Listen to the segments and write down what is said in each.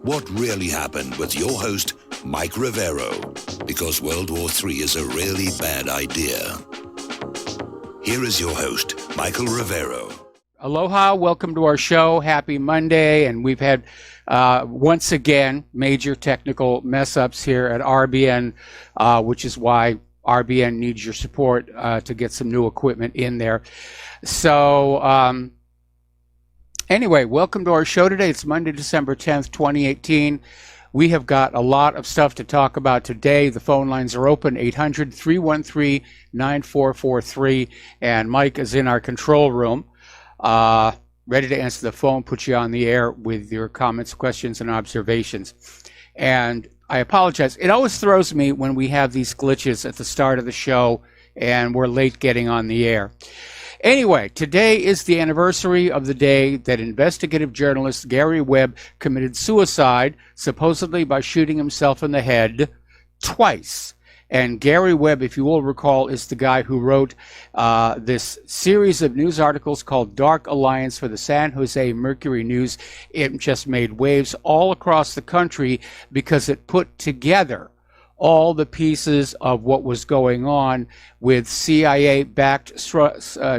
What really happened with your host, Mike Rivero, because World War III is a really bad idea. Here is your host, Michael Rivero. Aloha, welcome to our show. Happy Monday, and we've had once again major technical mess-ups here at RBN, which is why RBN needs your support to get some new equipment in there. So anyway, welcome to our show today. It's Monday, December 10th, 2018. We have got a lot of stuff to talk about today. The phone lines are open, 800-313-9443, and Mike is in our control room, ready to answer the phone, put you on the air with your comments, questions, and observations. And I apologize. It always throws me when we have these glitches at the start of the show and we're late getting on the air. Anyway, today is the anniversary of the day that investigative journalist Gary Webb committed suicide, supposedly by shooting himself in the head twice. And Gary Webb, if you will recall, is the guy who wrote this series of news articles called Dark Alliance for the San Jose Mercury News. It just made waves all across the country because it put together all the pieces of what was going on with CIA-backed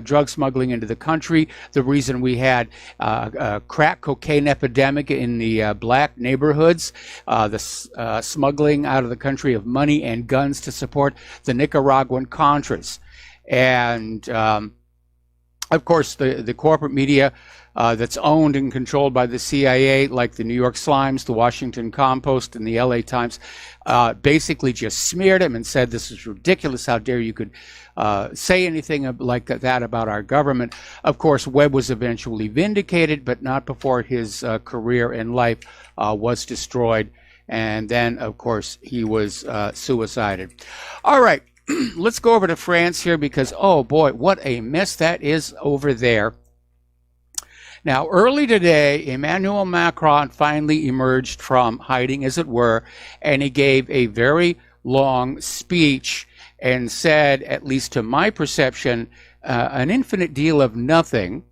drug smuggling into the country, the reason we had a crack cocaine epidemic in the black neighborhoods, the smuggling out of the country of money and guns to support the Nicaraguan Contras. And, of course, the corporate media that's owned and controlled by the CIA, like the New York Slimes, the Washington Compost, and the LA Times, basically just smeared him and said, this is ridiculous. How dare you could say anything like that about our government. Of course, Webb was eventually vindicated, but not before his career and life was destroyed. And then, of course, he was suicided. All right, let's go over to France here because, oh boy, what a mess that is over there. Now, early today, Emmanuel Macron finally emerged from hiding, as it were, and he gave a very long speech and said, at least to my perception, an infinite deal of nothing.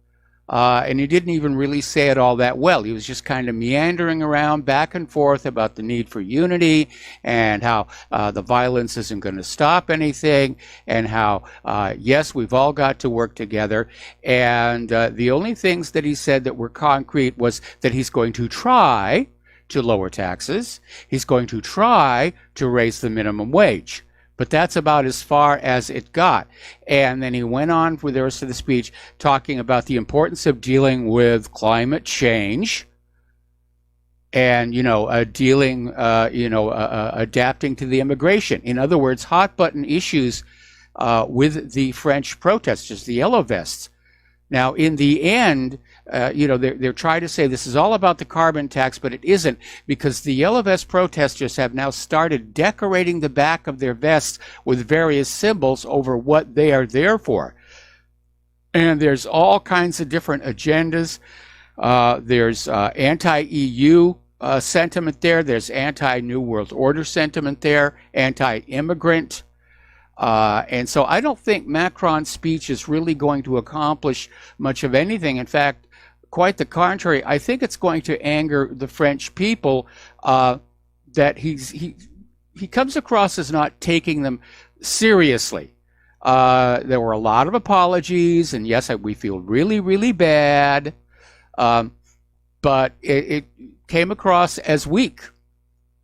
And he didn't even really say it all that well. He was just kind of meandering around back and forth about the need for unity and how the violence isn't going to stop anything and how, yes, we've all got to work together. And the only things that he said that were concrete was that he's going to try to lower taxes. He's going to try to raise the minimum wage. But that's about as far as it got. And then he went on for the rest of the speech talking about the importance of dealing with climate change and, adapting to the immigration. In other words, hot button issues with the French protesters, the Yellow Vests. Now, in the end, they're trying to say this is all about the carbon tax, but it isn't, because the Yellow Vest protesters have now started decorating the back of their vests with various symbols over what they are there for. And there's all kinds of different agendas. There's anti-EU sentiment there. There's anti-New World Order sentiment there, anti-immigrant. And so I don't think Macron's speech is really going to accomplish much of anything. In fact, quite the contrary. I think it's going to anger the French people that he comes across as not taking them seriously. There were a lot of apologies, and yes, we feel really, really bad. But it came across as weak.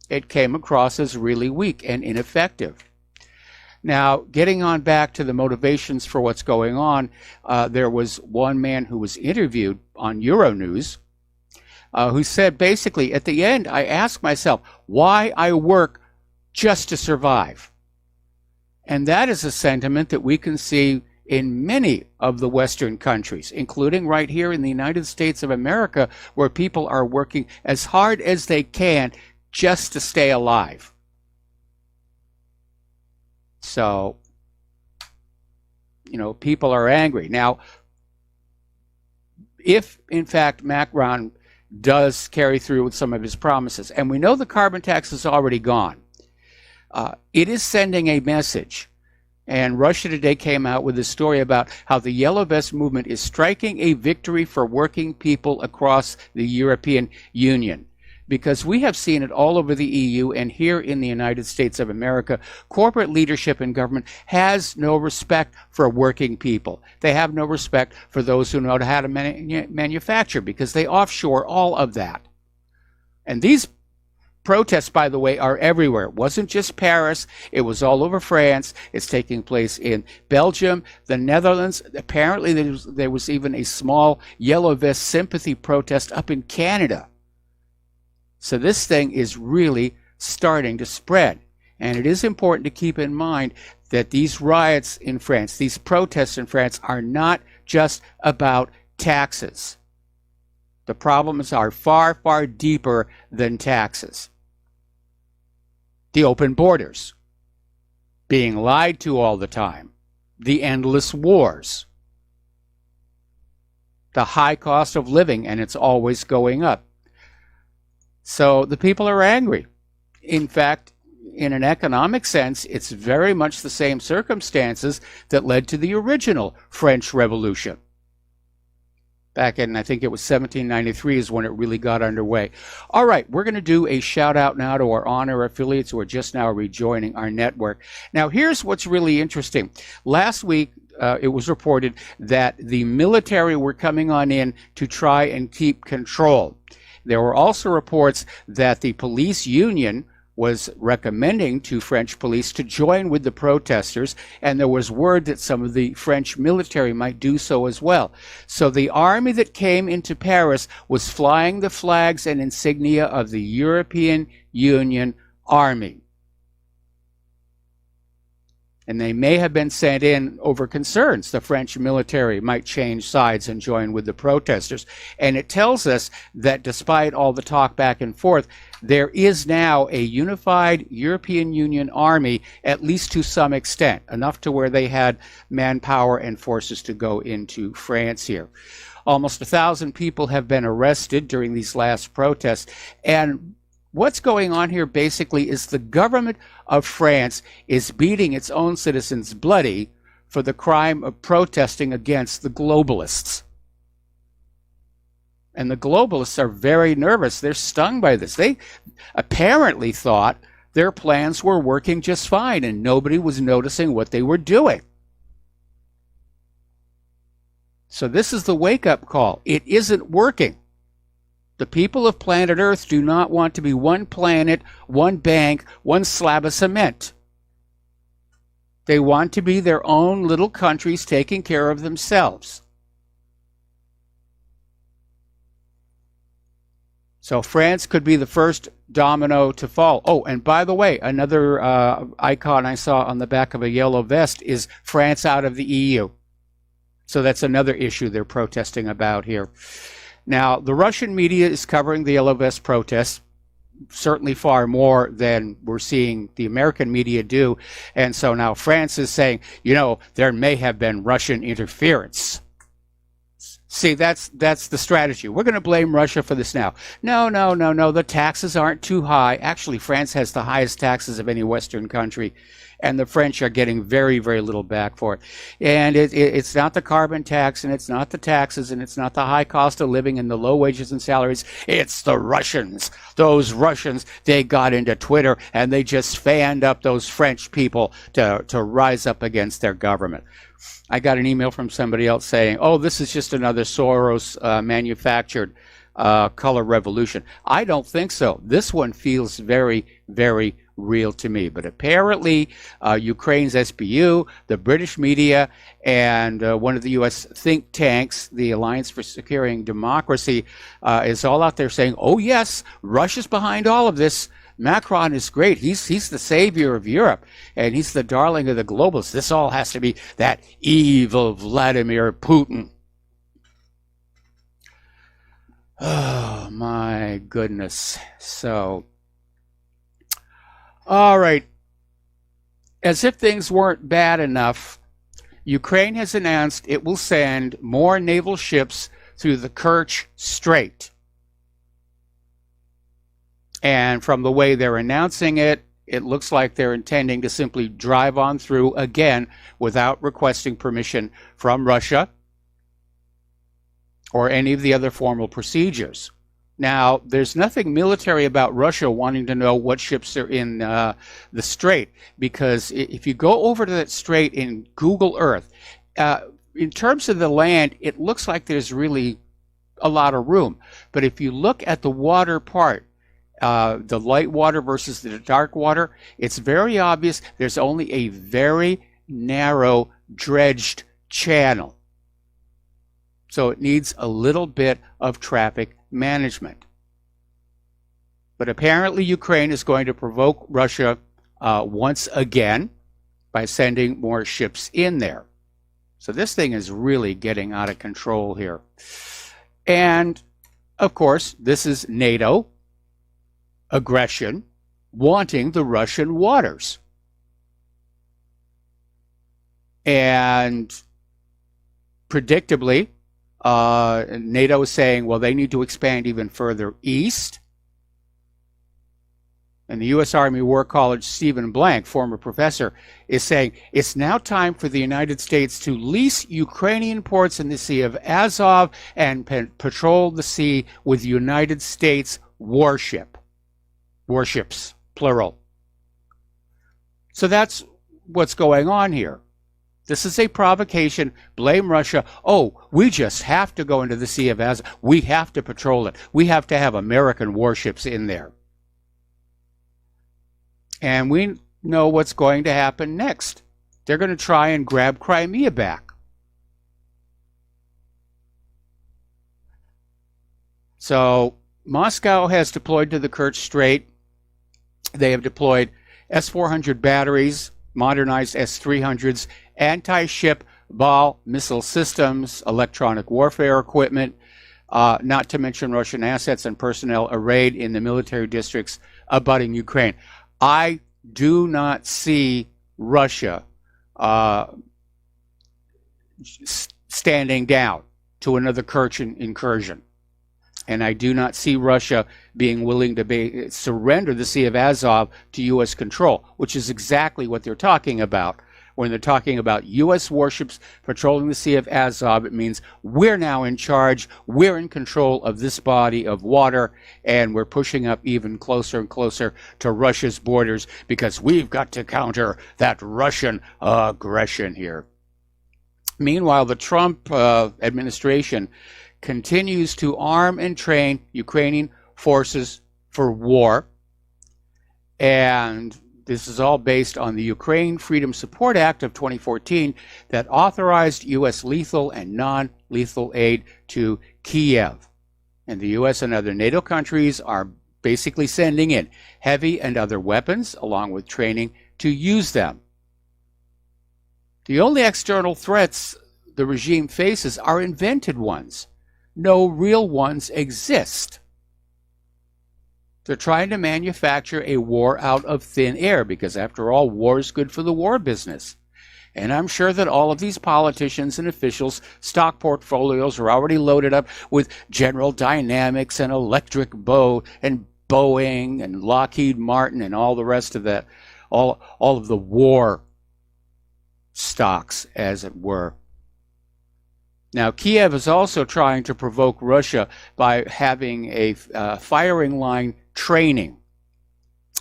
It came across as really weak and ineffective. Now, getting on back to the motivations for what's going on, there was one man who was interviewed on Euronews who said, basically, at the end, I ask myself why I work just to survive. And that is a sentiment that we can see in many of the Western countries, including right here in the United States of America, where people are working as hard as they can just to stay alive. So, people are angry. Now, if, in fact, Macron does carry through with some of his promises, and we know the carbon tax is already gone, it is sending a message. And Russia Today came out with a story about how the Yellow Vest movement is striking a victory for working people across the European Union. because we have seen it all over the EU and here in the United States of America. Corporate leadership in government has no respect for working people. They have no respect for those who know how to manufacture, because they offshore all of that. And these protests, by the way, are everywhere. It wasn't just Paris. It was all over France. It's taking place in Belgium, the Netherlands. Apparently, there was even a small Yellow Vest sympathy protest up in Canada. So this thing is really starting to spread. And it is important to keep in mind that these riots in France, these protests in France, are not just about taxes. The problems are far, far deeper than taxes. The open borders, being lied to all the time, the endless wars, the high cost of living, and it's always going up. So the people are angry. In fact, in an economic sense, it's very much the same circumstances that led to the original French Revolution. Back in, I think it was 1793 is when it really got underway. All right, we're going to do a shout out now to our honor affiliates who are just now rejoining our network. Now, here's what's really interesting. Last week, it was reported that the military were coming on in to try and keep control. There were also reports that the police union was recommending to French police to join with the protesters, and there was word that some of the French military might do so as well. So the army that came into Paris was flying the flags and insignia of the European Union Army. And they may have been sent in over concerns the French military might change sides and join with the protesters. And it tells us that despite all the talk back and forth, there is now a unified European Union army, at least to some extent, enough to where they had manpower and forces to go into France here. Almost 1,000 people have been arrested during these last protests. And what's going on here basically is the government of France is beating its own citizens bloody for the crime of protesting against the globalists. And the globalists are very nervous. They're stung by this. They apparently thought their plans were working just fine and nobody was noticing what they were doing. So this is the wake-up call. It isn't working. The people of planet Earth do not want to be one planet, one bank, one slab of cement. They want to be their own little countries taking care of themselves. So France could be the first domino to fall. Oh, and by the way, another icon I saw on the back of a yellow vest is France out of the EU. So that's another issue they're protesting about here. Now, the Russian media is covering the Yellow Vest protests, certainly far more than we're seeing the American media do. And so now France is saying, you know, there may have been Russian interference. See, that's the strategy. We're going to blame Russia for this now. No. The taxes aren't too high. Actually, France has the highest taxes of any Western country. And the French are getting very, very little back for it. And it's not the carbon tax, and it's not the taxes, and it's not the high cost of living and the low wages and salaries. It's the Russians. Those Russians, they got into Twitter, and they just fanned up those French people to rise up against their government. I got an email from somebody else saying, oh, this is just another Soros manufactured color revolution. I don't think so. This one feels very, very real to me. But apparently Ukraine's SBU, the British media, and one of the U.S. think tanks, the Alliance for Securing Democracy, is all out there saying, oh yes, Russia's behind all of this. Macron is great. He's the savior of Europe, and he's the darling of the globalists. This all has to be that evil Vladimir Putin. Oh, my goodness. So, all right. As if things weren't bad enough, Ukraine has announced it will send more naval ships through the Kerch Strait. And from the way they're announcing it, it looks like they're intending to simply drive on through again without requesting permission from Russia or any of the other formal procedures. Now, there's nothing military about Russia wanting to know what ships are in the strait, because if you go over to that strait in Google Earth, in terms of the land, it looks like there's really a lot of room. But if you look at the water part, the light water versus the dark water, it's very obvious there's only a very narrow dredged channel. So it needs a little bit of traffic management. But apparently Ukraine is going to provoke Russia once again by sending more ships in there. So this thing is really getting out of control here. And of course, this is NATO aggression wanting the Russian waters. And predictably, NATO is saying, well, they need to expand even further east. And the U.S. Army War College Stephen Blank, former professor, is saying it's now time for the United States to lease Ukrainian ports in the Sea of Azov and patrol the sea with United States warships, plural. So that's what's going on here. This is a provocation. Blame Russia. Oh, we just have to go into the Sea of Azov. We have to patrol it. We have to have American warships in there. And we know what's going to happen next. They're going to try and grab Crimea back. So Moscow has deployed to the Kerch Strait. They have deployed S-400 batteries, modernized S-300s, anti-ship ball missile systems, electronic warfare equipment, not to mention Russian assets and personnel arrayed in the military districts abutting Ukraine. I do not see Russia standing down to another Kerch incursion. And I do not see Russia being willing to surrender the Sea of Azov to U.S. control, which is exactly what they're talking about. When they're talking about U.S. warships patrolling the Sea of Azov, it means we're now in charge, we're in control of this body of water, and we're pushing up even closer and closer to Russia's borders because we've got to counter that Russian aggression here. Meanwhile, the Trump administration continues to arm and train Ukrainian forces for war, and this is all based on the Ukraine Freedom Support Act of 2014 that authorized U.S. lethal and non-lethal aid to Kiev. And the U.S. and other NATO countries are basically sending in heavy and other weapons along with training to use them. The only external threats the regime faces are invented ones. No real ones exist. They're trying to manufacture a war out of thin air because, after all, war is good for the war business. And I'm sure that all of these politicians and officials' stock portfolios are already loaded up with General Dynamics and Electric Boat and Boeing and Lockheed Martin and all the rest of that, all of the war stocks, as it were. Now, Kiev is also trying to provoke Russia by having a firing line training.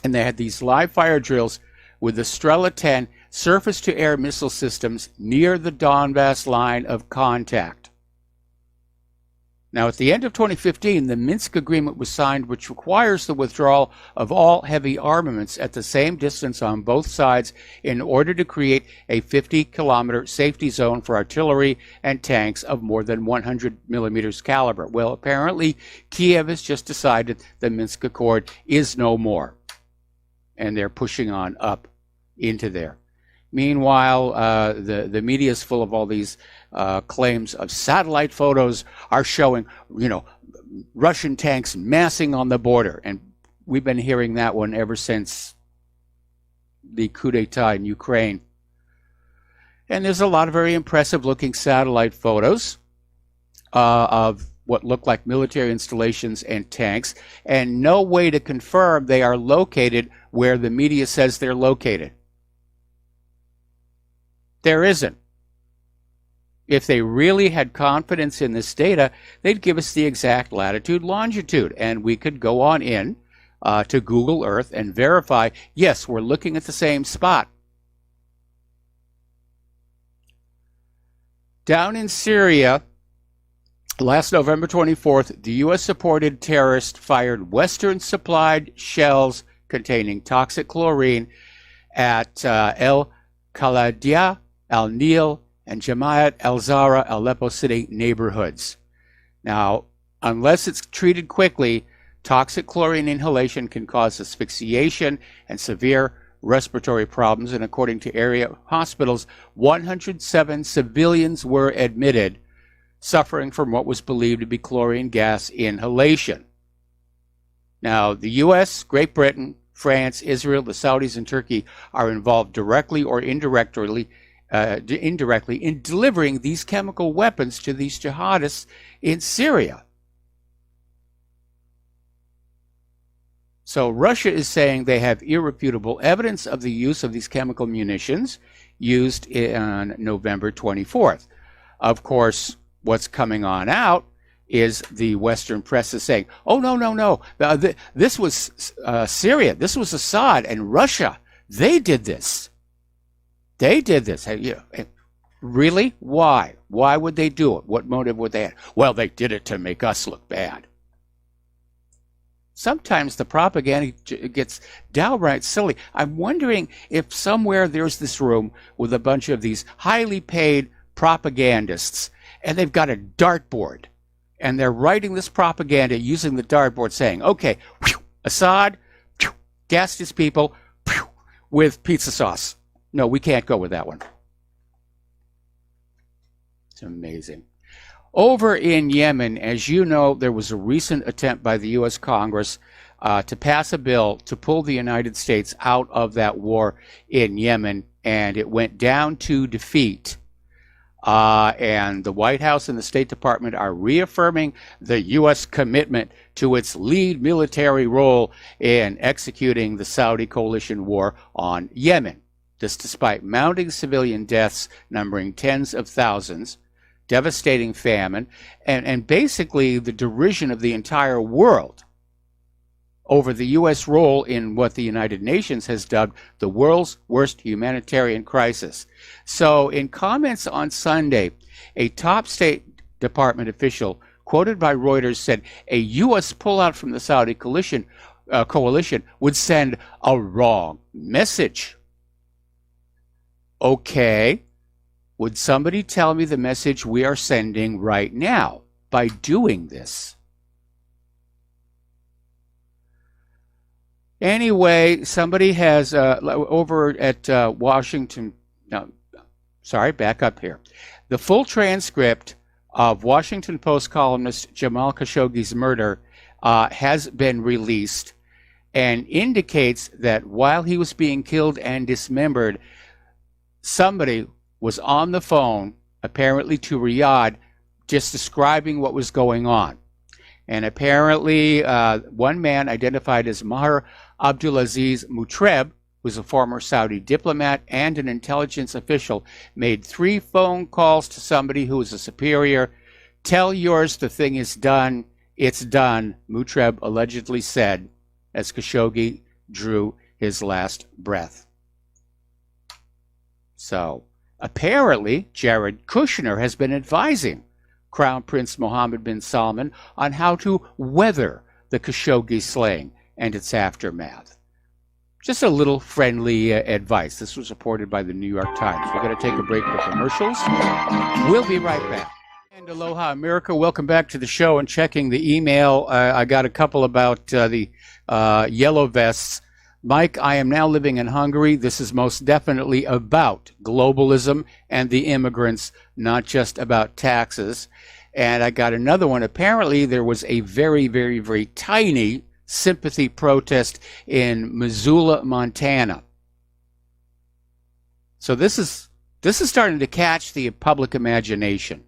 And they had these live fire drills with the Strela 10 surface-to-air missile systems near the Donbass line of contact. Now, at the end of 2015, the Minsk Agreement was signed, which requires the withdrawal of all heavy armaments at the same distance on both sides in order to create a 50-kilometer safety zone for artillery and tanks of more than 100 millimeters caliber. Well, apparently, Kiev has just decided the Minsk Accord is no more, and they're pushing on up into there. Meanwhile, the media is full of all these claims of satellite photos are showing, Russian tanks massing on the border. And we've been hearing that one ever since the coup d'etat in Ukraine. And there's a lot of very impressive looking satellite photos of what look like military installations and tanks, and no way to confirm they are located where the media says they're located. There isn't. If they really had confidence in this data, they'd give us the exact latitude, longitude, and we could go on in to Google Earth and verify, yes, we're looking at the same spot. Down in Syria, last November 24th, the U.S.-supported terrorists fired Western-supplied shells containing toxic chlorine at El Khaladia, Al-Nil, and Jamiat al-Zahra, Aleppo City neighborhoods. Now, unless it's treated quickly, toxic chlorine inhalation can cause asphyxiation and severe respiratory problems, and according to area hospitals, 107 civilians were admitted suffering from what was believed to be chlorine gas inhalation. Now, the U.S., Great Britain, France, Israel, the Saudis, and Turkey are involved directly or indirectly in delivering these chemical weapons to these jihadists in Syria. So Russia is saying they have irrefutable evidence of the use of these chemical munitions used on November 24th. Of course, what's coming on out is the Western press is saying, oh, no. This was Syria. This was Assad and Russia. They did this. They did this. Really? Why? Why would they do it? What motive would they have? Well, they did it to make us look bad. Sometimes the propaganda gets downright silly. I'm wondering if somewhere there's this room with a bunch of these highly paid propagandists, and they've got a dartboard, and they're writing this propaganda using the dartboard saying, okay, Assad gassed his people with pizza sauce. No, we can't go with that one. It's amazing. Over in Yemen, as you know, there was a recent attempt by the U.S. Congress to pass a bill to pull the United States out of that war in Yemen, and it went down to defeat. And the White House and the State Department are reaffirming the U.S. commitment to its lead military role in executing the Saudi coalition war on Yemen. This despite mounting civilian deaths numbering tens of thousands, devastating famine, and basically the derision of the entire world over the U.S. role in what the United Nations has dubbed the world's worst humanitarian crisis. So in comments on Sunday, a top State Department official quoted by Reuters said a U.S. pullout from the Saudi coalition would send a wrong message. Okay. Would somebody tell me the message we are sending right now by doing this? Anyway, somebody has over at Washington, no, sorry, back up here. The full transcript of Washington Post columnist Jamal Khashoggi's murder has been released and indicates that while he was being killed and dismembered, somebody was on the phone, apparently to Riyadh, just describing what was going on. And apparently, one man identified as Maher Abdulaziz Mutreb, who's a former Saudi diplomat and an intelligence official, made 3 phone calls to somebody who was a superior. Tell yours the thing is done, it's done, Mutreb allegedly said as Khashoggi drew his last breath. So, apparently, Jared Kushner has been advising Crown Prince Mohammed bin Salman on how to weather the Khashoggi slaying and its aftermath. Just a little friendly advice. This was reported by the New York Times. We're going to take a break for commercials. We'll be right back. And aloha, America. Welcome back to the show. And checking the email, I got a couple about the yellow vests. Mike, I am now living in Hungary. This is most definitely about globalism and the immigrants, not just about taxes. And I got another one. Apparently, there was a very, very, very tiny sympathy protest in Missoula, Montana. So this is starting to catch the public imagination.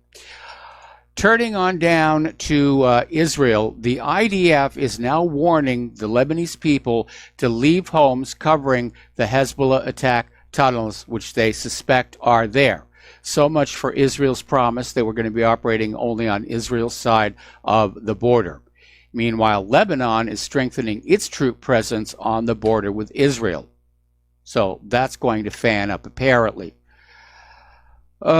Turning on down to Israel, the IDF is now warning the Lebanese people to leave homes covering the Hezbollah attack tunnels, which they suspect are there. So much for Israel's promise they were going to be operating only on Israel's side of the border. Meanwhile, Lebanon is strengthening its troop presence on the border with Israel. So that's going to fan up, apparently. So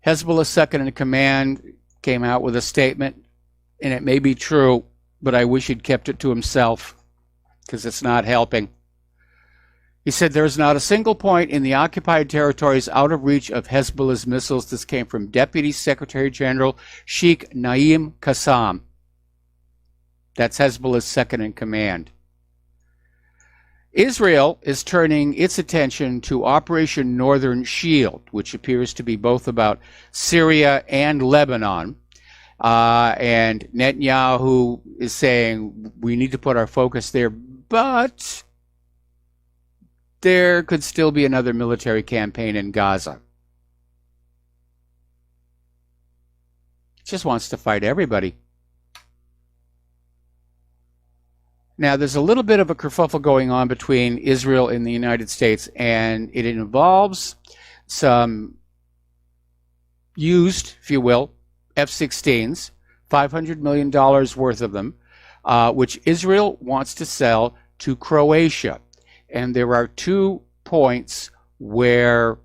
Hezbollah's second in command came out with a statement, and it may be true, but I wish he'd kept it to himself because it's not helping. He said there is not a single point in the occupied territories out of reach of Hezbollah's missiles. This came from Deputy Secretary General Sheikh Naim Qassam. That's Hezbollah's second in command. Israel is turning its attention to Operation Northern Shield, which appears to be both about Syria and Lebanon. And Netanyahu is saying we need to put our focus there, but there could still be another military campaign in Gaza. He just wants to fight everybody. Now, there's a little bit of a kerfuffle going on between Israel and the United States, and it involves some used, if you will, F-16s, $500 million worth of them, which Israel wants to sell to Croatia. And there are 2 points where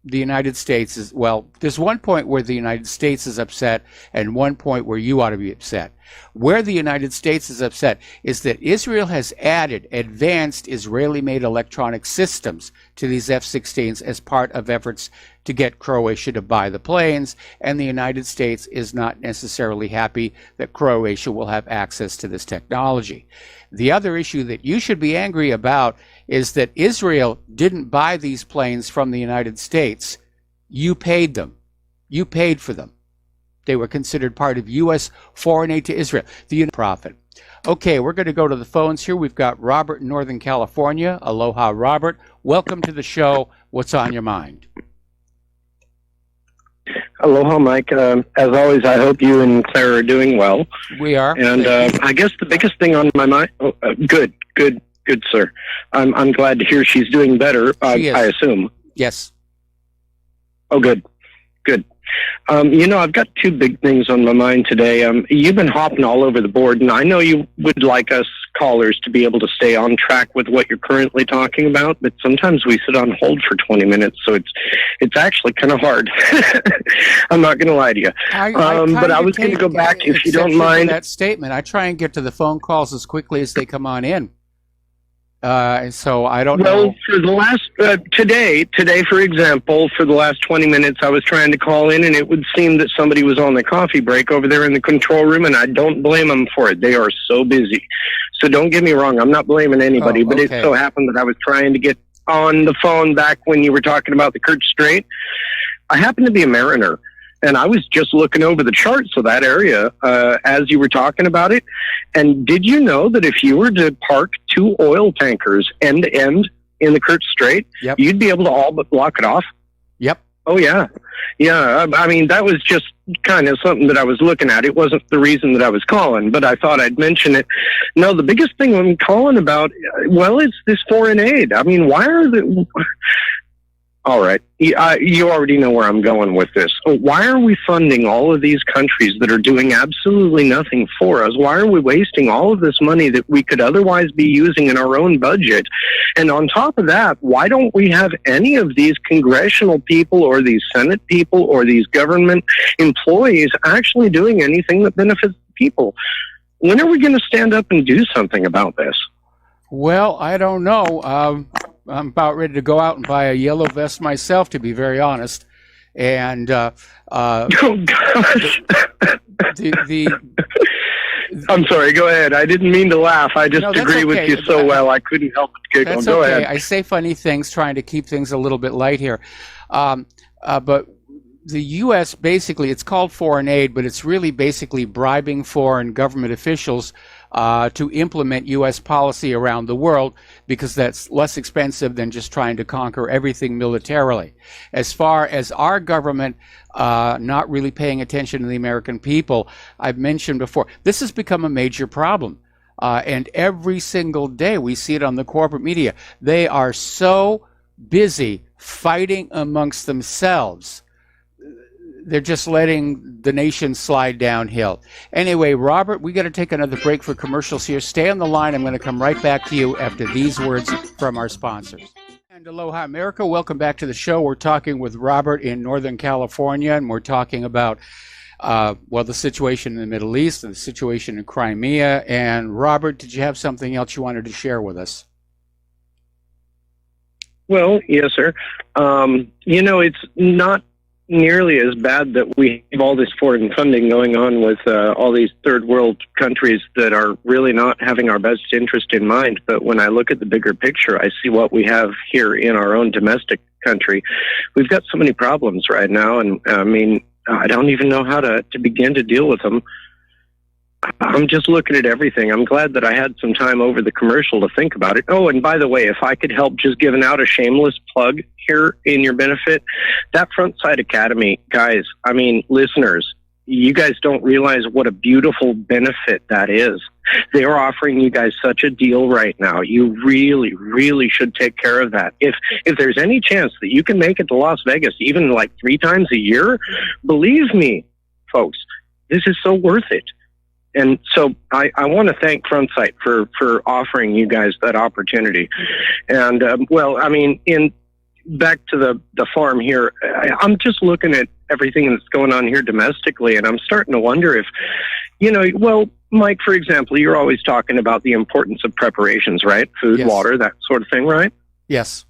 the United States is, well, there's one point where the United States is upset and one point where you ought to be upset. Where the United States is upset is that Israel has added advanced Israeli-made electronic systems to these F-16s as part of efforts to get Croatia to buy the planes, and the United States is not necessarily happy that Croatia will have access to this technology. The other issue that you should be angry about is that Israel didn't buy these planes from the United States. You paid them. You paid for them. They were considered part of U.S. foreign aid to Israel. The profit. Okay, we're going to go to the phones here. We've got Robert in Northern California. Aloha, Robert. Welcome to the show. What's on your mind? Aloha, Mike. As always, I hope you and Claire are doing well. We are. And I guess the biggest thing on my mind... Good, sir. I'm glad to hear she's doing better, I assume. Yes. Oh, good. I've got 2 big things on my mind today. You've been hopping all over the board, and I know you would like us callers to be able to stay on track with what you're currently talking about, but sometimes we sit on hold for 20 minutes, so it's actually kind of hard. I'm not going to lie to you. But I was going to go back, if you don't mind. That statement. I try and get to the phone calls as quickly as they come on in. So I don't know. Well, for the last, today, for example, for the last 20 minutes, I was trying to call in, and it would seem that somebody was on the coffee break over there in the control room, and I don't blame them for it. They are so busy. So don't get me wrong. I'm not blaming anybody, but it so happened that I was trying to get on the phone back when you were talking about the Kerch Strait. I happen to be a mariner, and I was just looking over the charts of that area as you were talking about it. And did you know that if you were to park 2 oil tankers end to end in the Kerch Strait, you'd be able to all but block it off? Yep. Oh, yeah. Yeah, I mean, that was just kind of something that I was looking at. It wasn't the reason that I was calling, but I thought I'd mention it. No, the biggest thing I'm calling about, well, it's this foreign aid. I mean, why are the... All right. You already know where I'm going with this. Why are we funding all of these countries that are doing absolutely nothing for us? Why are we wasting all of this money that we could otherwise be using in our own budget? And on top of that, why don't we have any of these congressional people or these Senate people or these government employees actually doing anything that benefits people? When are we going to stand up and do something about this? Well, I don't know. I'm about ready to go out and buy a yellow vest myself, to be very honest. And oh gosh, I'm sorry. Go ahead. I didn't mean to laugh. I just agree with you so well. I couldn't help but giggle. Go ahead. I say funny things, trying to keep things a little bit light here. But the U.S. basically, it's called foreign aid, but it's really basically bribing foreign government officials to implement U.S. policy around the world, because that's less expensive than just trying to conquer everything militarily. As far as our government not really paying attention to the American people, I've mentioned before, this has become a major problem. And every single day we see it on the corporate media. They are so busy fighting amongst themselves. They're just letting the nation slide downhill. Anyway, Robert, we got to take another break for commercials here. Stay on the line. I'm going to come right back to you after these words from our sponsors. And aloha, America. Welcome back to the show. We're talking with Robert in Northern California, and we're talking about the situation in the Middle East and the situation in Crimea. And Robert, did you have something else you wanted to share with us? Well, yes, sir. It's not nearly as bad that we have all this foreign funding going on with all these third world countries that are really not having our best interest in mind. But when I look at the bigger picture, I see what we have here in our own domestic country. We've got so many problems right now, and I don't even know how to begin to deal with them. I'm just looking at everything. I'm glad that I had some time over the commercial to think about it. Oh, and by the way, if I could help just giving out a shameless plug here in your benefit, that Frontside Academy, guys, listeners, you guys don't realize what a beautiful benefit that is. They are offering you guys such a deal right now. You really, really should take care of that. If there's any chance that you can make it to Las Vegas, even like 3 times a year, believe me, folks, this is so worth it. And so I want to thank Frontside for offering you guys that opportunity. And, back to the farm here, I'm just looking at everything that's going on here domestically, and I'm starting to wonder if, Mike, for example, you're always talking about the importance of preparations, right? Food, Yes. water, that sort of thing, right? Yes.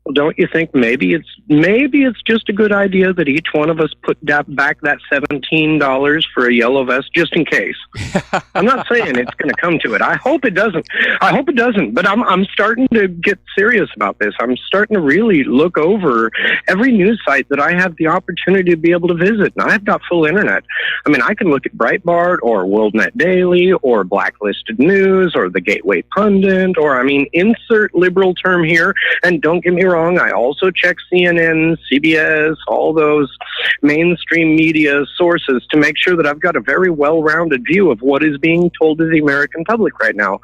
Well, don't you think maybe it's just a good idea that each one of us put back that $17 for a yellow vest just in case? I'm not saying it's going to come to it. I hope it doesn't. But I'm starting to get serious about this. I'm starting to really look over every news site that I have the opportunity to be able to visit. And I've got full internet. I can look at Breitbart or WorldNet Daily or Blacklisted News or the Gateway Pundit or insert liberal term here. And don't get me wrong, I also check CNN, CBS, all those mainstream media sources to make sure that I've got a very well-rounded view of what is being told to the American public right now.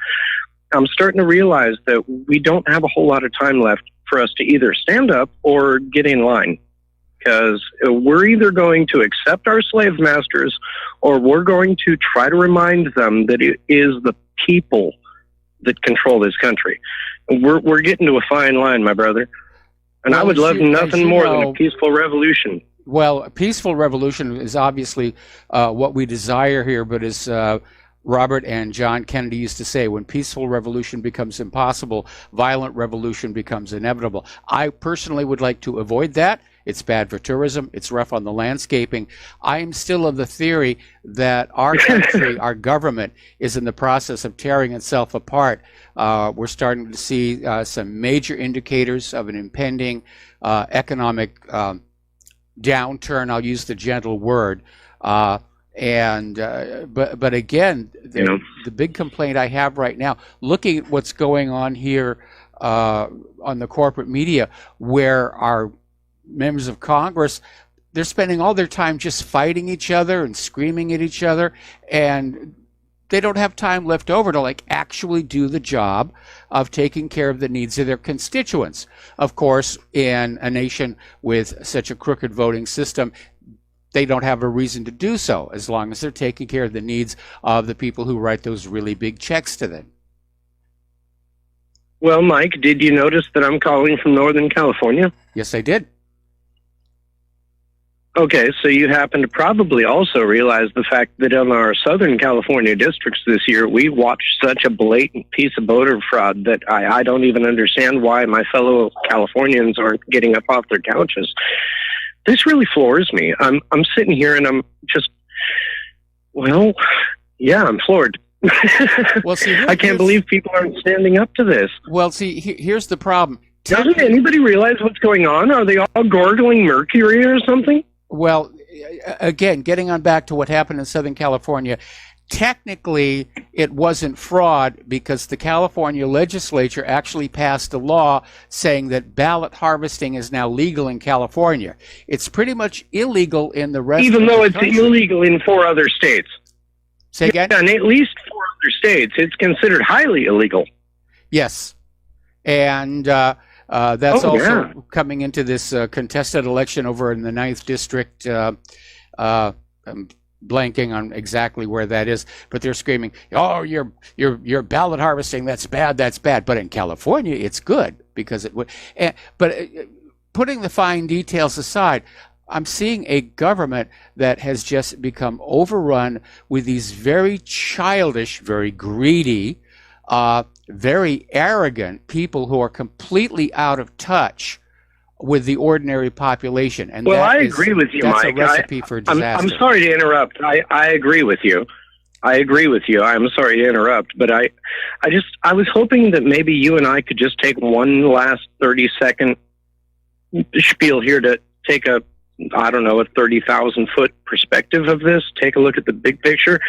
I'm starting to realize that we don't have a whole lot of time left for us to either stand up or get in line, because we're either going to accept our slave masters or we're going to try to remind them that it is the people that control this country. We're getting to a fine line, my brother. And I would love nothing more than a peaceful revolution. Well, a peaceful revolution is obviously what we desire here, but as Robert and John Kennedy used to say, when peaceful revolution becomes impossible, violent revolution becomes inevitable. I personally would like to avoid that. It's bad for tourism. It's rough on the landscaping. I am still of the theory that our country, our government, is in the process of tearing itself apart. We're starting to see some major indicators of an impending economic downturn. I'll use the gentle word. But again, the big complaint I have right now, looking at what's going on here on the corporate media, where our members of Congress, they're spending all their time just fighting each other and screaming at each other, and they don't have time left over to actually do the job of taking care of the needs of their constituents. Of course, in a nation with such a crooked voting system, they don't have a reason to do so as long as they're taking care of the needs of the people who write those really big checks to them. Well, Mike, did you notice that I'm calling from Northern California? Yes, I did. Okay, so you happen to probably also realize the fact that in our Southern California districts this year, we watched such a blatant piece of voter fraud that I don't even understand why my fellow Californians aren't getting up off their couches. This really floors me. I'm sitting here and I'm just, I'm floored. Well, see, I can't believe people aren't standing up to this. Well, see, here's the problem. Doesn't anybody realize what's going on? Are they all gargling mercury or something? Well, again, getting on back to what happened in Southern California, technically it wasn't fraud because the California legislature actually passed a law saying that ballot harvesting is now legal in California. It's pretty much illegal in the rest of the country. Even though it's illegal in 4 other states. Say again? Yeah, and at least 4 other states, it's considered highly illegal. Yes. And that's also coming into this contested election over in the 9th District. I'm blanking on exactly where that is, but they're screaming, "Oh, you're ballot harvesting. That's bad. That's bad." But in California, it's good because it would. Putting the fine details aside, I'm seeing a government that has just become overrun with these very childish, very greedy, very arrogant people who are completely out of touch with the ordinary population. And well, I agree with you, that's Mike. A recipe for disaster. I'm sorry to interrupt. I agree with you. I'm sorry to interrupt, but I was hoping that maybe you and I could just take one last 30-second spiel here to take a 30,000-foot perspective of this, take a look at the big picture.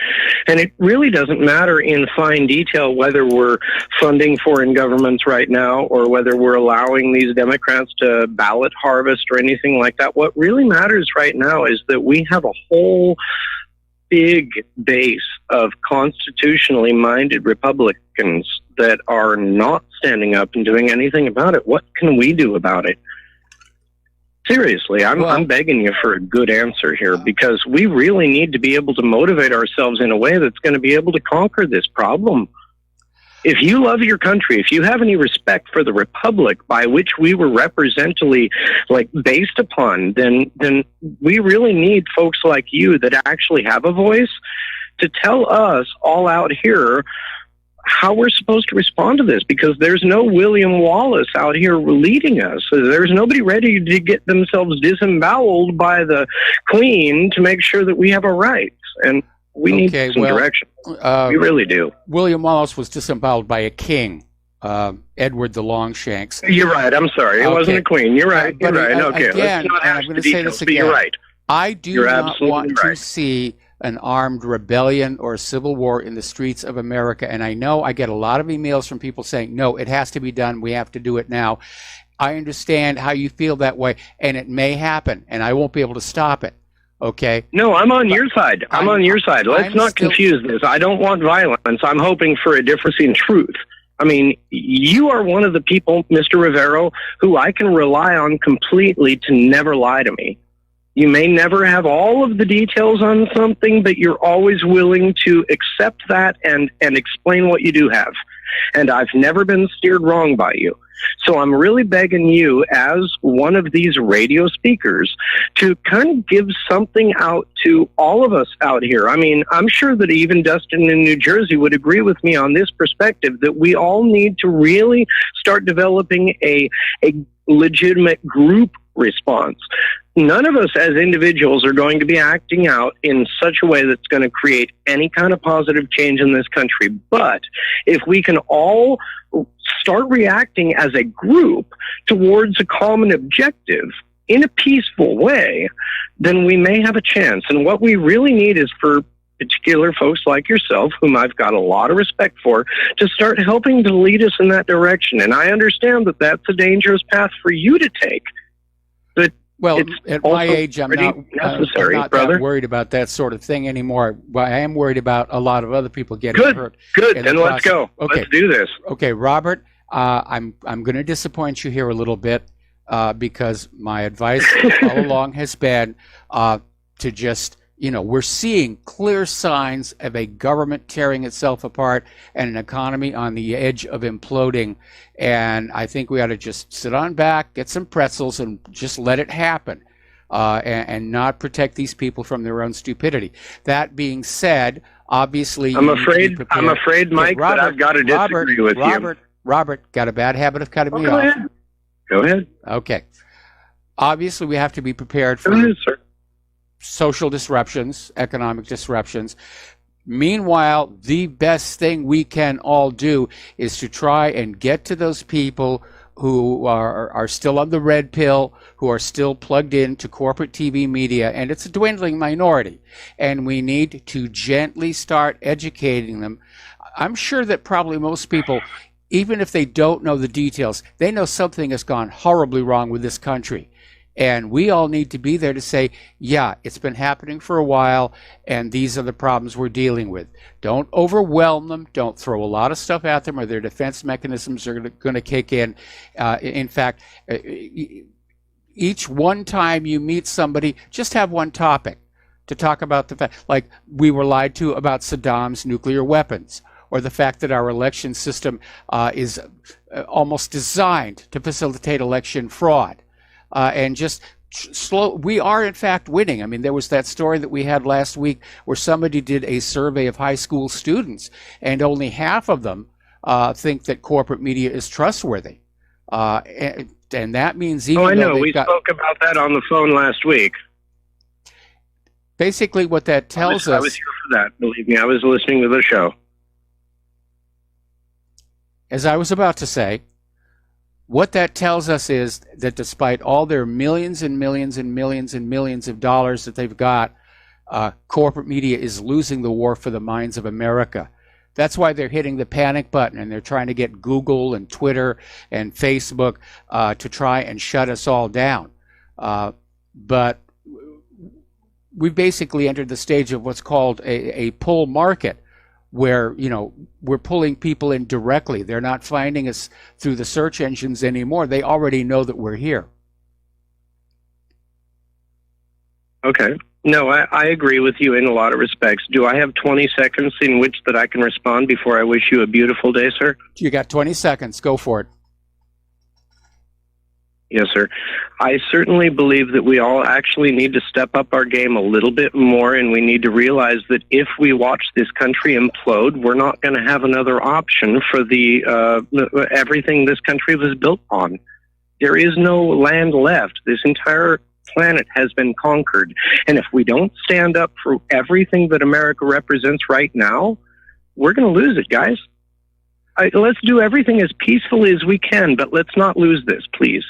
And it really doesn't matter in fine detail whether we're funding foreign governments right now or whether we're allowing these Democrats to ballot harvest or anything like that. What really matters right now is that we have a whole big base of constitutionally minded Republicans that are not standing up and doing anything about it. What can we do about it? Seriously, I'm begging you for a good answer here, because we really need to be able to motivate ourselves in a way that's going to be able to conquer this problem. If you love your country, if you have any respect for the republic by which we were representatively based upon, then we really need folks like you that actually have a voice to tell us all out here how we're supposed to respond to this, because there's no William Wallace out here leading us. There's nobody ready to get themselves disemboweled by the Queen to make sure that we have our rights. And we need some direction. We really do. William Wallace was disemboweled by a king, Edward the Longshanks. You're right. I'm sorry. It wasn't a queen. You're right. You're right. Okay. Again, let's not I'm going to say this again. You're right. I do not want to see an armed rebellion or a civil war in the streets of America. And I know I get a lot of emails from people saying, no, it has to be done. We have to do it now. I understand how you feel that way, and it may happen, and I won't be able to stop it. Okay? No, I'm on your side. I'm on your side. Let's not confuse this. I don't want violence. I'm hoping for a difference in truth. I mean, you are one of the people, Mr. Rivero, who I can rely on completely to never lie to me. You may never have all of the details on something, but you're always willing to accept that and explain what you do have. And I've never been steered wrong by you. So I'm really begging you, as one of these radio speakers, to kind of give something out to all of us out here. I mean, I'm sure that even Dustin in New Jersey would agree with me on this perspective, that we all need to really start developing a legitimate group response. None of us as individuals are going to be acting out in such a way that's going to create any kind of positive change in this country. But if we can all start reacting as a group towards a common objective in a peaceful way, then we may have a chance. And what we really need is for particular folks like yourself, whom I've got a lot of respect for, to start helping to lead us in that direction. And I understand that that's a dangerous path for you to take. But well, at my age, I'm not that worried about that sort of thing anymore. But I am worried about a lot of other people getting hurt. Good. Then let's go. Okay. Let's do this. Okay, Robert, I'm going to disappoint you here a little bit because my advice all along has been to just, we're seeing clear signs of a government tearing itself apart and an economy on the edge of imploding. And I think we ought to just sit on back, get some pretzels, and just let it happen, and not protect these people from their own stupidity. That being said, obviously, I'm afraid, Mike, Robert, that I've got to disagree with you. Robert, got a bad habit of cutting me off. Go ahead. Okay. Obviously, we have to be prepared for social disruptions, economic disruptions. Meanwhile, the best thing we can all do is to try and get to those people who are still on the red pill, who are still plugged into corporate TV media, and it's a dwindling minority. And we need to gently start educating them. I'm sure that probably most people, even if they don't know the details, they know something has gone horribly wrong with this country. And we all need to be there to say, yeah, it's been happening for a while, and these are the problems we're dealing with. Don't overwhelm them. Don't throw a lot of stuff at them, or their defense mechanisms are going to kick in. In fact, each one time you meet somebody, just have one topic to talk about the fact, like we were lied to about Saddam's nuclear weapons, or the fact that our election system is almost designed to facilitate election fraud. And just slow. We are, in fact, winning. I mean, there was that story that we had last week where somebody did a survey of high school students, and only half of them think that corporate media is trustworthy. And that means even I know. We spoke about that on the phone last week. Basically, what that tells us... I was here for that. Believe me, I was listening to the show. As I was about to say, what that tells us is that despite all their millions and millions and millions and millions of dollars that they've got, corporate media is losing the war for the minds of America. That's why they're hitting the panic button, and they're trying to get Google and Twitter and Facebook to try and shut us all down. But we've basically entered the stage of what's called a pull market, where, you know, we're pulling people in directly. They're not finding us through the search engines anymore. They already know that we're here. Okay. No, I agree with you in a lot of respects. Do I have 20 seconds in which that I can respond before I wish you a beautiful day, sir? You got 20 seconds. Go for it. Yes, sir. I certainly believe that we all actually need to step up our game a little bit more, and we need to realize that if we watch this country implode, we're not going to have another option for the everything this country was built on. There is no land left. This entire planet has been conquered. And if we don't stand up for everything that America represents right now, we're going to lose it, guys. Let's do everything as peacefully as we can, but let's not lose this, please.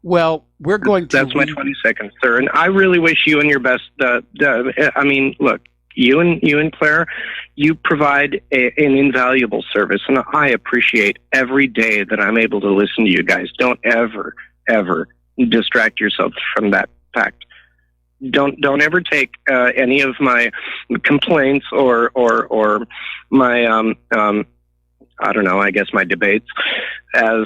Well, we're going to... That's my 20 seconds, sir. And I really wish you and your best... I mean, look, you and Claire, you provide an invaluable service, and I appreciate every day that I'm able to listen to you guys. Don't ever, ever distract yourself from that fact. Don't ever take any of my complaints or my I don't know, I guess my debates as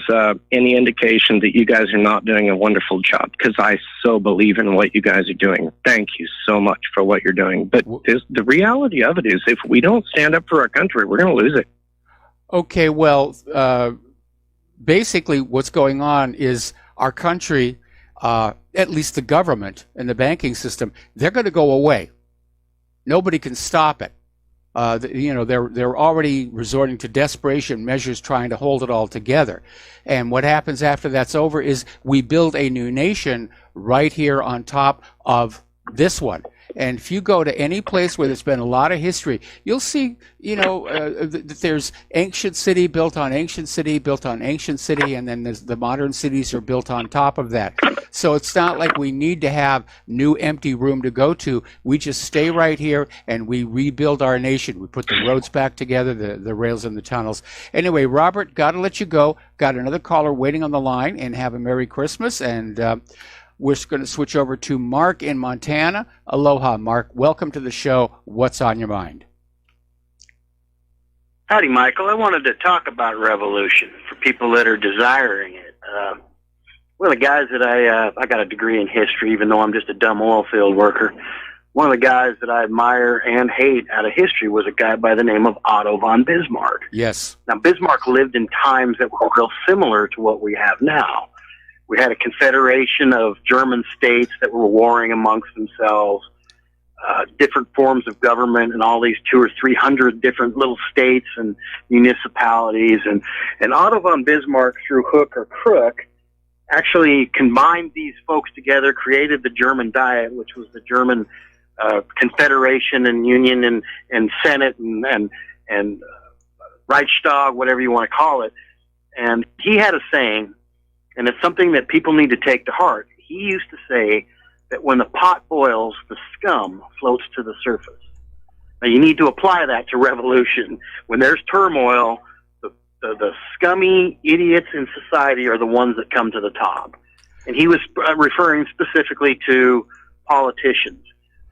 any indication that you guys are not doing a wonderful job, because I so believe in what you guys are doing. Thank you so much for what you're doing. But the reality of it is, if we don't stand up for our country, we're going to lose it. Okay, well, basically what's going on is our country, at least the government and the banking system, they're going to go away. Nobody can stop it. You know, they're already resorting to desperation measures trying to hold it all together. And what happens after that's over is we build a new nation right here on top of this one. And if you go to any place where there's been a lot of history, you'll see, you know, that there's ancient city built on ancient city built on ancient city, and then the modern cities are built on top of that. So it's not like we need to have new empty room to go to. We just stay right here and we rebuild our nation. We put the roads back together, the rails and the tunnels. Anyway, Robert, got to let you go. Got another caller waiting on the line, and have a Merry Christmas. And we're going to switch over to Mark in Montana. Aloha, Mark. Welcome to the show. What's on your mind? Howdy, Michael. I wanted to talk about revolution for people that are desiring it. One of the guys that I got a degree in history, even though I'm just a dumb oil field worker. One of the guys that I admire and hate out of history was a guy by the name of Otto von Bismarck. Yes. Now, Bismarck lived in times that were real similar to what we have now. We had a confederation of German states that were warring amongst themselves, different forms of government, and all these 200 or 300 different little states and municipalities. And Otto von Bismarck, through hook or crook, actually combined these folks together, created the German Diet, which was the German confederation and union and Senate and Reichstag, whatever you want to call it. And he had a saying, and it's something that people need to take to heart. He used to say that when the pot boils, the scum floats to the surface. Now, you need to apply that to revolution. When there's turmoil, the scummy idiots in society are the ones that come to the top. and he was referring specifically to politicians.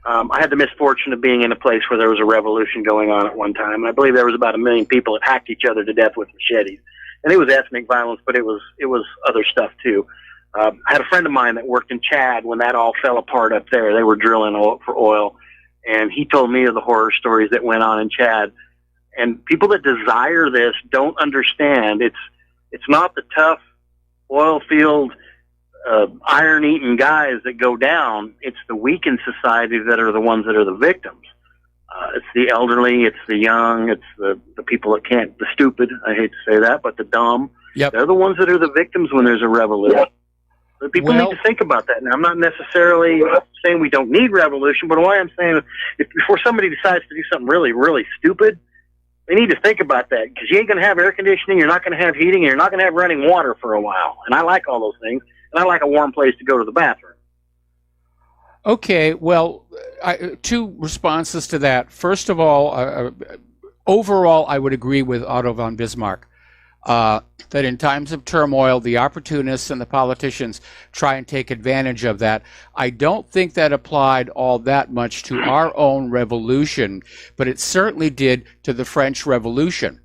I had the misfortune of being in a place where there was a revolution going on at one time, and I believe there was about 1 million people that hacked each other to death with machetes. And it was ethnic violence, but it was other stuff too. I had a friend of mine that worked in Chad when that all fell apart up there. They were drilling for oil, and he told me of the horror stories that went on in Chad. And people that desire this don't understand. It's not the tough oil field, iron-eating guys that go down. It's the weak in society that are the ones that are the victims. It's the elderly, it's the young, it's the people that can't, the stupid, I hate to say that, but the dumb. Yep. They're the ones that are the victims when there's a revolution. But people need to think about that. Now, I'm not necessarily saying we don't need revolution, but what I'm saying is before somebody decides to do something really, really stupid, they need to think about that, because you ain't going to have air conditioning, you're not going to have heating, and you're not going to have running water for a while. And I like all those things, and I like a warm place to go to the bathroom. Okay, well, two responses to that. First of all, overall, I would agree with Otto von Bismarck that in times of turmoil, the opportunists and the politicians try and take advantage of that. I don't think that applied all that much to our own revolution, but it certainly did to the French Revolution,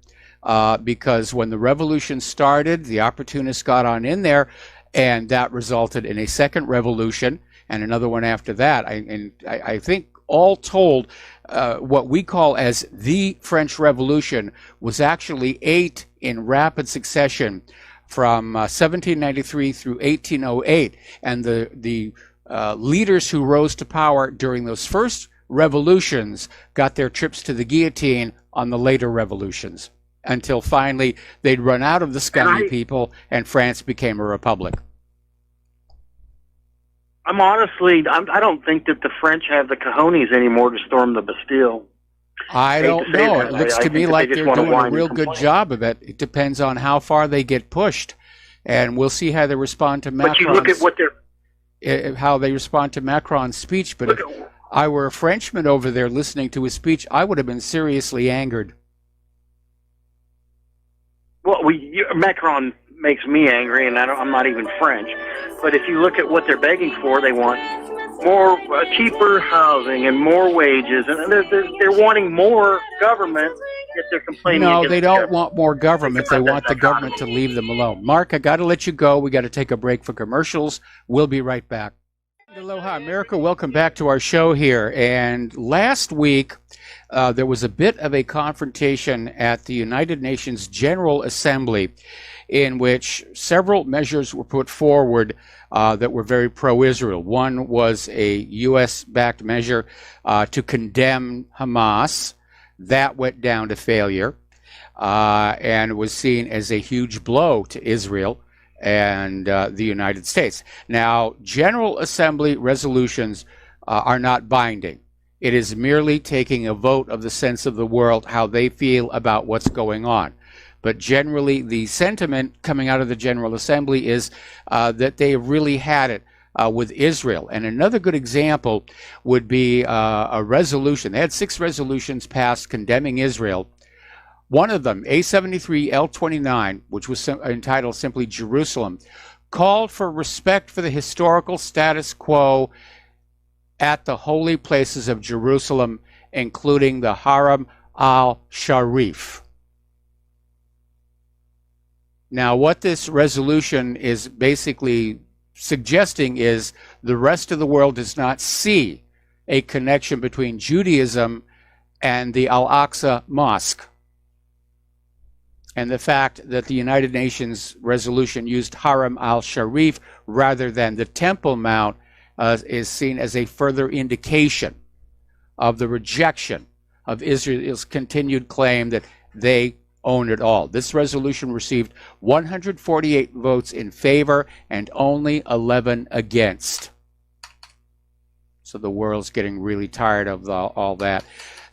because when the revolution started, the opportunists got on in there, and that resulted in a second revolution and another one after that. I think all told, what we call as the French Revolution was actually 8 in rapid succession from 1793 through 1808. And the leaders who rose to power during those first revolutions got their trips to the guillotine on the later revolutions, until finally they'd run out of the scummy people and France became a republic. I don't think that the French have the cojones anymore to storm the Bastille. I don't know. It looks to me like they're doing a real good job of it. It depends on how far they get pushed, and we'll see how they respond to Macron's. But you look at what how they respond to Macron's speech. But if I were a Frenchman over there listening to his speech, I would have been seriously angered. Well, Macron makes me angry, and I'm not even French. But if you look at what they're begging for, they want more cheaper housing and more wages, and they're wanting more government. Yet they're complaining. No, they don't want more government. They want the government to leave them alone. Mark, I got to let you go. We got to take a break for commercials. We'll be right back. Aloha, America. Welcome back to our show here. And last week, there was a bit of a confrontation at the United Nations General Assembly, in which several measures were put forward that were very pro-Israel. One was a U.S.-backed measure to condemn Hamas. That went down to failure and was seen as a huge blow to Israel and the United States. Now, General Assembly resolutions are not binding. It is merely taking a vote of the sense of the world, how they feel about what's going on. But generally, the sentiment coming out of the General Assembly is that they have really had it with Israel. And another good example would be a resolution. They had 6 resolutions passed condemning Israel. One of them, A73L29, which was entitled simply Jerusalem, called for respect for the historical status quo at the holy places of Jerusalem, including the Haram al-Sharif. Now, what this resolution is basically suggesting is the rest of the world does not see a connection between Judaism and the Al-Aqsa Mosque. And the fact that the United Nations resolution used Haram al-Sharif rather than the Temple Mount is seen as a further indication of the rejection of Israel's continued claim that they own it all. This resolution received 148 votes in favor and only 11 against. So the world's getting really tired of all that.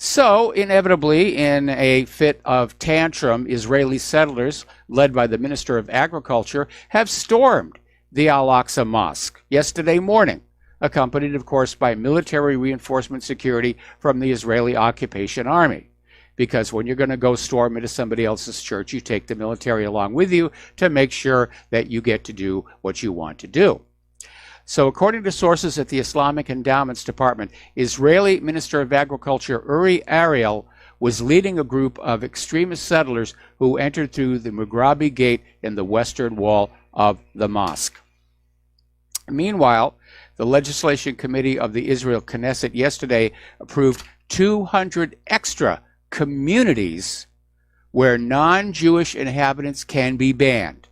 So, inevitably, in a fit of tantrum, Israeli settlers, led by the Minister of Agriculture, have stormed the Al-Aqsa Mosque yesterday morning, accompanied, of course, by military reinforcement security from the Israeli Occupation Army. Because when you're going to go storm into somebody else's church, you take the military along with you to make sure that you get to do what you want to do. So according to sources at the Islamic Endowments Department, Israeli Minister of Agriculture Uri Ariel was leading a group of extremist settlers who entered through the Mughrabi Gate in the western wall of the mosque. Meanwhile, the Legislation Committee of the Israel Knesset yesterday approved 200 extra communities where non-Jewish inhabitants can be banned.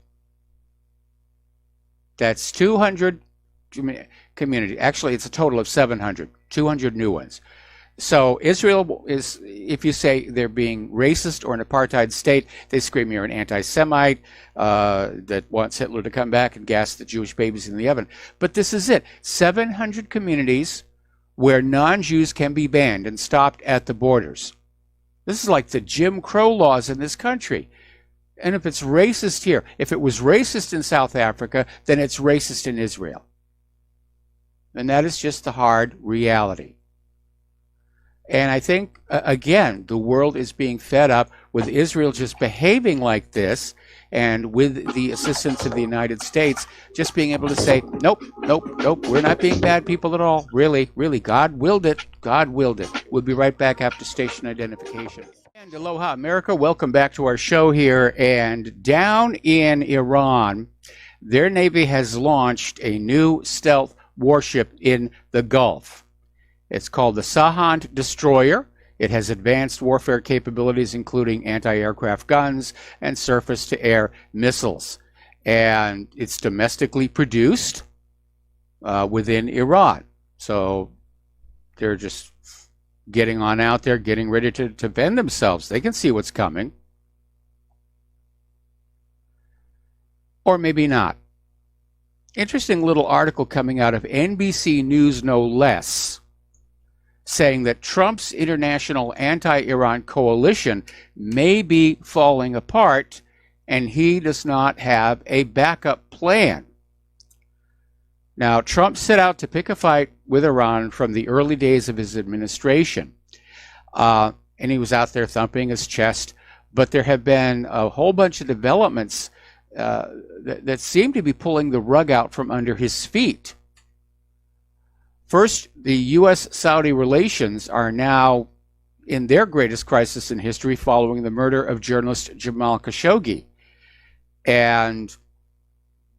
That's 200 communities. Actually, it's a total of 700, 200 new ones. So Israel is, if you say they're being racist or an apartheid state, they scream you're an anti-Semite that wants Hitler to come back and gas the Jewish babies in the oven. But this is it. 700 communities where non-Jews can be banned and stopped at the borders. This is like the Jim Crow laws in this country. And if it's racist here, if it was racist in South Africa, then it's racist in Israel. And that is just the hard reality. And I think, again, the world is being fed up with Israel just behaving like this, and with the assistance of the United States just being able to say, nope, nope, nope, we're not being bad people at all. Really, really, God willed it. God willed it. We'll be right back after station identification. And aloha, America. Welcome back to our show here. And down in Iran, their Navy has launched a new stealth warship in the Gulf. It's called the Sahand Destroyer. It has advanced warfare capabilities, including anti-aircraft guns and surface-to-air missiles. And it's domestically produced within Iran. So they're just getting on out there, getting ready to defend themselves. They can see what's coming. Or maybe not. Interesting little article coming out of NBC News, no less, saying that Trump's international anti-Iran coalition may be falling apart and he does not have a backup plan. Now, Trump set out to pick a fight with Iran from the early days of his administration, and he was out there thumping his chest, but there have been a whole bunch of developments that seem to be pulling the rug out from under his feet. First, the U.S.-Saudi relations are now in their greatest crisis in history following the murder of journalist Jamal Khashoggi. And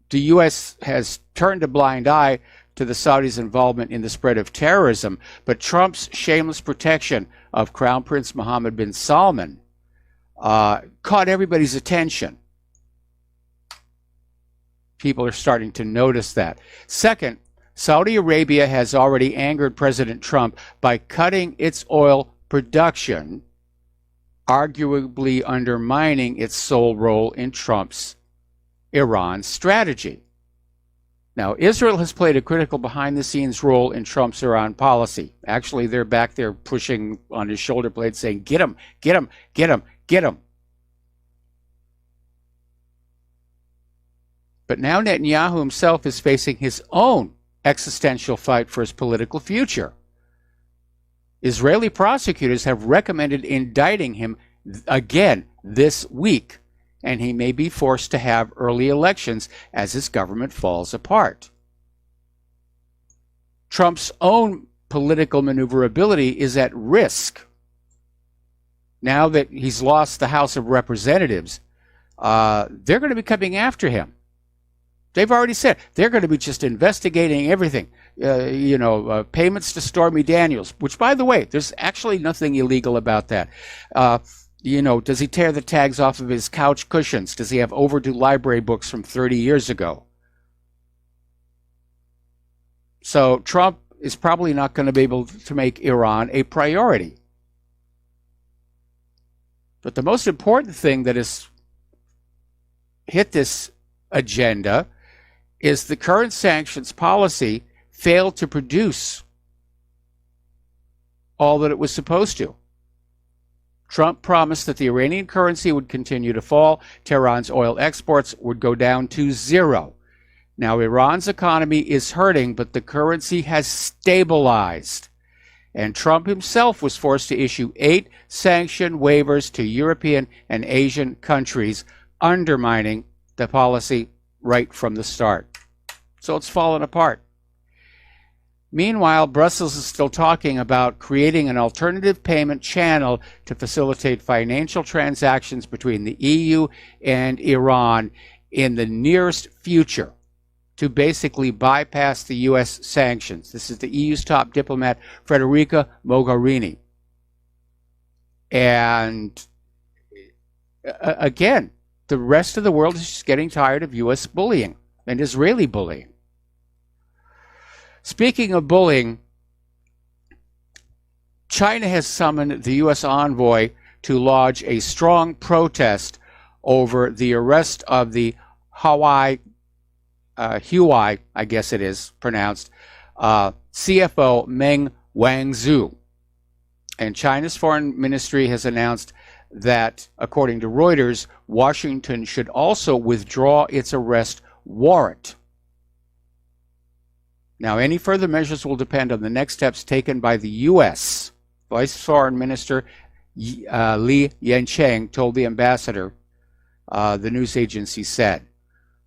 the U.S. has turned a blind eye to the Saudis' involvement in the spread of terrorism, but Trump's shameless protection of Crown Prince Mohammed bin Salman caught everybody's attention. People are starting to notice that. Second, Saudi Arabia has already angered President Trump by cutting its oil production, arguably undermining its sole role in Trump's Iran strategy. Now, Israel has played a critical behind-the-scenes role in Trump's Iran policy. Actually, they're back there pushing on his shoulder blade saying, get him, get him, get him, get him. But now Netanyahu himself is facing his own existential fight for his political future. Israeli prosecutors have recommended indicting him again this week, and he may be forced to have early elections as his government falls apart. Trump's own political maneuverability is at risk. Now that he's lost the House of Representatives, they're going to be coming after him. They've already said they're going to be just investigating everything. Payments to Stormy Daniels, which, by the way, there's actually nothing illegal about that. Does he tear the tags off of his couch cushions? Does he have overdue library books from 30 years ago? So Trump is probably not going to be able to make Iran a priority. But the most important thing that has hit this agenda is the current sanctions policy failed to produce all that it was supposed to. Trump promised that the Iranian currency would continue to fall, Tehran's oil exports would go down to zero. Now, Iran's economy is hurting, but the currency has stabilized. And Trump himself was forced to issue 8 sanction waivers to European and Asian countries, undermining the policy right from the start. So it's fallen apart. Meanwhile, Brussels is still talking about creating an alternative payment channel to facilitate financial transactions between the EU and Iran in the nearest future to basically bypass the U.S. sanctions. This is the EU's top diplomat, Federica Mogherini. And again, the rest of the world is just getting tired of U.S. bullying and Israeli bullying. Speaking of bullying, China has summoned the U.S. envoy to lodge a strong protest over the arrest of the Huawei, I guess it is pronounced, CFO Meng Wanzhou. And China's foreign ministry has announced that, according to Reuters, Washington should also withdraw its arrest warrant. Now, any further measures will depend on the next steps taken by the U.S. Vice Foreign Minister Li Yancheng told the ambassador, the news agency said.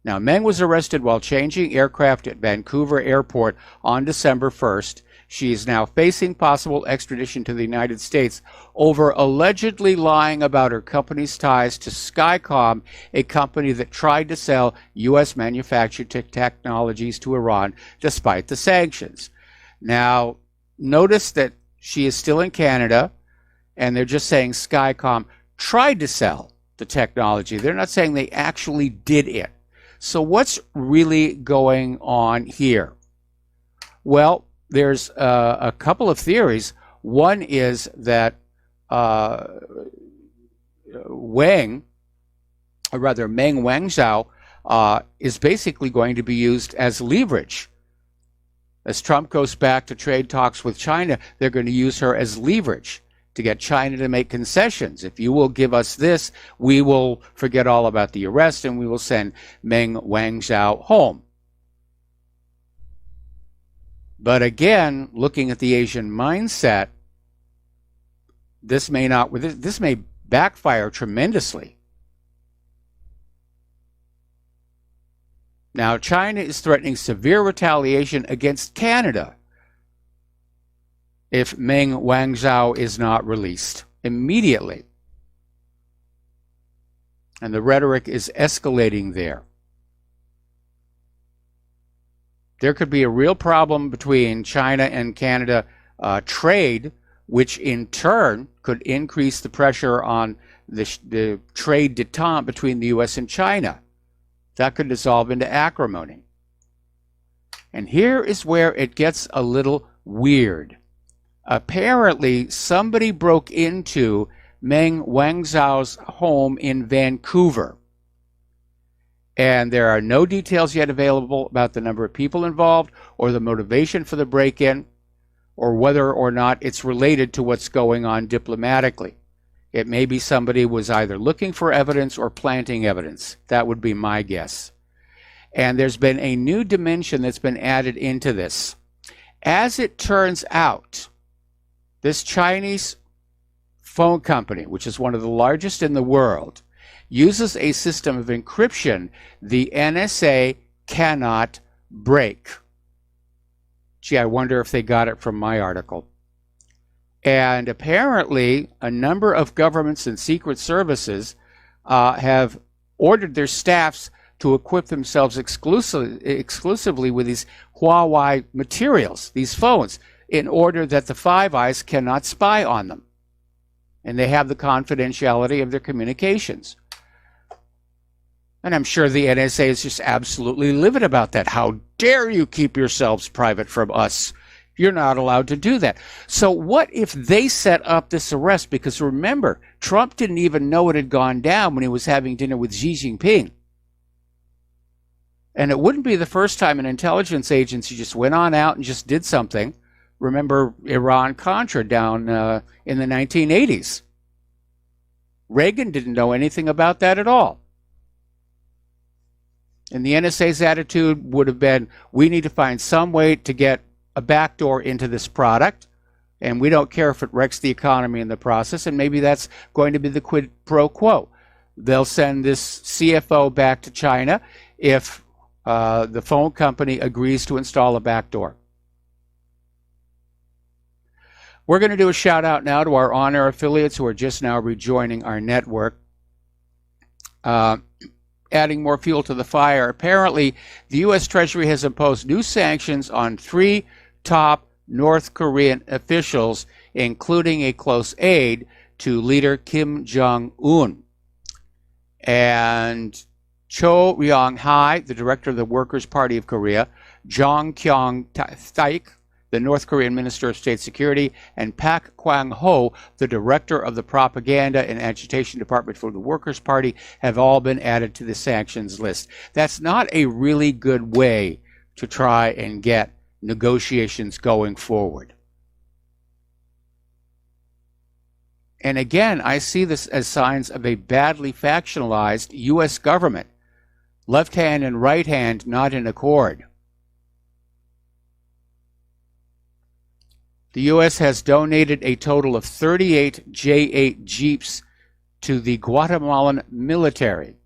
Now, Meng was arrested while changing aircraft at Vancouver Airport on December 1st. She is now facing possible extradition to the United States over allegedly lying about her company's ties to Skycom, a company that tried to sell U.S. manufactured technologies to Iran despite the sanctions. Now, notice that she is still in Canada, and they're just saying Skycom tried to sell the technology. They're not saying they actually did it. So what's really going on here? Well, there's a couple of theories. One is that Meng Wanzhou is basically going to be used as leverage. As Trump goes back to trade talks with China, they're going to use her as leverage to get China to make concessions. If you will give us this, we will forget all about the arrest and we will send Meng Wanzhou home. But again, looking at the Asian mindset, this may backfire tremendously. Now, China is threatening severe retaliation against Canada if Meng Wanzhou is not released immediately. And the rhetoric is escalating there. There could be a real problem between China and Canada trade, which in turn could increase the pressure on the trade détente between the U.S. and China. That could dissolve into acrimony. And here is where it gets a little weird. Apparently, somebody broke into Meng Wanzhou's home in Vancouver. And there are no details yet available about the number of people involved or the motivation for the break-in or whether or not it's related to what's going on diplomatically. It may be somebody was either looking for evidence or planting evidence. That would be my guess. And there's been a new dimension that's been added into this. As it turns out, this Chinese phone company, which is one of the largest in the world, uses a system of encryption the NSA cannot break. Gee, I wonder if they got it from my article. And apparently, a number of governments and secret services have ordered their staffs to equip themselves exclusively with these Huawei materials, these phones, in order that the Five Eyes cannot spy on them. And they have the confidentiality of their communications. And I'm sure the NSA is just absolutely livid about that. How dare you keep yourselves private from us? You're not allowed to do that. So what if they set up this arrest? Because remember, Trump didn't even know it had gone down when he was having dinner with Xi Jinping. And it wouldn't be the first time an intelligence agency just went on out and just did something. Remember Iran-Contra down in the 1980s. Reagan didn't know anything about that at all. And the NSA's attitude would have been, we need to find some way to get a backdoor into this product, and we don't care if it wrecks the economy in the process, and maybe that's going to be the quid pro quo. They'll send this CFO back to China if the phone company agrees to install a backdoor. We're going to do a shout out now to our on-air affiliates who are just now rejoining our network. Adding more fuel to the fire. Apparently, the U.S. Treasury has imposed new sanctions on 3 top North Korean officials, including a close aide to leader Kim Jong-un. And Cho Ryong-hae, the director of the Workers' Party of Korea, Jong Kyung-taek, the North Korean Minister of State Security, and Pak Kwang-ho, the director of the Propaganda and Agitation Department for the Workers' Party, have all been added to the sanctions list. That's not a really good way to try and get negotiations going forward. And again, I see this as signs of a badly factionalized U.S. government. Left hand and right hand not in accord. The U.S. has donated a total of 38 J-8 Jeeps to the Guatemalan military.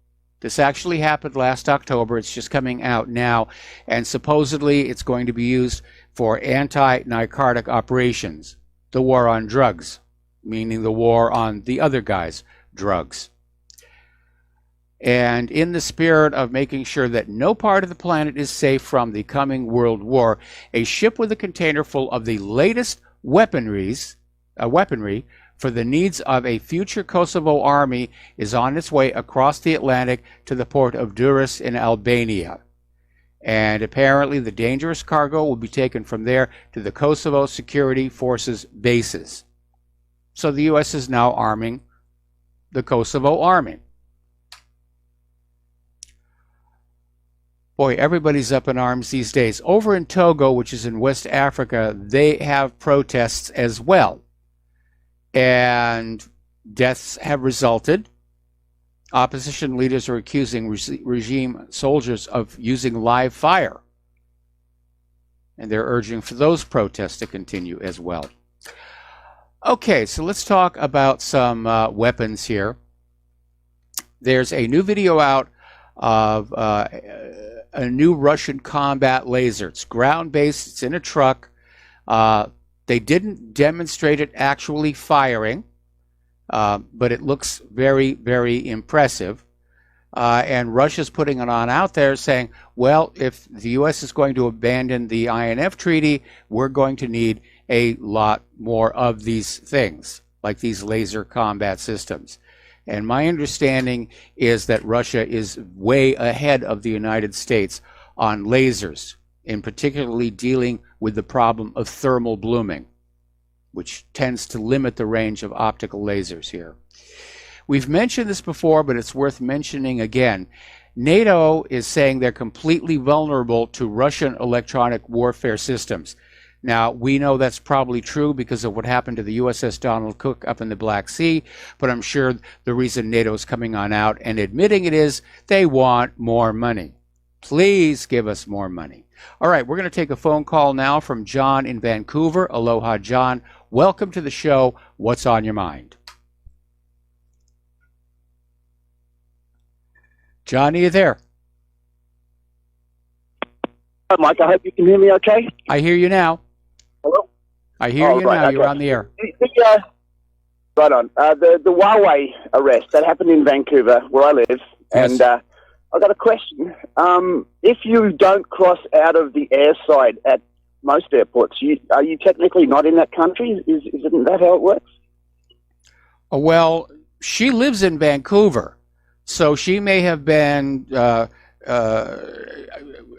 This actually happened last October. It's just coming out now. And supposedly it's going to be used for anti-narcotic operations. The war on drugs, meaning the war on the other guy's drugs. And in the spirit of making sure that no part of the planet is safe from the coming world war, a ship with a container full of the latest weaponry for the needs of a future Kosovo army is on its way across the Atlantic to the port of Durrës in Albania. And apparently the dangerous cargo will be taken from there to the Kosovo Security Forces bases. So the U.S. is now arming the Kosovo army. Boy, everybody's up in arms these days. Over in Togo, which is in West Africa, they have protests as well. And deaths have resulted. Opposition leaders are accusing regime soldiers of using live fire. And they're urging for those protests to continue as well. Okay, so let's talk about some weapons here. There's a new video out of a new Russian combat laser. It's ground-based. It's in a truck. They didn't demonstrate it actually firing, but it looks very, very impressive. And Russia's putting it on out there saying, well, if the U.S. is going to abandon the INF treaty, we're going to need a lot more of these things, like these laser combat systems. And my understanding is that Russia is way ahead of the United States on lasers, in particularly dealing with the problem of thermal blooming, which tends to limit the range of optical lasers here. We've mentioned this before, but it's worth mentioning again. NATO is saying they're completely vulnerable to Russian electronic warfare systems. Now, we know that's probably true because of what happened to the USS Donald Cook up in the Black Sea, but I'm sure the reason NATO is coming on out and admitting it is they want more money. Please give us more money. All right, we're going to take a phone call now from John in Vancouver. Aloha, John. Welcome to the show. What's on your mind? John, are you there? Hi, Mike. I hope you can hear me okay. I hear you now. Hello? I hear you now. Okay. You're on the air. Right on. The Huawei arrest, that happened in Vancouver, where I live. Yes. And I've got a question. If you don't cross out of the airside at most airports, are you technically not in that country? Isn't that how it works? Well, she lives in Vancouver, so she may have been...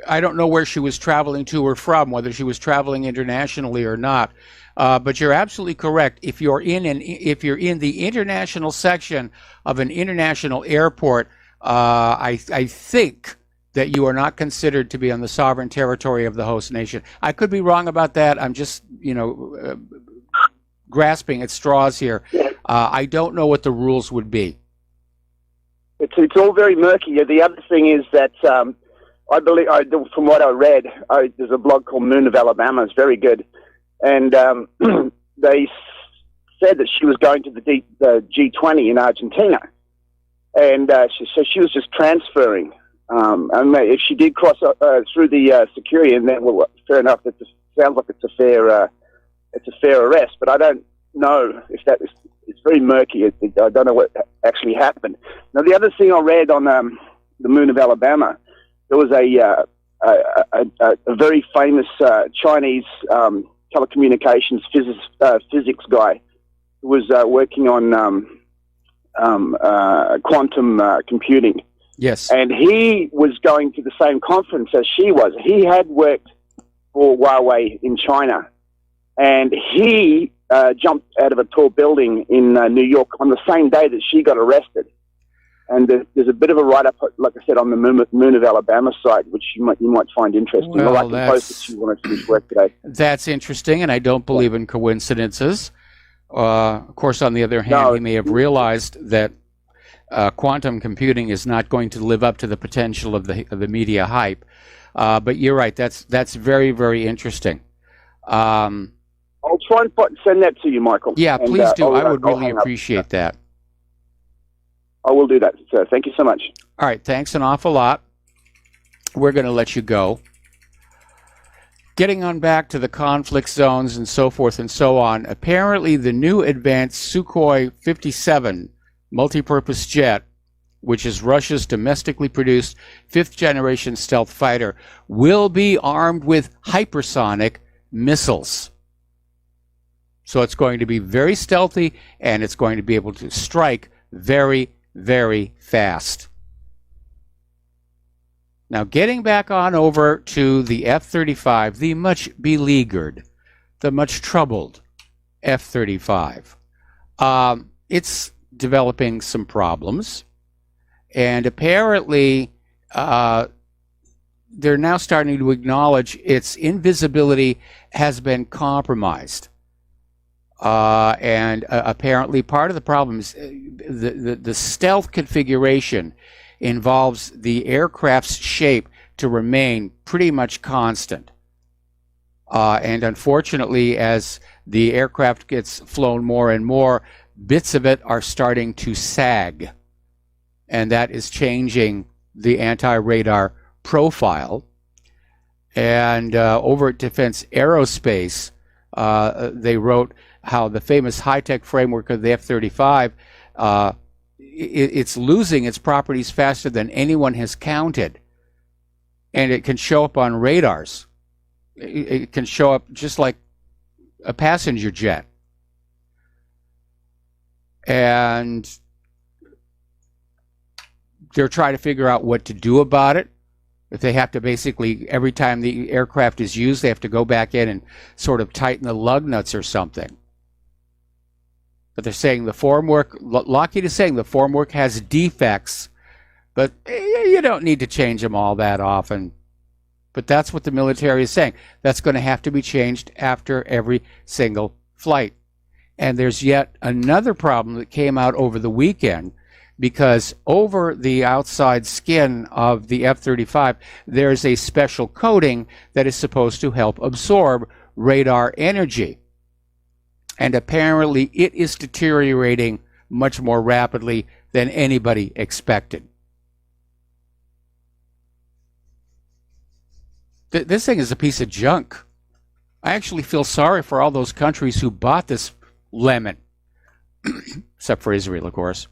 I don't know where she was traveling to or from, whether she was traveling internationally or not. But you're absolutely correct. If you're in the international section of an international airport, I think that you are not considered to be on the sovereign territory of the host nation. I could be wrong about that. I'm just, grasping at straws here. I don't know what the rules would be. It's all very murky. The other thing is that I believe, from what I read, there's a blog called Moon of Alabama. It's very good, and they said that she was going to the G20 in Argentina, and so she was just transferring. And if she did cross through the security, and then well, fair enough. It sounds like it's a it's a fair arrest. But I don't know if that is. It's very murky. I don't know what actually happened. Now, the other thing I read on the moon of Alabama, there was a very famous Chinese telecommunications physics guy who was working on quantum computing. Yes. And he was going to the same conference as she was. He had worked for Huawei in China, and he jumped out of a tall building in New York on the same day that she got arrested. And there's a bit of a write-up, like I said, on the Moon of Alabama site, which you might find interesting. Well, I can post it to you when I finish work today. That's interesting, and I don't believe in coincidences. Of course, on the other hand, he may have realized that quantum computing is not going to live up to the potential of the media hype. But you're right. That's very, very interesting. I'll try and send that to you, Michael. Yeah, please do. I would really appreciate that. I will do that, sir. Thank you so much. All right. Thanks an awful lot. We're going to let you go. Getting on back to the conflict zones and so forth and so on, apparently the new advanced Sukhoi 57 multi-purpose jet, which is Russia's domestically produced fifth-generation stealth fighter, will be armed with hypersonic missiles. So it's going to be very stealthy, and it's going to be able to strike very, very fast. Now, getting back on over to the F-35, the much beleaguered, the much troubled F-35. It's developing some problems, and apparently they're now starting to acknowledge its invisibility has been compromised. And apparently part of the problem is the stealth configuration involves the aircraft's shape to remain pretty much constant. And unfortunately, as the aircraft gets flown more and more, bits of it are starting to sag. And that is changing the anti-radar profile. And over at Defense Aerospace, they wrote how the famous high-tech framework of the F-35, it's losing its properties faster than anyone has counted. And it can show up on radars. It can show up just like a passenger jet. And they're trying to figure out what to do about it. If they have to basically, every time the aircraft is used, they have to go back in and sort of tighten the lug nuts or something. But they're saying the formwork, Lockheed is saying the formwork has defects, but you don't need to change them all that often. But that's what the military is saying. That's going to have to be changed after every single flight. And there's yet another problem that came out over the weekend, because over the outside skin of the F-35, there's a special coating that is supposed to help absorb radar energy. And apparently it is deteriorating much more rapidly than anybody expected. This thing is a piece of junk. I actually feel sorry for all those countries who bought this lemon, except for Israel, of course.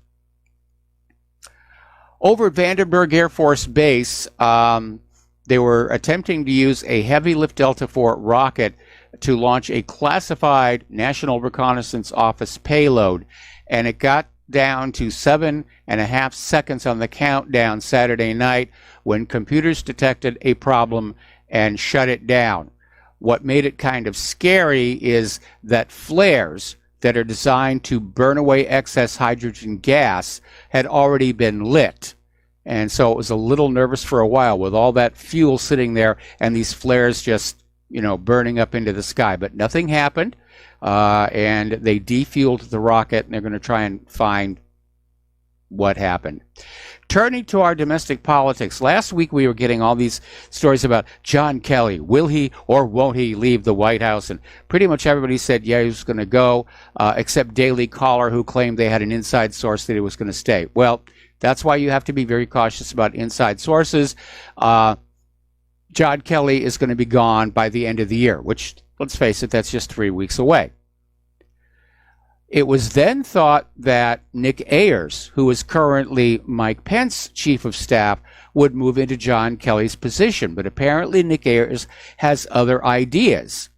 Over at Vandenberg Air Force Base, they were attempting to use a heavy lift Delta IV rocket to launch a classified National Reconnaissance Office payload, and it got down to 7.5 seconds on the countdown Saturday night when computers detected a problem and shut it down. What made it kind of scary is that flares that are designed to burn away excess hydrogen gas had already been lit. And so it was a little nervous for a while with all that fuel sitting there and these flares just, burning up into the sky. But nothing happened, and they defueled the rocket, and they're going to try and find what happened. Turning to our domestic politics, last week we were getting all these stories about John Kelly. Will he or won't he leave the White House? And pretty much everybody said, yeah, he was going to go, except Daily Caller, who claimed they had an inside source that he was going to stay. Well, that's why you have to be very cautious about inside sources. John Kelly is going to be gone by the end of the year, which let's face it, that's just 3 weeks away. It was then thought that Nick Ayers, who is currently Mike Pence's chief of staff, would move into John Kelly's position. But apparently Nick Ayers has other ideas.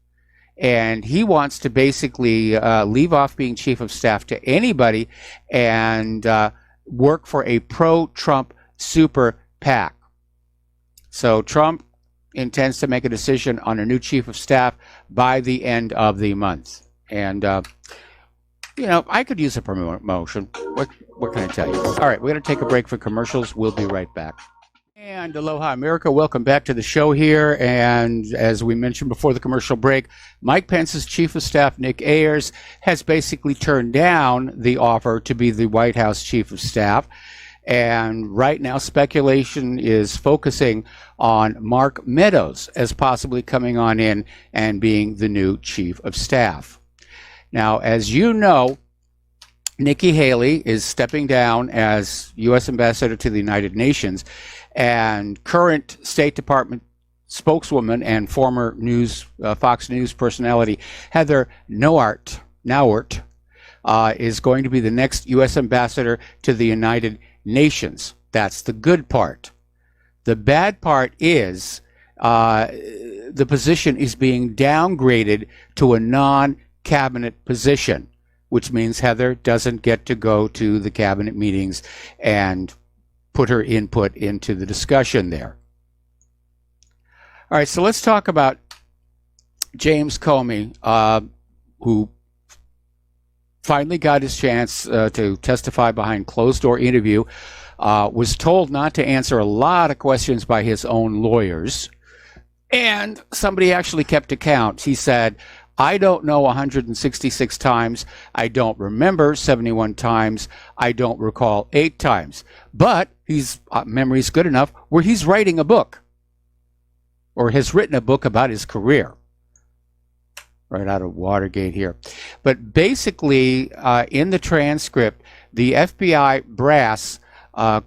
And he wants to basically leave off being chief of staff to anybody and work for a pro-Trump super PAC. So Trump intends to make a decision on a new chief of staff by the end of the month. And I could use a promotion. What can I tell you? All right, we're going to take a break for commercials. We'll be right back. And aloha, America. Welcome back to the show here. And as we mentioned before the commercial break, Mike Pence's chief of staff, Nick Ayers, has basically turned down the offer to be the White House chief of staff. And right now, speculation is focusing on Mark Meadows as possibly coming on in and being the new chief of staff. Now, as you know, Nikki Haley is stepping down as U.S. Ambassador to the United Nations, and current State Department spokeswoman and former Fox News personality Heather Nauert is going to be the next U.S. Ambassador to the United Nations. That's the good part. The bad part is the position is being downgraded to a non-cabinet position, which means Heather doesn't get to go to the cabinet meetings and put her input into the discussion there. All right, so let's talk about James Comey, who finally got his chance to testify behind closed-door interview, was told not to answer a lot of questions by his own lawyers, and somebody actually kept account. He said, I don't know 166 times. I don't remember 71 times. I don't recall 8 times. But his memory's good enough where he's writing a book, or has written a book about his career. Right out of Watergate here. But basically, in the transcript, the FBI brass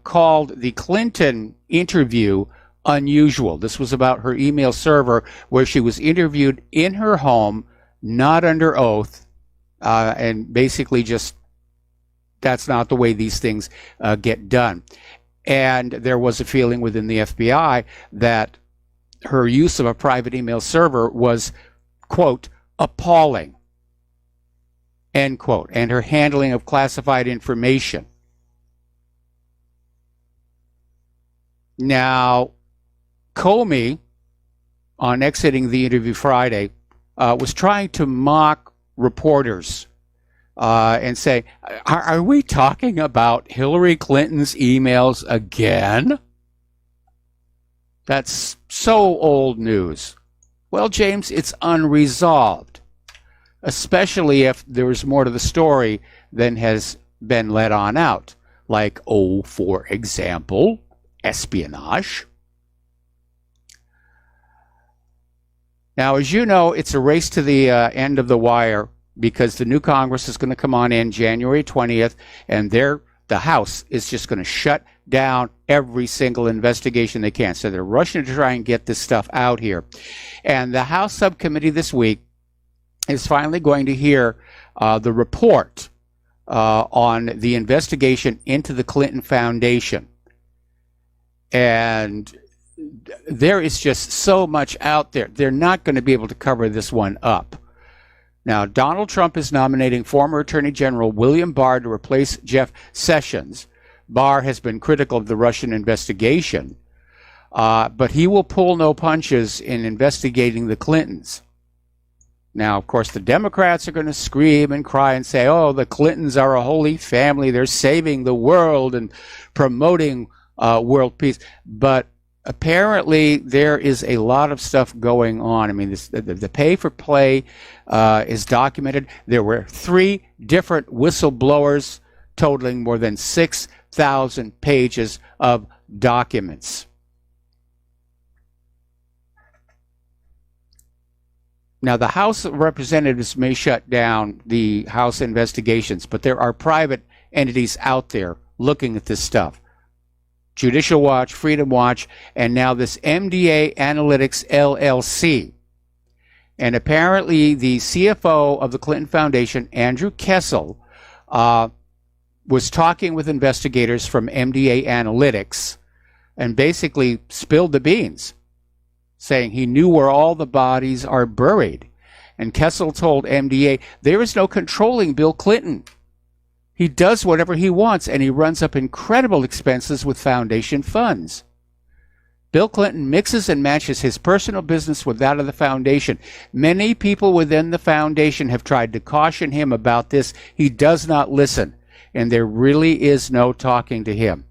called the Clinton interview unusual. This was about her email server, where she was interviewed in her home, not under oath, and basically just that's not the way these things get done. And there was a feeling within the FBI that her use of a private email server was, quote, appalling, end quote, and her handling of classified information. Now, Comey, on exiting the interview Friday, was trying to mock reporters and say, are we talking about Hillary Clinton's emails again? That's so old news. Well, James, it's unresolved, especially if there's more to the story than has been let on out. Like, for example, espionage. Now, as you know, it's a race to the end of the wire, because the new Congress is going to come on in January 20th, and the House is just going to shut down every single investigation they can. So they're rushing to try and get this stuff out here. And the House subcommittee this week is finally going to hear the report on the investigation into the Clinton Foundation. And there is just so much out there. They're not going to be able to cover this one up. Now, Donald Trump is nominating former Attorney General William Barr to replace Jeff Sessions. Barr has been critical of the Russian investigation, but he will pull no punches in investigating the Clintons. Now, of course, the Democrats are going to scream and cry and say, the Clintons are a holy family. They're saving the world and promoting world peace. But apparently, there is a lot of stuff going on. I mean, the pay for play is documented. There were 3 different whistleblowers totaling more than 6,000 pages of documents. Now, the House of Representatives may shut down the House investigations, but there are private entities out there looking at this stuff. Judicial Watch, Freedom Watch, and now this MDA Analytics LLC. And apparently the CFO of the Clinton Foundation, Andrew Kessel, was talking with investigators from MDA Analytics and basically spilled the beans, saying he knew where all the bodies are buried. And Kessel told MDA, there is no controlling Bill Clinton. He does whatever he wants, and he runs up incredible expenses with foundation funds. Bill Clinton mixes and matches his personal business with that of the foundation. Many people within the foundation have tried to caution him about this. He does not listen, and there really is no talking to him.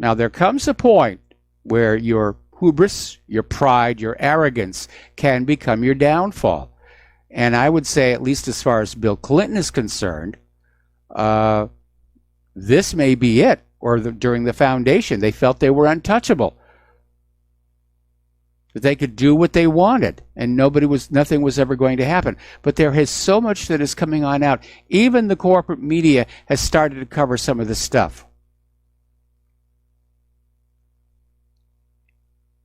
Now, there comes a point where your hubris, your pride, your arrogance can become your downfall. And I would say, at least as far as Bill Clinton is concerned, this may be it. Or during the foundation, they felt they were untouchable, that they could do what they wanted, and nothing was ever going to happen. But there is so much that is coming on out. Even the corporate media has started to cover some of this stuff.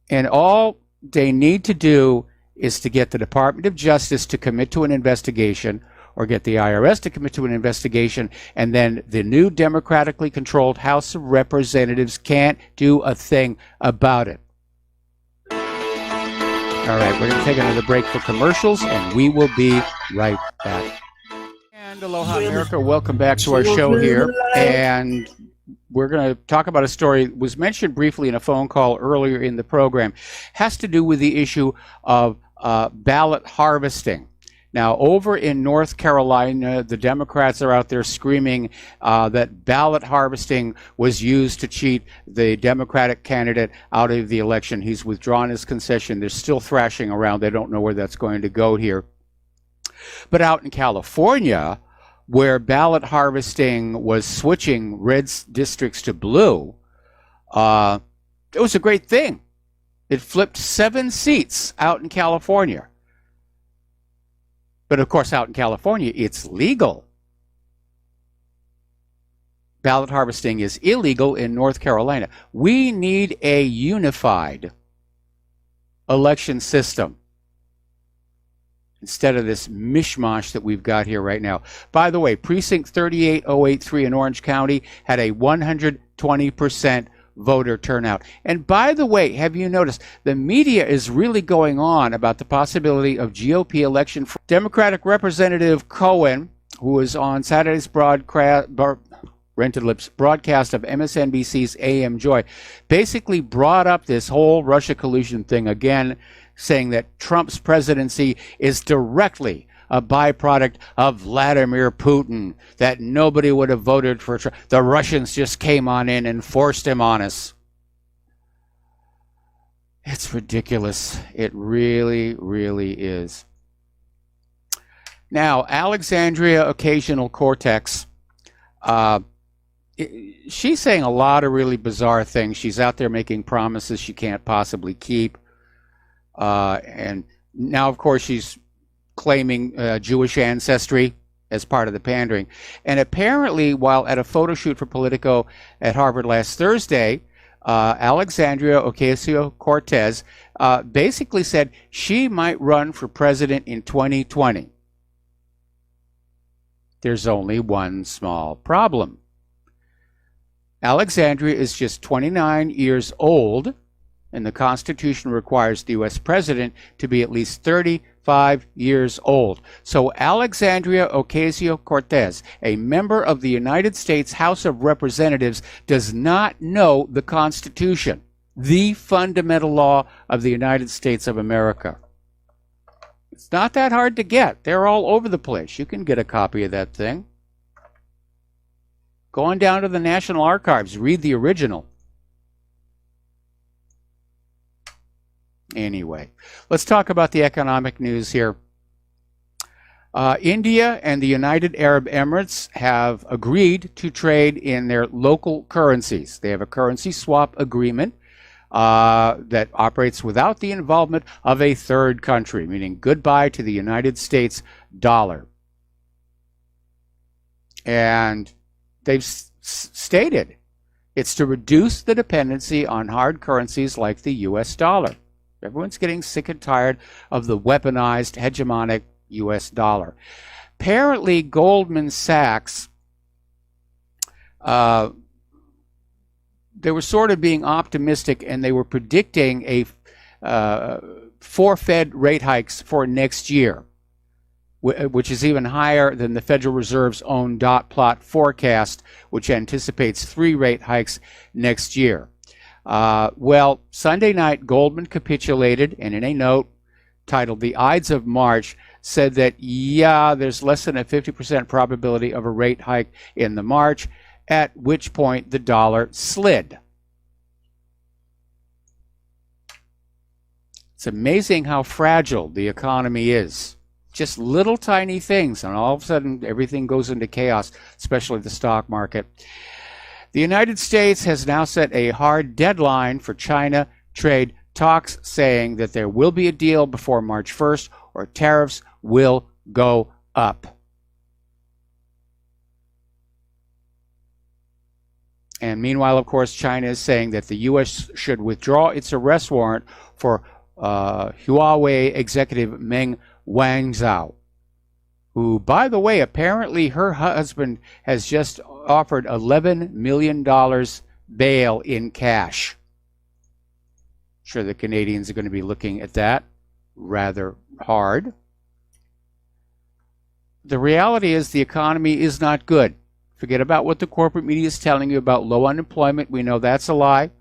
And all they need to do is to get the Department of Justice to commit to an investigation, or get the IRS to commit to an investigation, and then the new democratically controlled House of Representatives can't do a thing about it. All right, we're going to take another break for commercials, and we will be right back. And aloha, America. Welcome back to our show here. And we're going to talk about a story that was mentioned briefly in a phone call earlier in the program. It has to do with the issue of ballot harvesting. Now, over in North Carolina, the Democrats are out there screaming that ballot harvesting was used to cheat the Democratic candidate out of the election. He's withdrawn his concession. They're still thrashing around. They don't know where that's going to go here. But out in California, where ballot harvesting was switching red districts to blue, it was a great thing. It flipped 7 seats out in California. But of course, out in California, it's legal. Ballot harvesting is illegal in North Carolina. We need a unified election system instead of this mishmash that we've got here right now. By the way, Precinct 38083 in Orange County had a 120% voter turnout. And by the way, have you noticed the media is really going on about the possibility of GOP election? Democratic Representative Cohen, who was on Saturday's Rented Lips broadcast of MSNBC's AM Joy, basically brought up this whole Russia collusion thing again, saying that Trump's presidency is directly a byproduct of Vladimir Putin, that nobody would have voted for Trump. The Russians just came on in and forced him on us. It's ridiculous. It really, really is. Now, Alexandria Ocasio-Cortez, she's saying a lot of really bizarre things. She's out there making promises she can't possibly keep. And now, of course, she's claiming Jewish ancestry as part of the pandering. And apparently, while at a photo shoot for Politico at Harvard last Thursday, Alexandria Ocasio-Cortez basically said she might run for president in 2020. There's only one small problem. Alexandria is just 29 years old, and the Constitution requires the U.S. president to be at least 35 years old. So Alexandria Ocasio-Cortez, a member of the United States House of Representatives, does not know the Constitution, the fundamental law of the United States of America. It's not that hard to get. They're all over the place. You can get a copy of that thing. Go on down to the National Archives, read the original. Anyway, let's talk about the economic news here. India and the United Arab Emirates have agreed to trade in their local currencies. They have a currency swap agreement that operates without the involvement of a third country, meaning goodbye to the United States dollar. And they've stated it's to reduce the dependency on hard currencies like the U.S. dollar. Everyone's getting sick and tired of the weaponized hegemonic U.S. dollar. Apparently, Goldman Sachs, they were sort of being optimistic, and they were predicting a 4 Fed rate hikes for next year, which is even higher than the Federal Reserve's own dot plot forecast, which anticipates 3 rate hikes next year. Well, Sunday night, Goldman capitulated, and in a note titled "The Ides of March," said that, yeah, there's less than a 50% probability of a rate hike in the March, at which point the dollar slid. It's amazing how fragile the economy is. Just little tiny things, and all of a sudden everything goes into chaos, especially the stock market. The United States has now set a hard deadline for China trade talks, saying that there will be a deal before March 1st or tariffs will go up. And meanwhile, of course, China is saying that the U.S. should withdraw its arrest warrant for Huawei executive Meng Wanzhou, who, by the way, apparently her husband has just offered $11 million bail in cash. I'm sure the Canadians are going to be looking at that rather hard. The reality is the economy is not good. Forget about what the corporate media is telling you about low unemployment. We know that's a lie.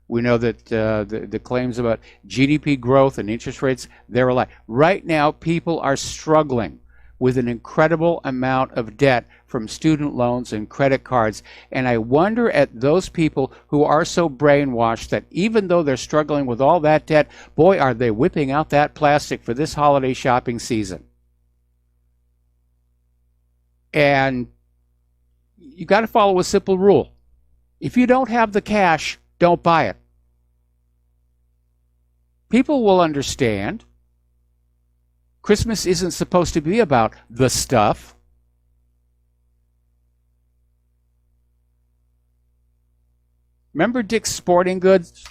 We know that the claims about GDP growth and interest rates, they're a lie. Right now, people are struggling with an incredible amount of debt from student loans and credit cards. And I wonder at those people who are so brainwashed that even though they're struggling with all that debt, boy, are they whipping out that plastic for this holiday shopping season. And you got to follow a simple rule. If you don't have the cash, don't buy it. People will understand. Christmas isn't supposed to be about the stuff. Remember Dick's Sporting Goods?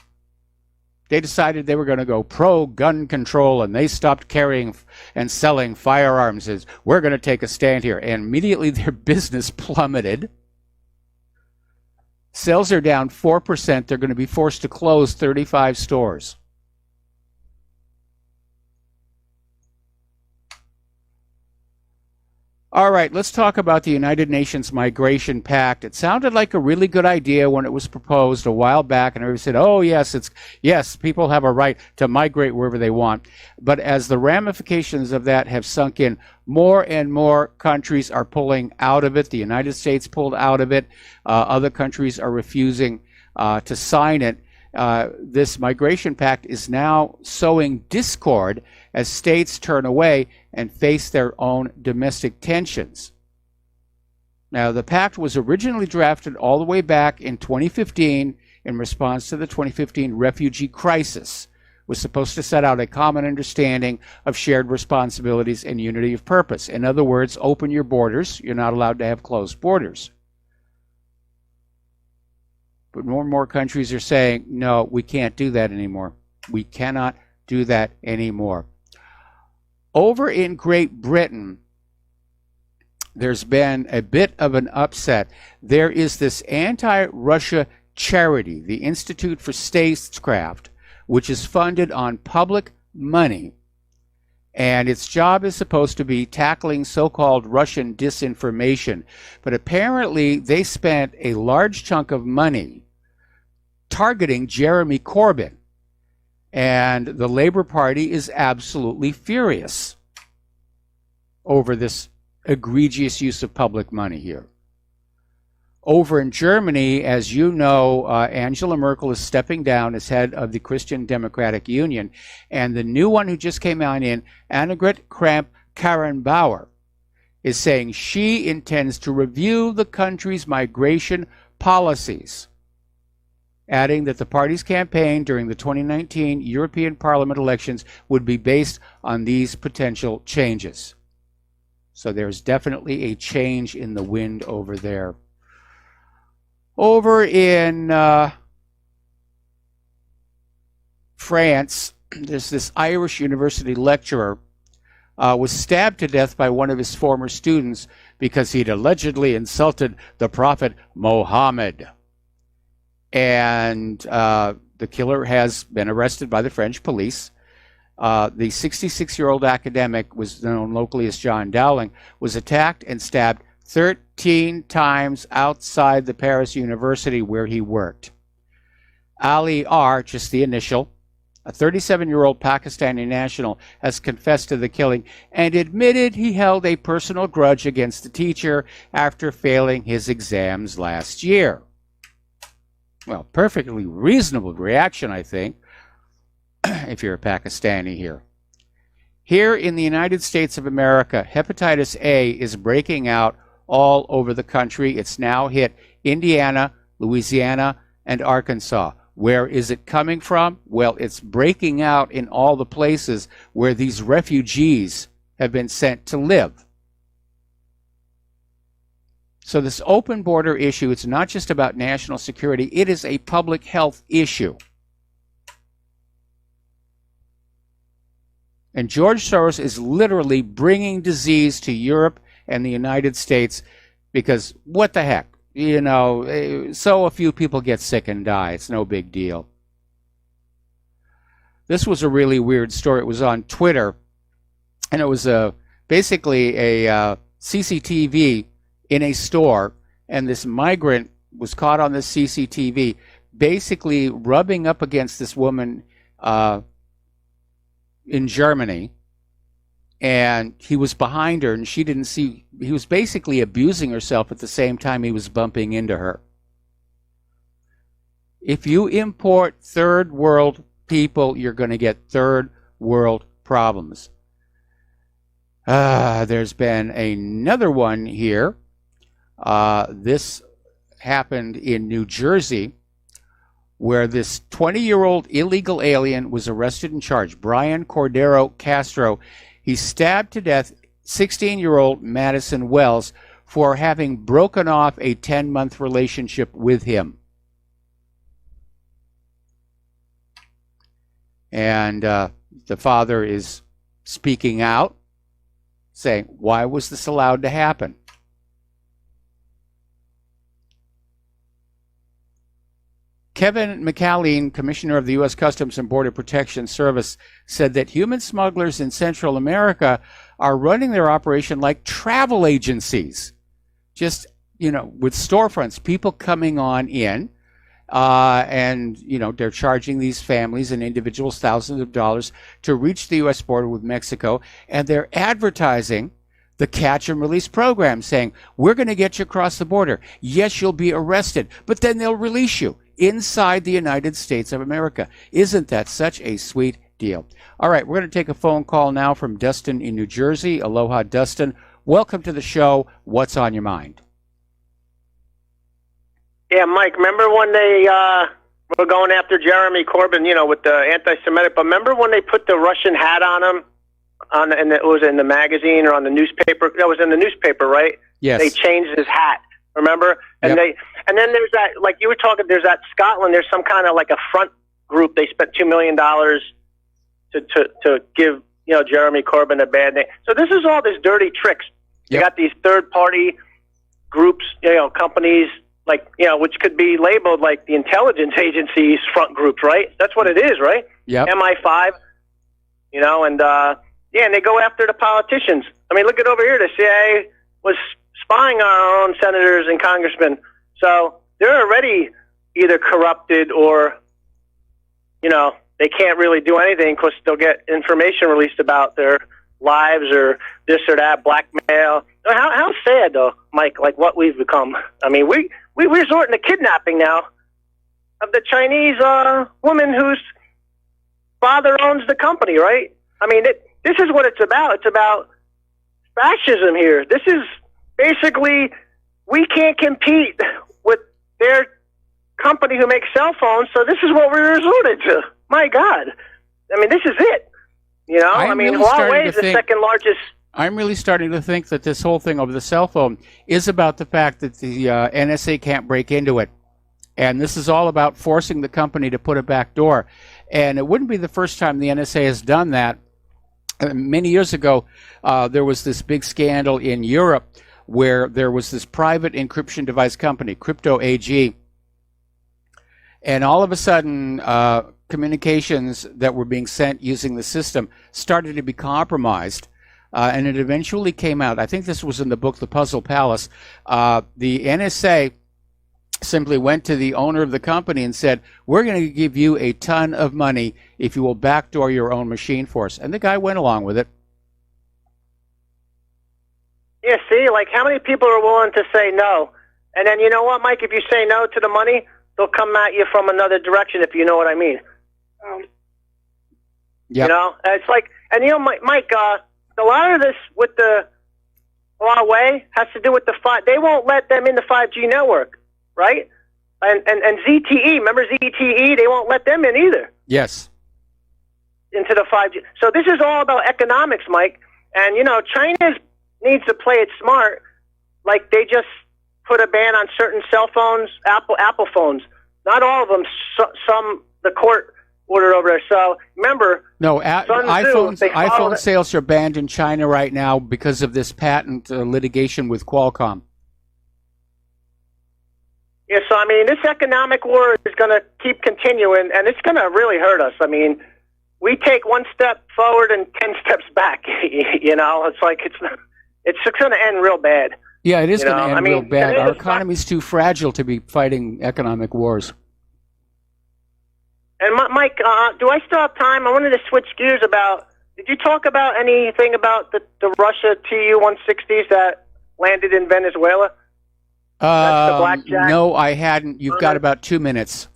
They decided they were going to go pro-gun control, and they stopped carrying and selling firearms. As we're going to take a stand here. And immediately their business plummeted. Sales are down 4%. They're going to be forced to close 35 stores. All right, let's talk about the United Nations Migration Pact. It sounded like a really good idea when it was proposed a while back, and everybody said, oh, yes, people have a right to migrate wherever they want. But as the ramifications of that have sunk in, more and more countries are pulling out of it. The United States pulled out of it. Other countries are refusing to sign it. This migration pact is now sowing discord as states turn away and face their own domestic tensions. Now, the pact was originally drafted all the way back in 2015 in response to the 2015 refugee crisis. It was supposed to set out a common understanding of shared responsibilities and unity of purpose. In other words, open your borders. You're not allowed to have closed borders. But more and more countries are saying, no, we can't do that anymore. We cannot do that anymore. Over in Great Britain, there's been a bit of an upset. There is this anti-Russia charity, the Institute for Statecraft, which is funded on public money. And its job is supposed to be tackling so-called Russian disinformation. But apparently they spent a large chunk of money targeting Jeremy Corbyn. And the Labour Party is absolutely furious over this egregious use of public money here. Over in Germany, as you know, Angela Merkel is stepping down as head of the Christian Democratic Union. And the new one who just came on in, Annegret Kramp-Karrenbauer, is saying she intends to review the country's migration policies, adding that the party's campaign during the 2019 European Parliament elections would be based on these potential changes. So there's definitely a change in the wind over there. Over in France, there's this Irish university lecturer was stabbed to death by one of his former students because he'd allegedly insulted the Prophet Mohammed. And the killer has been arrested by the French police. The 66-year-old academic, was known locally as John Dowling, was attacked and stabbed 13 times outside the Paris University where he worked. Ali R, just the initial, a 37-year-old Pakistani national, has confessed to the killing and admitted he held a personal grudge against the teacher after failing his exams last year. Well, perfectly reasonable reaction, I think, if you're a Pakistani here. Here in the United States of America, hepatitis A is breaking out all over the country. It's now hit Indiana, Louisiana, and Arkansas. Where is it coming from? Well, it's breaking out in all the places where these refugees have been sent to live. So this open border issue, it's not just about national security, it is a public health issue. And George Soros is literally bringing disease to Europe and the United States because what the heck? You know, so a few people get sick and die. It's no big deal. This was a really weird story. It was on Twitter, and it was basically a CCTV in a store, and this migrant was caught on the CCTV basically rubbing up against this woman in Germany, and he was behind her and she didn't see. He was basically abusing herself at the same time he was bumping into her. If you import third world people, you're going to get third world problems. There's been another one here. This happened in New Jersey, where this 20-year-old illegal alien was arrested and charged. Brian Cordero Castro. He stabbed to death 16-year-old Madison Wells for having broken off a 10-month relationship with him. And the father is speaking out, saying, why was this allowed to happen? Kevin McAleen, Commissioner of the U.S. Customs and Border Protection Service, said that human smugglers in Central America are running their operation like travel agencies. Just, you know, with storefronts, people coming on in, and, you know, they're charging these families and individuals thousands of dollars to reach the U.S. border with Mexico, and they're advertising the catch and release program, saying, we're going to get you across the border. Yes, you'll be arrested, but then they'll release you inside the United States of America. Isn't that such a sweet deal? All right, we're going to take a phone call now from Dustin in New Jersey. Aloha, Dustin. Welcome to the show. What's on your mind? Yeah, Mike, remember when they were going after Jeremy Corbyn, you know, with the anti-Semitic, but remember when they put the Russian hat on him? And it was in the magazine or on the newspaper. That was in the newspaper, right? Yes. They changed his hat. Remember? And yep. And then there's that, like you were talking. There's that Scotland. There's some kind of like a front group. They spent $2 million to give, you know, Jeremy Corbyn a bad name. So this is all this dirty tricks. Yep. You got these third party groups, you know, companies, like, you know, which could be labeled like the intelligence agencies front groups, right? That's what it is, right? Yeah. MI5, you know, and yeah, and they go after the politicians. I mean, look at over here. The CIA was spying on our own senators and congressmen. So they're already either corrupted or, you know, they can't really do anything because they'll get information released about their lives or this or that, blackmail. How sad, though, Mike, like what we've become. I mean, we resorting to kidnapping now of the Chinese woman whose father owns the company, right? I mean, this is what it's about. It's about fascism here. This is basically, we can't compete with their company who makes cell phones, so this is what we resorted to. My God. I mean, this is it. You know, I mean, Huawei is the second largest. I'm really starting to think that this whole thing over the cell phone is about the fact that the NSA can't break into it. And this is all about forcing the company to put a back door. And it wouldn't be the first time the NSA has done that. Many years ago, there was this big scandal in Europe where there was this private encryption device company, Crypto AG, and all of a sudden, communications that were being sent using the system started to be compromised, and it eventually came out. I think this was in the book, The Puzzle Palace. The NSA simply went to the owner of the company and said, we're going to give you a ton of money if you will backdoor your own machine for us. And the guy went along with it. Yeah, see, like how many people are willing to say no? And then you know what, Mike, if you say no to the money, they'll come at you from another direction, if you know what I mean. Yep. You know, it's like, and you know, Mike, a lot of this with the Huawei has to do with they won't let them in the 5G network, right? And ZTE, remember ZTE? They won't let them in either. Yes. Into the 5G. So this is all about economics, Mike. And, you know, China needs to play it smart. Like they just put a ban on certain cell phones, Apple phones. Not all of them. Some the court ordered over there. So remember, no, iPhone sales are banned in China right now because of this patent litigation with Qualcomm. Yeah, so I mean, this economic war is going to keep continuing, and it's going to really hurt us. I mean, we take one step forward and 10 steps back. You know, it's like it's going to end real bad. Yeah, it is going to end real bad. Our economy's too fragile to be fighting economic wars. And Mike, do I still have time? I wanted to switch gears did you talk about anything about the Russia Tu-160s that landed in Venezuela? That's the Blackjack. No, I hadn't. You've got about 2 minutes.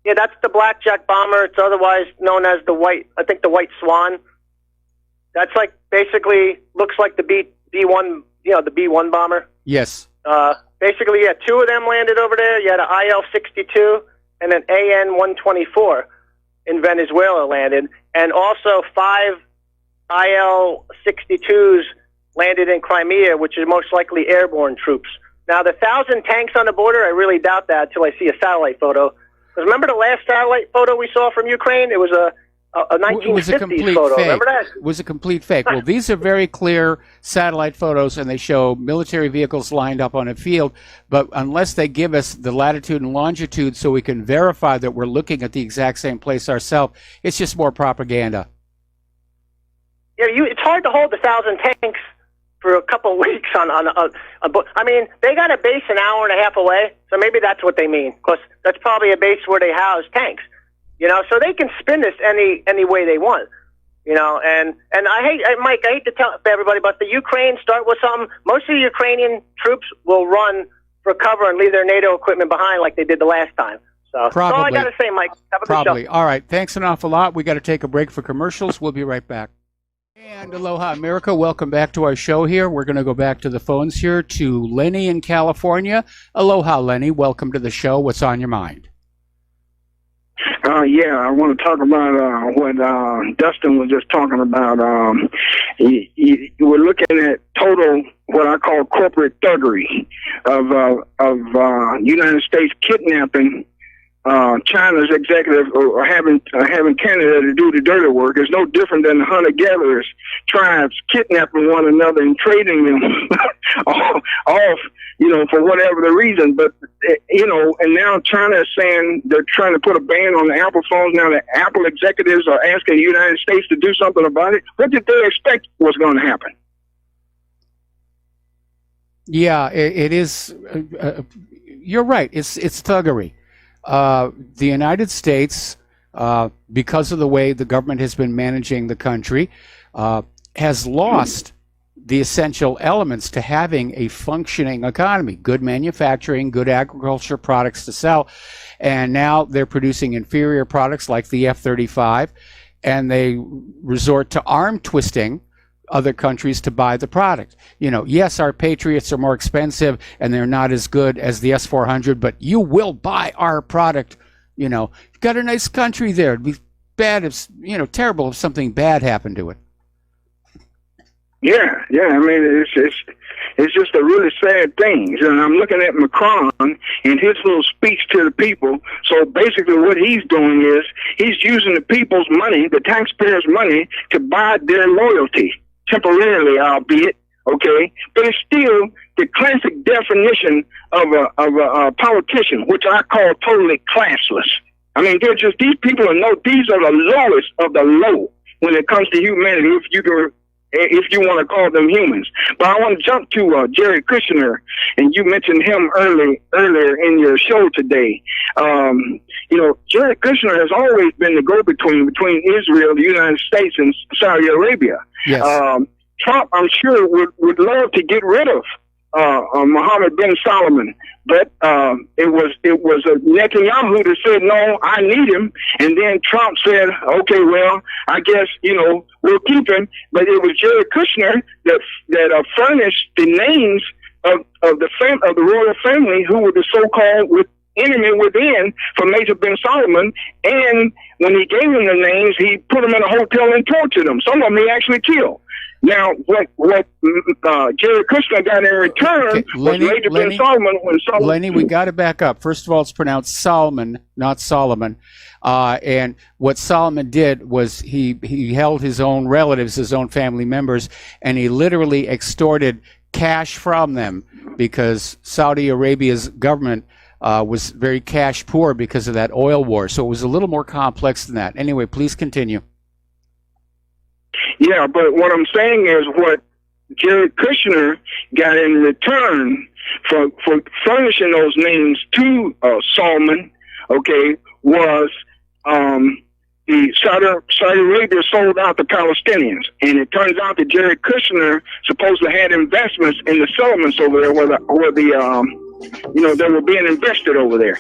Yeah, that's the Blackjack bomber. It's otherwise known as the White Swan. That's like basically looks like the B-1, the B-1 bomber. Yes. Basically, yeah, 2 of them landed over there. You had an IL-62 and an AN-124 in Venezuela landed, and also 5 IL-62s landed in Crimea, which is most likely airborne troops. Now, the 1,000 tanks on the border, I really doubt that until I see a satellite photo. Because remember the last satellite photo we saw from Ukraine? It was a 1950s photo. Fake. Remember that? It was a complete fake. Well, these are very clear satellite photos, and they show military vehicles lined up on a field. But unless they give us the latitude and longitude so we can verify that we're looking at the exact same place ourselves, it's just more propaganda. Yeah, it's hard to hold 1,000 tanks for a couple of weeks I mean, they got a base an hour and a half away, so maybe that's what they mean, because that's probably a base where they house tanks, so they can spin this any way they want, and Mike, I hate to tell everybody, but the Ukraine start with something. Most of the Ukrainian troops will run for cover and leave their NATO equipment behind like they did the last time. So that's all I got to say, Mike. Have a good show. All right, thanks an awful lot. We got to take a break for commercials. We'll be right back. And aloha, America. Welcome back to our show here. We're going to go back to the phones here to Lenny in California. Aloha, Lenny. Welcome to the show. What's on your mind? Yeah, I want to talk about what Dustin was just talking about. We're looking at total, what I call corporate thuggery of United States kidnapping China's executive, or having Canada to do the dirty work. Is no different than the hunter-gatherers tribes kidnapping one another and trading them off, for whatever the reason. But, and now China is saying they're trying to put a ban on the Apple phones. Now the Apple executives are asking the United States to do something about it. What did they expect was going to happen? Yeah, it is. You're right. It's thuggery. The United States, because of the way the government has been managing the country, has lost the essential elements to having a functioning economy, good manufacturing, good agriculture products to sell. And now they're producing inferior products like the F-35, and they resort to arm twisting other countries to buy the product. Yes, our Patriots are more expensive and they're not as good as the S-400, but you will buy our product. You've got a nice country there. It'd be bad if, terrible if something bad happened to it. Yeah, yeah. I mean, it's just a really sad thing. And I'm looking at Macron and his little speech to the people. So basically, what he's doing is he's using the people's money, the taxpayers' money, to buy their loyalty temporarily, albeit. Okay, but it's still the classic definition of a politician, which I call totally classless. I mean, they're just, these people are these are the lowest of the low when it comes to humanity, if you want to call them humans. But I want to jump to Jerry Kushner, and you mentioned him earlier in your show today. Jerry Kushner has always been the go-between between Israel, the United States, and Saudi Arabia. Yes. Trump, I'm sure, would love to get rid of Mohammed bin Salman, but it was Netanyahu that said, no, I need him. And then Trump said, okay, well, I guess, we'll keep him. But it was Jared Kushner that furnished the names of the royal family, who were the so-called enemy within for Major bin Salman. And when he gave them the names, he put them in a hotel and tortured them. Some of them he actually killed. Now, what Jared Kushner got in return was Major bin Salman. Lenny, we got to back up. First of all, it's pronounced Salman, not Solomon. And what Solomon did was he held his own relatives, his own family members, and he literally extorted cash from them because Saudi Arabia's government was very cash poor because of that oil war. So it was a little more complex than that. Anyway, please continue. Yeah, but what I'm saying is what Jared Kushner got in return for furnishing those names to Salman, okay, was the Saudi Arabia sold out the Palestinians, and it turns out that Jared Kushner supposedly had investments in the settlements over there, where they were being invested over there.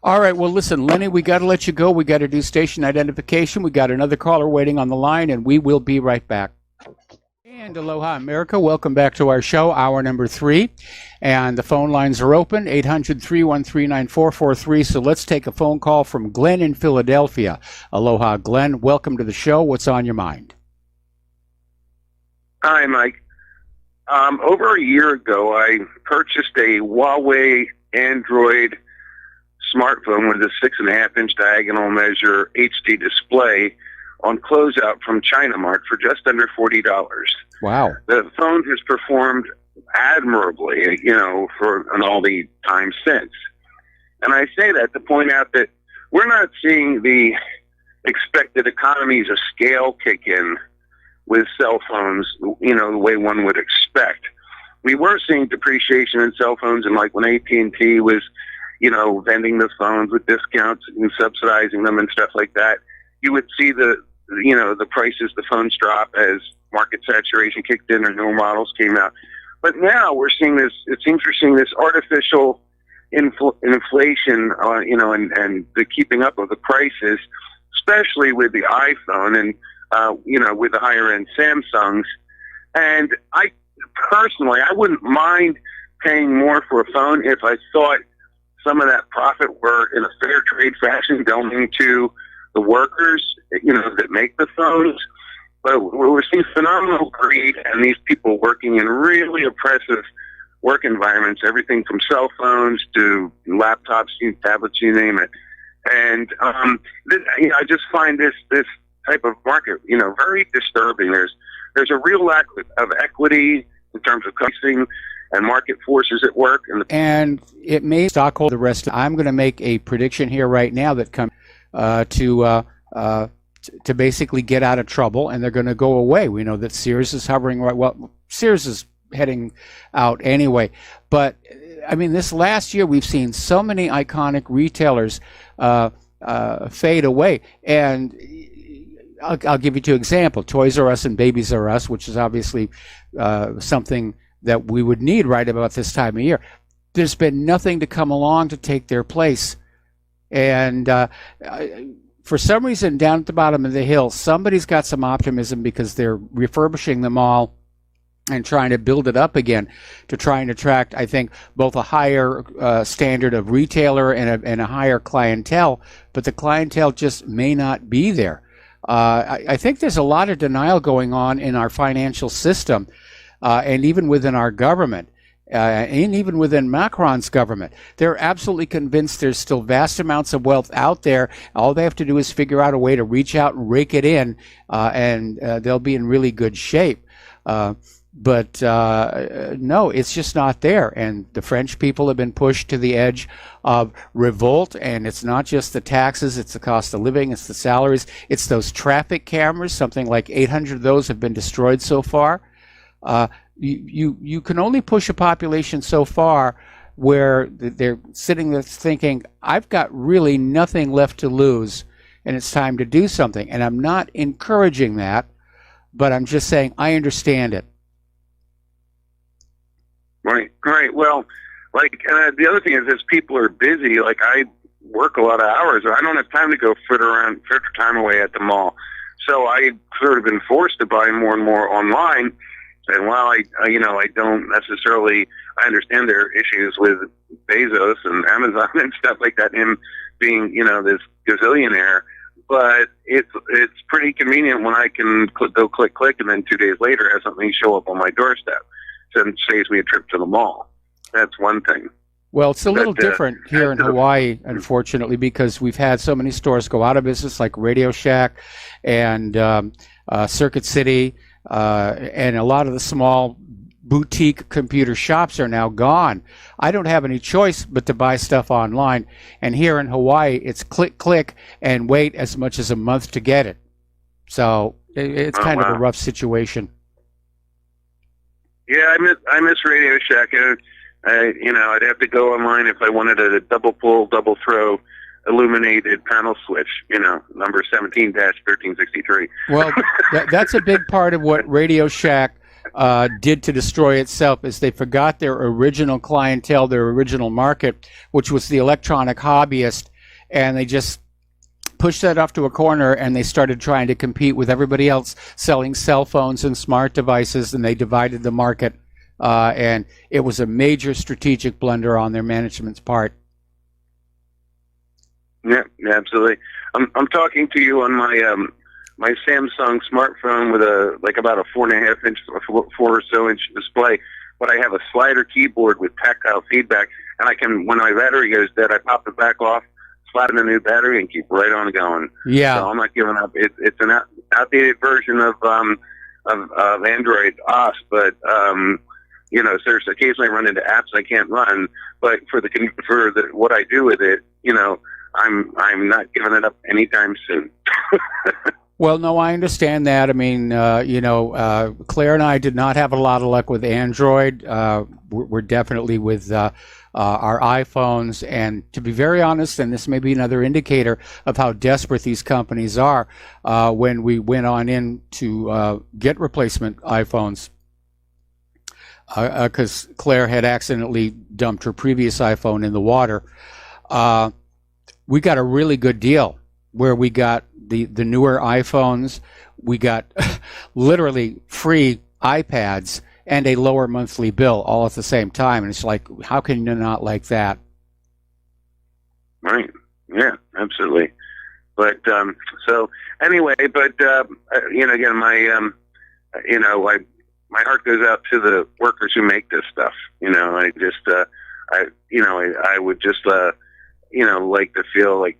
All right, well, listen, Lenny, we got to let you go. We got to do station identification. We got another caller waiting on the line, and we will be right back. And aloha, America. Welcome back to our show, hour number 3. And the phone lines are open, 800-313-9443. So let's take a phone call from Glenn in Philadelphia. Aloha, Glenn. Welcome to the show. What's on your mind? Hi, Mike. Over a year ago, I purchased a Huawei Android smartphone with a 6.5-inch diagonal measure HD display on closeout from China Mart for just under $40. Wow. The phone has performed admirably, for all the time since. And I say that to point out that we're not seeing the expected economies of scale kick in with cell phones, the way one would expect. We were seeing depreciation in cell phones, and like when AT&T was vending the phones with discounts and subsidizing them and stuff like that, you would see the prices, the phones drop as market saturation kicked in or newer models came out. But now we're seeing this, it seems we're seeing this artificial inflation, and the keeping up of the prices, especially with the iPhone and, with the higher end Samsungs. And I personally, I wouldn't mind paying more for a phone if I thought some of that profit were in a fair trade fashion going to the workers, that make the phones. But we're seeing phenomenal greed and these people working in really oppressive work environments, everything from cell phones to laptops, tablets, you name it. And I just find this type of market, very disturbing. There's a real lack of equity in terms of pricing and market forces at work. And it may stockhold the rest. I'm going to make a prediction here right now that comes to basically get out of trouble, and they're going to go away. We know that Sears is hovering right. Well, Sears is heading out anyway. But I mean, this last year we've seen so many iconic retailers fade away, and I'll give you 2 examples: Toys R Us and Babies R Us, which is obviously something that we would need right about this time of year. There's been nothing to come along to take their place. And for some reason, down at the bottom of the hill, somebody's got some optimism because they're refurbishing them all and trying to build it up again to try and attract, I think, both a higher standard of retailer and a higher clientele. But the clientele just may not be there. I think there's a lot of denial going on in our financial system, and even within our government. And even within Macron's government, they're absolutely convinced there's still vast amounts of wealth out there. All they have to do is figure out a way to reach out and rake it in, and they'll be in really good shape. But no, it's just not there. And the French people have been pushed to the edge of revolt. And it's not just the taxes, it's the cost of living, it's the salaries, it's those traffic cameras. Something like 800 of those have been destroyed so far. You can only push a population so far where they're sitting there thinking, I've got really nothing left to lose, and it's time to do something. And I'm not encouraging that, but I'm just saying I understand it. Right. Well, like, the other thing is people are busy. Like, I work a lot of hours. I don't have time to go fritter time away at the mall. So I sort of been forced to buy more and more online. And while I don't necessarily, I understand their issues with Bezos and Amazon and stuff like that, him being, this gazillionaire, but it's pretty convenient when I can go click, and then 2 days later have something show up on my doorstep. So it saves me a trip to the mall. That's one thing. Well, it's a little different here in Hawaii, unfortunately, because we've had so many stores go out of business, like Radio Shack and Circuit City. And a lot of the small boutique computer shops are now gone. I don't have any choice but to buy stuff online. And here in Hawaii, it's click, and wait as much as a month to get it. So it's kind of a rough situation. Yeah, I miss Radio Shack. I'd have to go online if I wanted a double pull, double throw, illuminated panel switch, number 17-1363. Well, that's a big part of what Radio Shack did to destroy itself, is they forgot their original clientele, their original market, which was the electronic hobbyist, and they just pushed that off to a corner, and they started trying to compete with everybody else selling cell phones and smart devices, and they divided the market, and it was a major strategic blunder on their management's part. Yeah, absolutely. I'm talking to you on my Samsung smartphone with about a 4.5 inch, 4 or so inch display, but I have a slider keyboard with tactile feedback, and when my battery goes dead, I pop it back off, slide in a new battery, and keep right on going. Yeah. So I'm not giving up. It's an outdated version of Android OS, but there's occasionally I run into apps I can't run, but for what I do with it, I'm not giving it up anytime soon. Well, no, I understand that. I mean, Claire and I did not have a lot of luck with Android. We're definitely with our iPhones. And to be very honest, and this may be another indicator of how desperate these companies are, when we went on in to get replacement iPhones, because Claire had accidentally dumped her previous iPhone in the water, we got a really good deal where we got the newer iPhones, we got literally free iPads and a lower monthly bill all at the same time. And it's like, how can you not like that? Right. Yeah, absolutely. But so anyway, but again, my heart goes out to the workers who make this stuff. I would just like to feel like,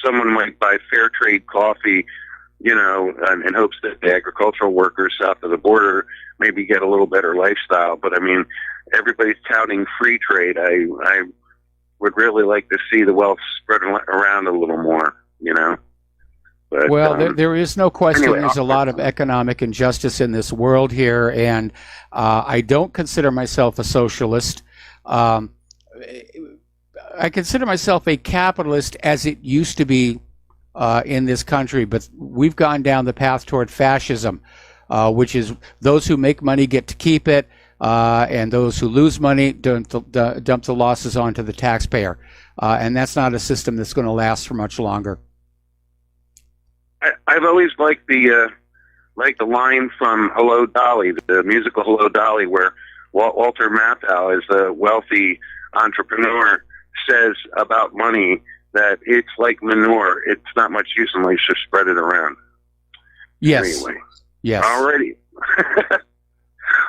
someone might buy fair trade coffee, in hopes that the agricultural workers south of the border maybe get a little better lifestyle. But I mean, everybody's touting free trade. I would really like to see the wealth spread around a little more, But, well, there is no question. Anyway, there's a lot of economic injustice in this world here, and I don't consider myself a socialist. I consider myself a capitalist as it used to be in this country, but we've gone down the path toward fascism, which is those who make money get to keep it, and those who lose money dump the losses onto the taxpayer. And that's not a system that's going to last for much longer. I've always liked the line from Hello Dolly, the musical Hello Dolly, where Walter Matthau is a wealthy entrepreneur, says about money, that it's like manure. It's not much use unless you spread it around. Yes. Anyway. Yes. Alrighty.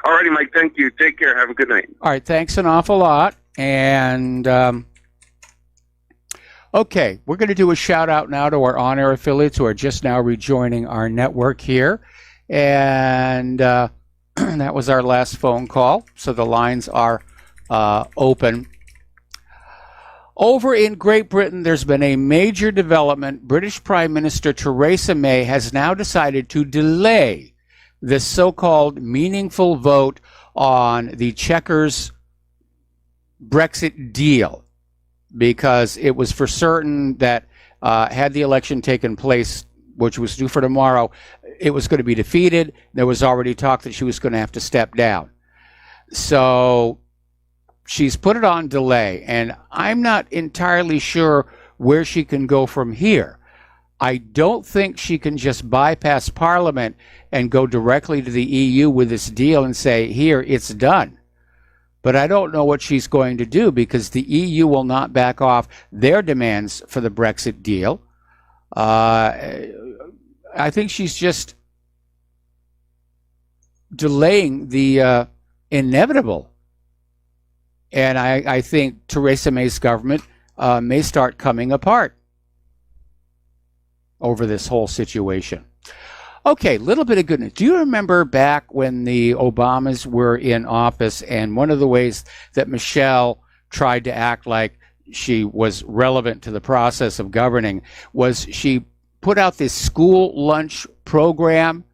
Alrighty, Mike. Thank you. Take care. Have a good night. All right. Thanks an awful lot. And okay, we're going to do a shout out now to our on-air affiliates who are just now rejoining our network here. And that was our last phone call. So the lines are open. Over in Great Britain, there's been a major development. British Prime Minister Theresa May has now decided to delay the so-called meaningful vote on the Chequers Brexit deal, because it was for certain that had the election taken place, which was due for tomorrow, it was going to be defeated. There was already talk that she was going to have to step down. So she's put it on delay, and I'm not entirely sure where she can go from here. I don't think she can just bypass Parliament and go directly to the EU with this deal and say, here, it's done. But I don't know what she's going to do, because the EU will not back off their demands for the Brexit deal. I think she's just delaying the inevitable. And I think Theresa May's government may start coming apart over this whole situation. Okay, a little bit of good news. Do you remember back when the Obamas were in office, and one of the ways that Michelle tried to act like she was relevant to the process of governing was she put out this school lunch program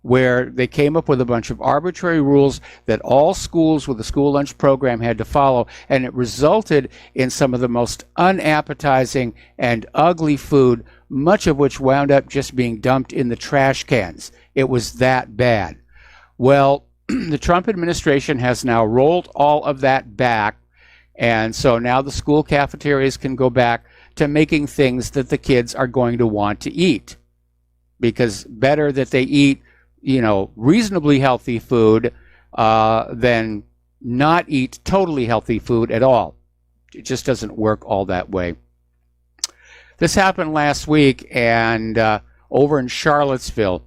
where they came up with a bunch of arbitrary rules that all schools with a school lunch program had to follow, and it resulted in some of the most unappetizing and ugly food, much of which wound up just being dumped in the trash cans. It was that bad. Well, the Trump administration has now rolled all of that back, and so now the school cafeterias can go back to making things that the kids are going to want to eat, because better that they eat reasonably healthy food than not eat totally healthy food at all. It just doesn't work all that way. This happened last week, and over in Charlottesville,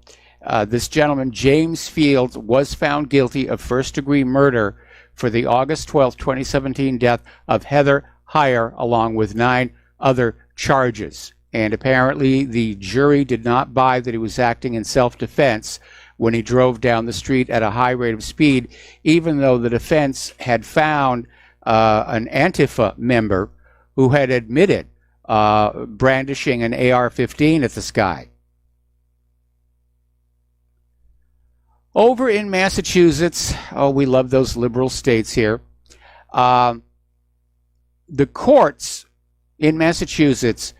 this gentleman, James Fields, was found guilty of first-degree murder for the August 12, 2017 death of Heather Heyer, along with 9 other charges. And apparently the jury did not buy that he was acting in self-defense when he drove down the street at a high rate of speed, even though the defense had found an Antifa member who had admitted brandishing an AR-15 at this guy. Over in Massachusetts, we love those liberal states here, the courts in Massachusetts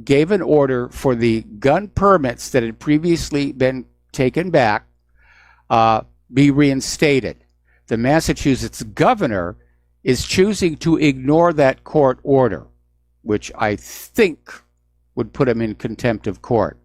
gave an order for the gun permits that had previously been taken back be reinstated. The Massachusetts governor is choosing to ignore that court order, which I think would put him in contempt of court.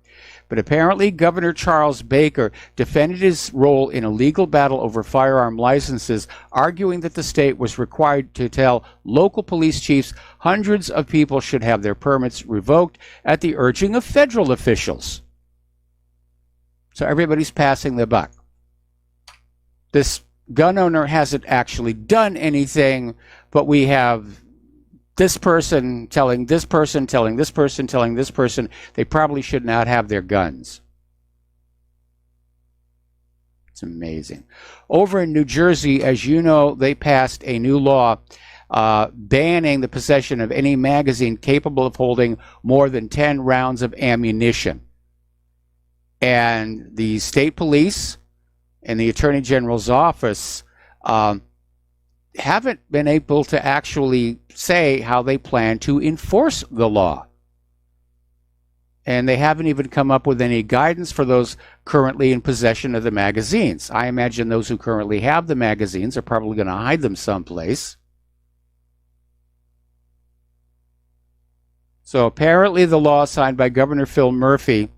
But apparently Governor Charles Baker defended his role in a legal battle over firearm licenses, arguing that the state was required to tell local police chiefs hundreds of people should have their permits revoked at the urging of federal officials. So everybody's passing the buck. This gun owner hasn't actually done anything, but we have this person telling this person, telling this person, telling this person they probably should not have their guns. It's amazing. Over in New Jersey, as you know, they passed a new law banning the possession of any magazine capable of holding more than 10 rounds of ammunition. And the state police and the Attorney General's office haven't been able to actually say how they plan to enforce the law. And they haven't even come up with any guidance for those currently in possession of the magazines. I imagine those who currently have the magazines are probably going to hide them someplace. So apparently the law signed by Governor Phil Murphy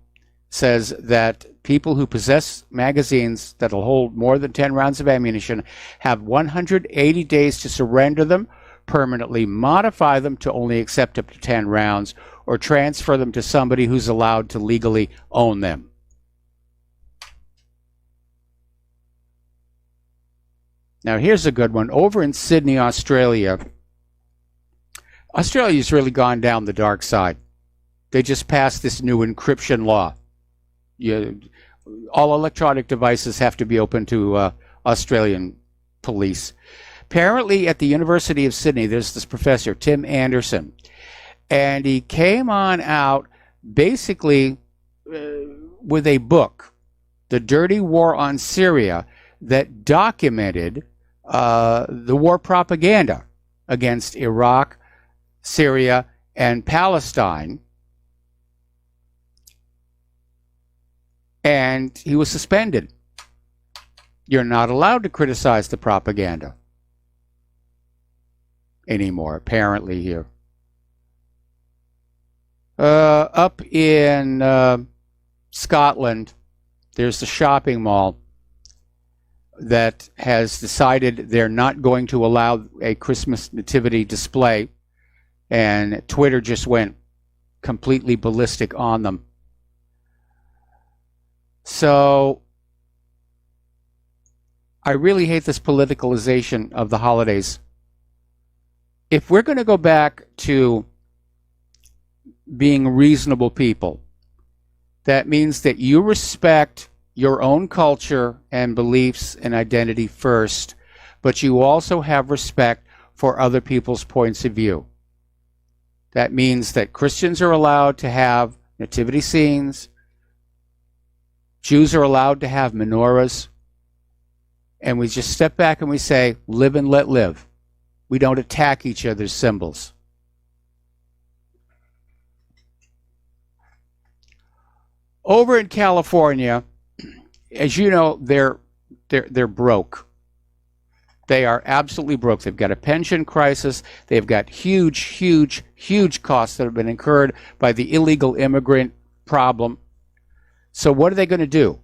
says that people who possess magazines that will hold more than 10 rounds of ammunition have 180 days to surrender them, permanently modify them to only accept up to 10 rounds, or transfer them to somebody who's allowed to legally own them. Now here's a good one. Over in Sydney, Australia's really gone down the dark side. They just passed this new encryption law. All electronic devices have to be open to Australian police. Apparently at the University of Sydney, there's this professor, Tim Anderson, and he came on out basically with a book, The Dirty War on Syria, that documented the war propaganda against Iraq, Syria, and Palestine. And he was suspended. You're not allowed to criticize the propaganda anymore, apparently, here. Up in Scotland, there's the shopping mall that has decided they're not going to allow a Christmas nativity display, and Twitter just went completely ballistic on them. So I really hate this politicalization of the holidays. If we're going to go back to being reasonable people, that means that you respect your own culture and beliefs and identity first, but you also have respect for other people's points of view. That means that Christians are allowed to have nativity scenes, Jews are allowed to have menorahs, and we just step back and we say, live and let live. We don't attack each other's symbols. Over in California, as you know, they're broke. They are absolutely broke. They've got a pension crisis. They've got huge costs that have been incurred by the illegal immigrant problem. So what are they going to do?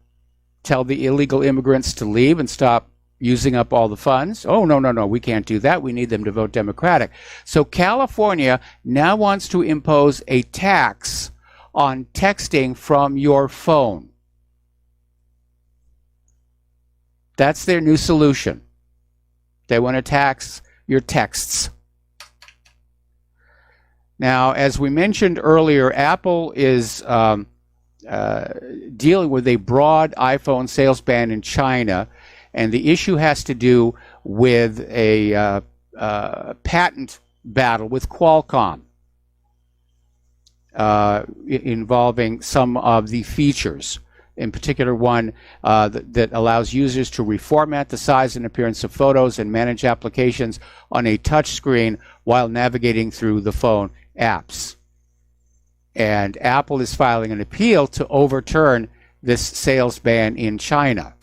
Tell the illegal immigrants to leave and stop using up all the funds? Oh, no, we can't do that. We need them to vote Democratic. So California now wants to impose a tax on texting from your phone. That's their new solution. They want to tax your texts. Now, as we mentioned earlier, Apple is dealing with a broad iPhone sales ban in China, and the issue has to do with a patent battle with Qualcomm involving some of the features. In particular, one that allows users to reformat the size and appearance of photos and manage applications on a touch screen while navigating through the phone apps. And Apple is filing an appeal to overturn this sales ban in China.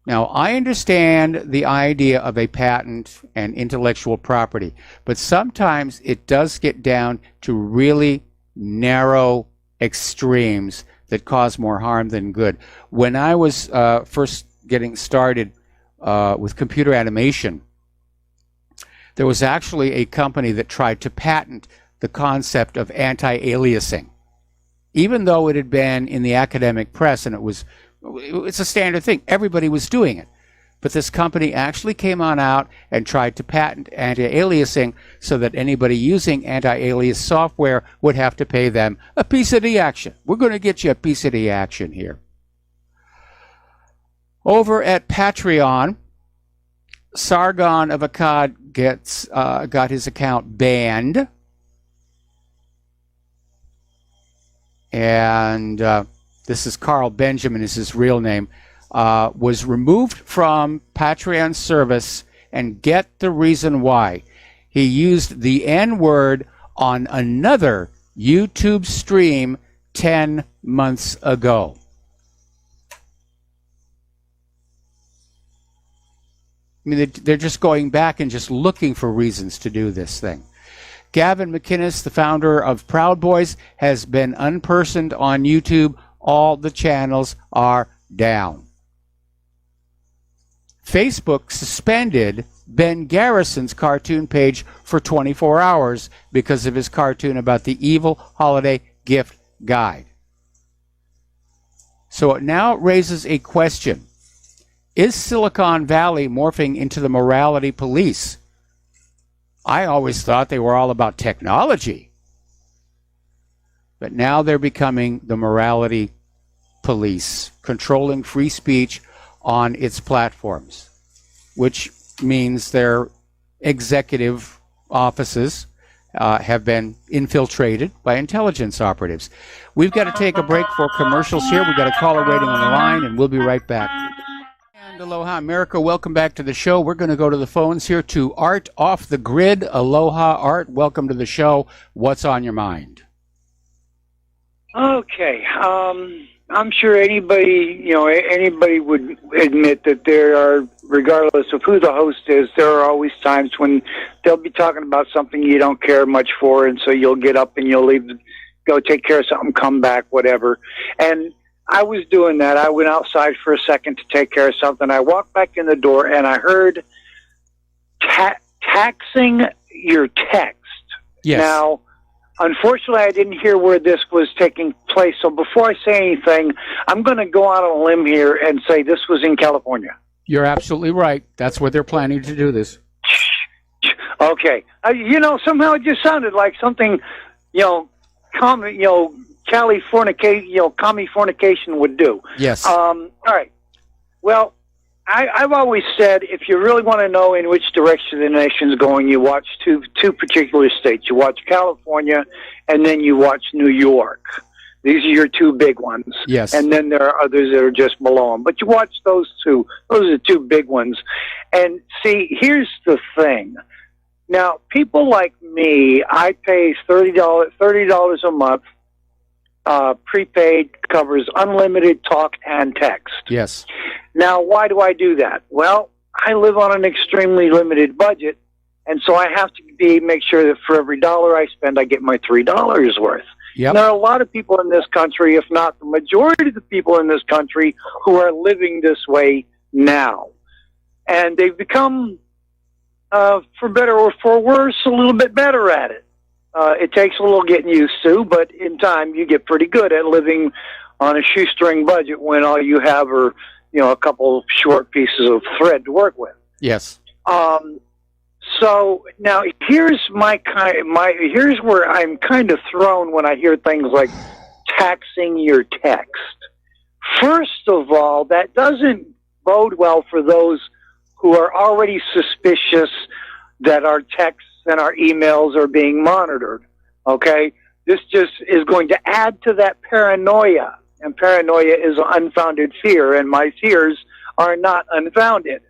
Now, I understand the idea of a patent and intellectual property, but sometimes it does get down to really narrow extremes that cause more harm than good. When I was first getting started with computer animation, there was actually a company that tried to patent the concept of anti-aliasing, even though it had been in the academic press and it's a standard thing. Everybody was doing it. But this company actually came on out and tried to patent anti-aliasing so that anybody using anti-alias software would have to pay them a piece of the action. We're going to get you a piece of the action here. Over at Patreon, Sargon of Akkad got his account banned. And this is Carl Benjamin is his real name. Was removed from Patreon service, and get the reason why. He used the N-word on another YouTube stream 10 months ago. I mean, they're just going back and just looking for reasons to do this thing. Gavin McInnes, the founder of Proud Boys, has been unpersoned on YouTube. All the channels are down. Facebook suspended Ben Garrison's cartoon page for 24 hours because of his cartoon about the evil holiday gift guide. So it now raises a question. Is Silicon Valley morphing into the morality police? I always thought they were all about technology. But now they're becoming the morality police, controlling free speech on its platforms, which means their executive offices have been infiltrated by intelligence operatives. We've got to take a break for commercials here. We've got a caller waiting on the line, and we'll be right back. And aloha, America. Welcome back to the show. We're going to go to the phones here to Art off the grid. Aloha, Art. Welcome to the show. What's on your mind? Okay. I'm sure anybody would admit that there are, regardless of who the host is, there are always times when they'll be talking about something you don't care much for, and so you'll get up and you'll leave, go take care of something, come back, whatever. And I was doing that. I went outside for a second to take care of something. I walked back in the door, and I heard taxing your text. Yes. Now, unfortunately, I didn't hear where this was taking place. So before I say anything, I'm going to go out on a limb here and say this was in California. You're absolutely right. that's where they're planning to do this. Okay. Somehow it just sounded like something, commie fornication would do. Yes. All right. Well, I've always said if you really want to know in which direction the nation's going, you watch two particular states. You watch California, and then you watch New York. These are your two big ones. Yes. And then there are others that are just below them. But you watch those two. Those are the two big ones. And see, here's the thing. Now, people like me, I pay $30 a month. Prepaid, covers unlimited talk and text. Yes. Now, why do I do that? Well, I live on an extremely limited budget, and so I have to make sure that for every dollar I spend, I get my $3 worth. Yep. There are a lot of people in this country, if not the majority of the people in this country, who are living this way now. And they've become, for better or for worse, a little bit better at it. It takes a little getting used to, but in time you get pretty good at living on a shoestring budget when all you have are, a couple of short pieces of thread to work with. Yes. So now here's here's where I'm kind of thrown when I hear things like taxing your text. First of all, that doesn't bode well for those who are already suspicious that our texts and our emails are being monitored. Okay? This just is going to add to that paranoia. And paranoia is an unfounded fear, and my fears are not unfounded.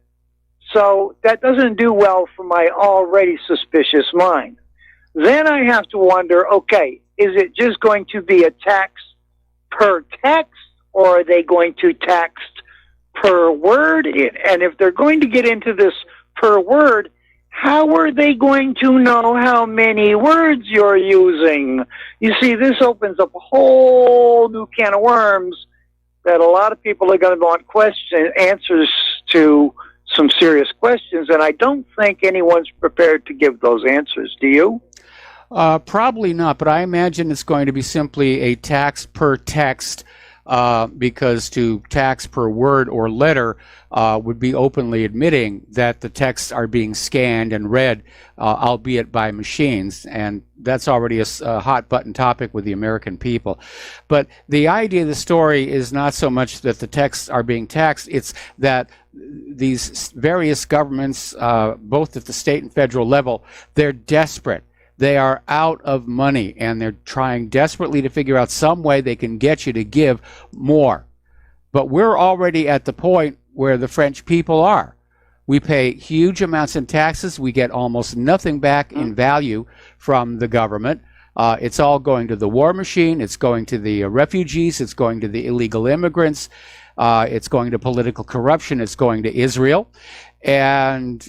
So that doesn't do well for my already suspicious mind. Then I have to wonder, okay, is it just going to be a tax per text, or are they going to tax per word? And if they're going to get into this per word, how are they going to know how many words you're using? You see, this opens up a whole new can of worms that a lot of people are going to want answers to some serious questions, and I don't think anyone's prepared to give those answers. Do you? Probably not, but I imagine it's going to be simply a tax per text, because to tax per word or letter would be openly admitting that the texts are being scanned and read, albeit by machines, and that's already a hot button topic with the American people. But the idea of the story is not so much that the texts are being taxed, it's that these various governments, both at the state and federal level, they're desperate. They are out of money, and they're trying desperately to figure out some way they can get you to give more. But we're already at the point where the French people are. We pay huge amounts in taxes. We get almost nothing back in value from the government. It's all going to the war machine. It's going to the refugees. It's going to the illegal immigrants. It's going to political corruption. It's going to Israel. And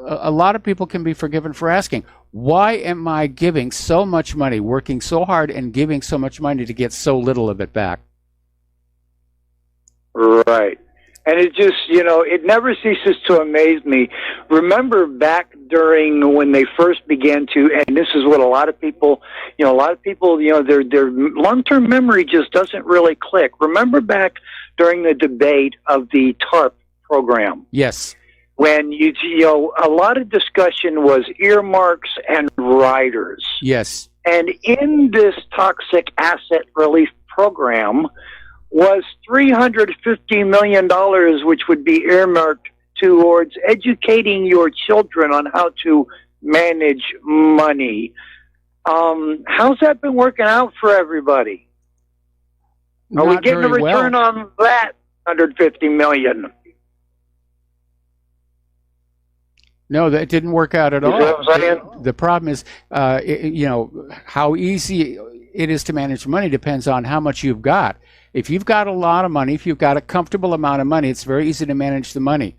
a lot of people can be forgiven for asking, why am I giving so much money, working so hard and giving so much money to get so little of it back? Right. And it just, it never ceases to amaze me. Remember back during when they first began to, and this is what a lot of people, their long-term memory just doesn't really click. Remember back during the debate of the TARP program? Yes. When a lot of discussion was earmarks and riders. Yes. And in this toxic asset relief program was $350 million, which would be earmarked towards educating your children on how to manage money. How's that been working out for everybody? Are we getting a return on that $150 million? No, that didn't work out at all. You know what I'm saying? The problem is, how easy it is to manage money depends on how much you've got. If you've got a lot of money, if you've got a comfortable amount of money, it's very easy to manage the money.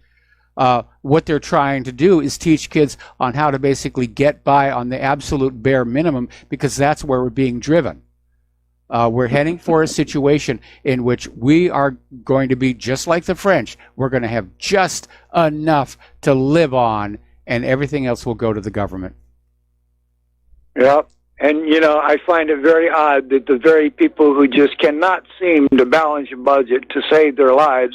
What they're trying to do is teach kids on how to basically get by on the absolute bare minimum, because that's where we're being driven. We're heading for a situation in which we are going to be just like the French. We're going to have just enough to live on, and everything else will go to the government. Yep. And, I find it very odd that the very people who just cannot seem to balance a budget to save their lives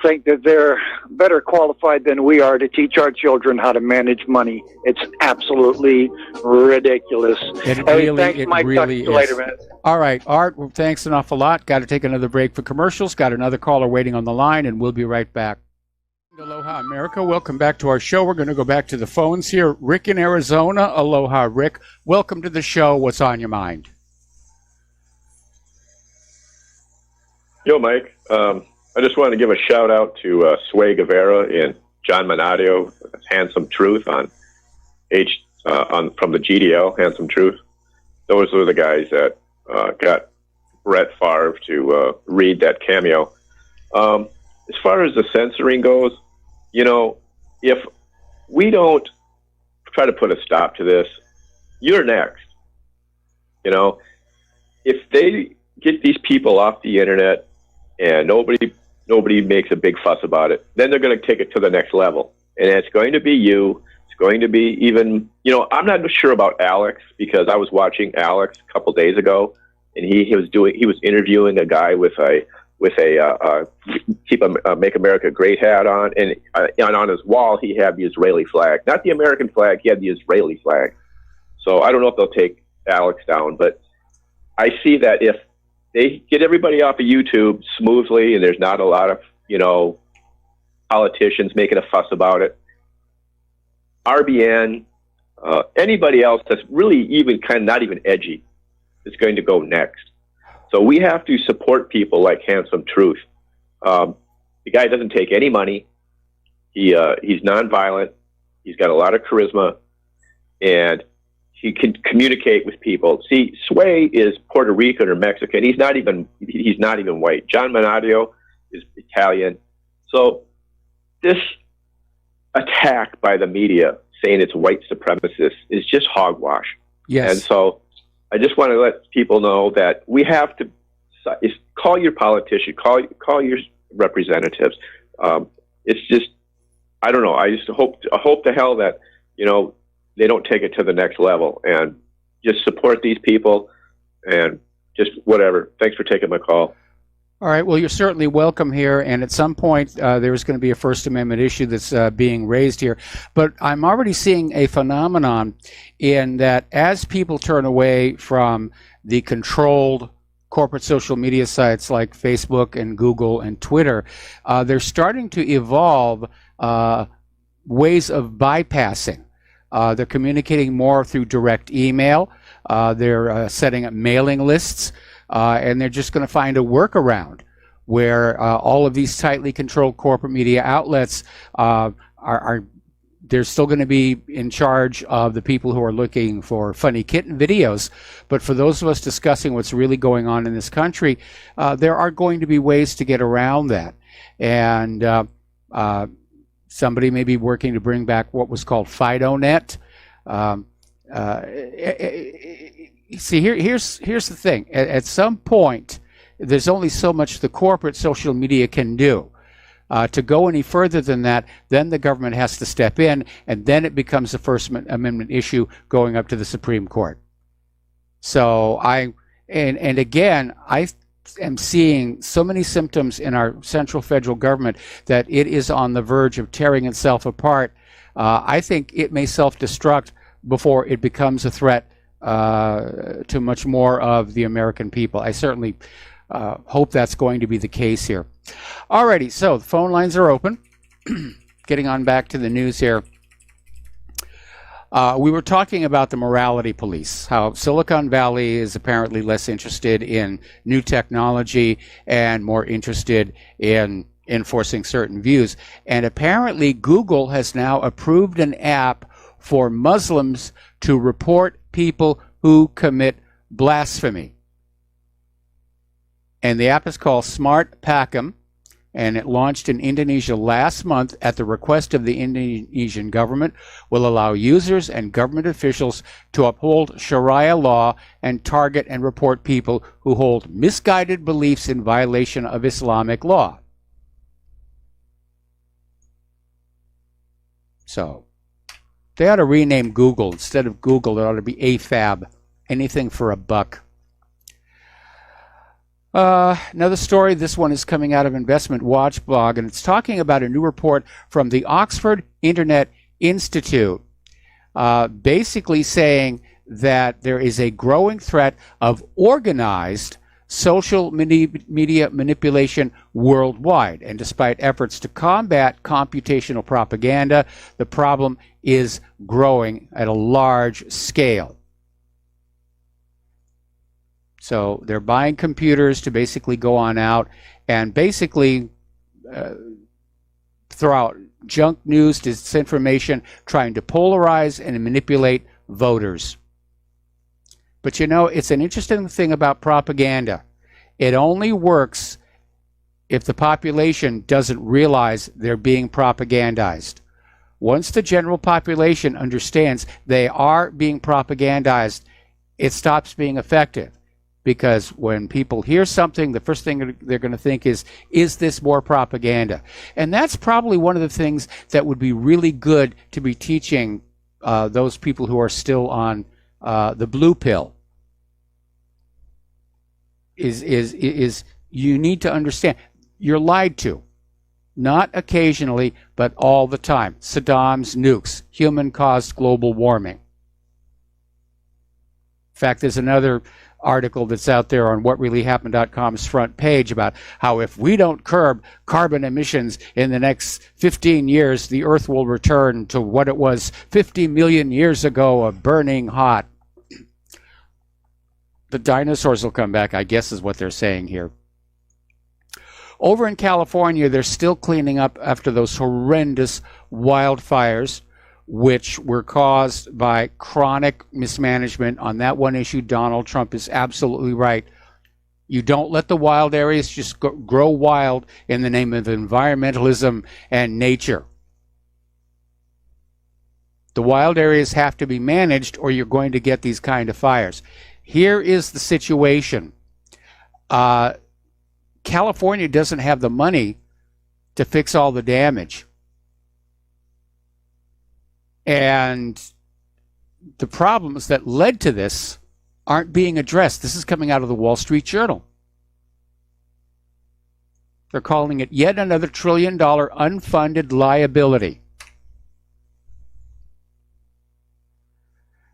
think that they're better qualified than we are to teach our children how to manage money. It's absolutely ridiculous. It hey, really, thanks, it Mike. really Talk to you later, man. All right, Art, well, thanks an awful lot. Got to take another break for commercials. Got another caller waiting on the line, and we'll be right back. Aloha, America. Welcome back to our show. We're going to go back to the phones here. Rick in Arizona. Aloha, Rick. Welcome to the show. What's on your mind? Yo, Mike. I just wanted to give a shout out to Sway Guevara and John Minadio, Handsome Truth on from the GDL, Handsome Truth. Those were the guys that got Brett Favre to read that cameo. As far as the censoring goes, if we don't try to put a stop to this, you're next. If they get these people off the internet and nobody makes a big fuss about it, then they're going to take it to the next level. And it's going to be you. It's going to be even, I'm not sure about Alex, because I was watching Alex a couple days ago, and he was interviewing a guy with a keep a Make America Great hat on, and on his wall he had the Israeli flag, not the American flag. He had the Israeli flag. So I don't know if they'll take Alex down, but I see that if they get everybody off of YouTube smoothly, and there's not a lot of politicians making a fuss about it, RBN, anybody else that's really even kind of not even edgy is going to go next. So we have to support people like Handsome Truth. The guy doesn't take any money. He's nonviolent. He's got a lot of charisma, and he can communicate with people. See, Sway is Puerto Rican or Mexican. He's not even white. John Minadio is Italian. So this attack by the media saying it's white supremacist is just hogwash. Yes. And so I just want to let people know that we have to call your politician, call your representatives. It's just, I don't know. I just hope to hell that, they don't take it to the next level, and just support these people, and just whatever. Thanks for taking my call. All right. Well, you're certainly welcome here. And at some point, there's going to be a First Amendment issue that's being raised here. But I'm already seeing a phenomenon in that as people turn away from the controlled corporate social media sites like Facebook and Google and Twitter, they're starting to evolve ways of bypassing. They're communicating more through direct email. They're setting up mailing lists. And they're just going to find a workaround where all of these tightly controlled corporate media outlets they're still going to be in charge of the people who are looking for funny kitten videos. But for those of us discussing what's really going on in this country, there are going to be ways to get around that. And somebody may be working to bring back what was called FidoNet. See, here's the thing. At some point, there's only so much the corporate social media can do. To go any further than that, then the government has to step in, and then it becomes a First Amendment issue going up to the Supreme Court. So again, I am seeing so many symptoms in our central federal government that it is on the verge of tearing itself apart. I think it may self-destruct before it becomes a threat to much more of the American people. I certainly hope that's going to be the case here. Alrighty, so the phone lines are open. Getting on back to the news here. We were talking about the morality police, how Silicon Valley is apparently less interested in new technology and more interested in enforcing certain views. And apparently Google has now approved an app for Muslims to report people who commit blasphemy. And the app is called Smart Pakem, and it launched in Indonesia last month at the request of the Indonesian government, will allow users and government officials to uphold Sharia law and target and report people who hold misguided beliefs in violation of Islamic law. So, they ought to rename Google. Instead of Google, it ought to be AFAB. Anything for a buck. Another story, this one is coming out of Investment Watch blog, and it's talking about a new report from the Oxford Internet Institute, basically saying that there is a growing threat of organized social media manipulation worldwide. And despite efforts to combat computational propaganda, the problem is growing at a large scale. So they're buying computers to basically go on out and basically throw out junk news, disinformation, trying to polarize and manipulate voters. But you know, it's an interesting thing about propaganda. It only works if the population doesn't realize they're being propagandized. Once the general population understands they are being propagandized, it stops being effective. Because when people hear something, the first thing they're going to think is this more propaganda? And that's probably one of the things that would be really good to be teaching those people who are still on the blue pill. Is you need to understand you're lied to, not occasionally, but all the time. Saddam's nukes, human-caused global warming. In fact, there's another article that's out there on whatreallyhappened.com's front page about how if we don't curb carbon emissions in the next 15 years, the Earth will return to what it was 50 million years ago, of burning hot. The dinosaurs will come back, I guess is what they're saying here. Over in California, they're still cleaning up after those horrendous wildfires, which were caused by chronic mismanagement. On that one issue, Donald Trump is absolutely right. You don't let the wild areas just grow wild in the name of environmentalism and nature. The wild areas have to be managed, or you're going to get these kind of fires. Here is the situation. California doesn't have the money to fix all the damage. And the problems that led to this aren't being addressed. This is coming out of the Wall Street Journal. They're calling it yet another $1 trillion unfunded liability.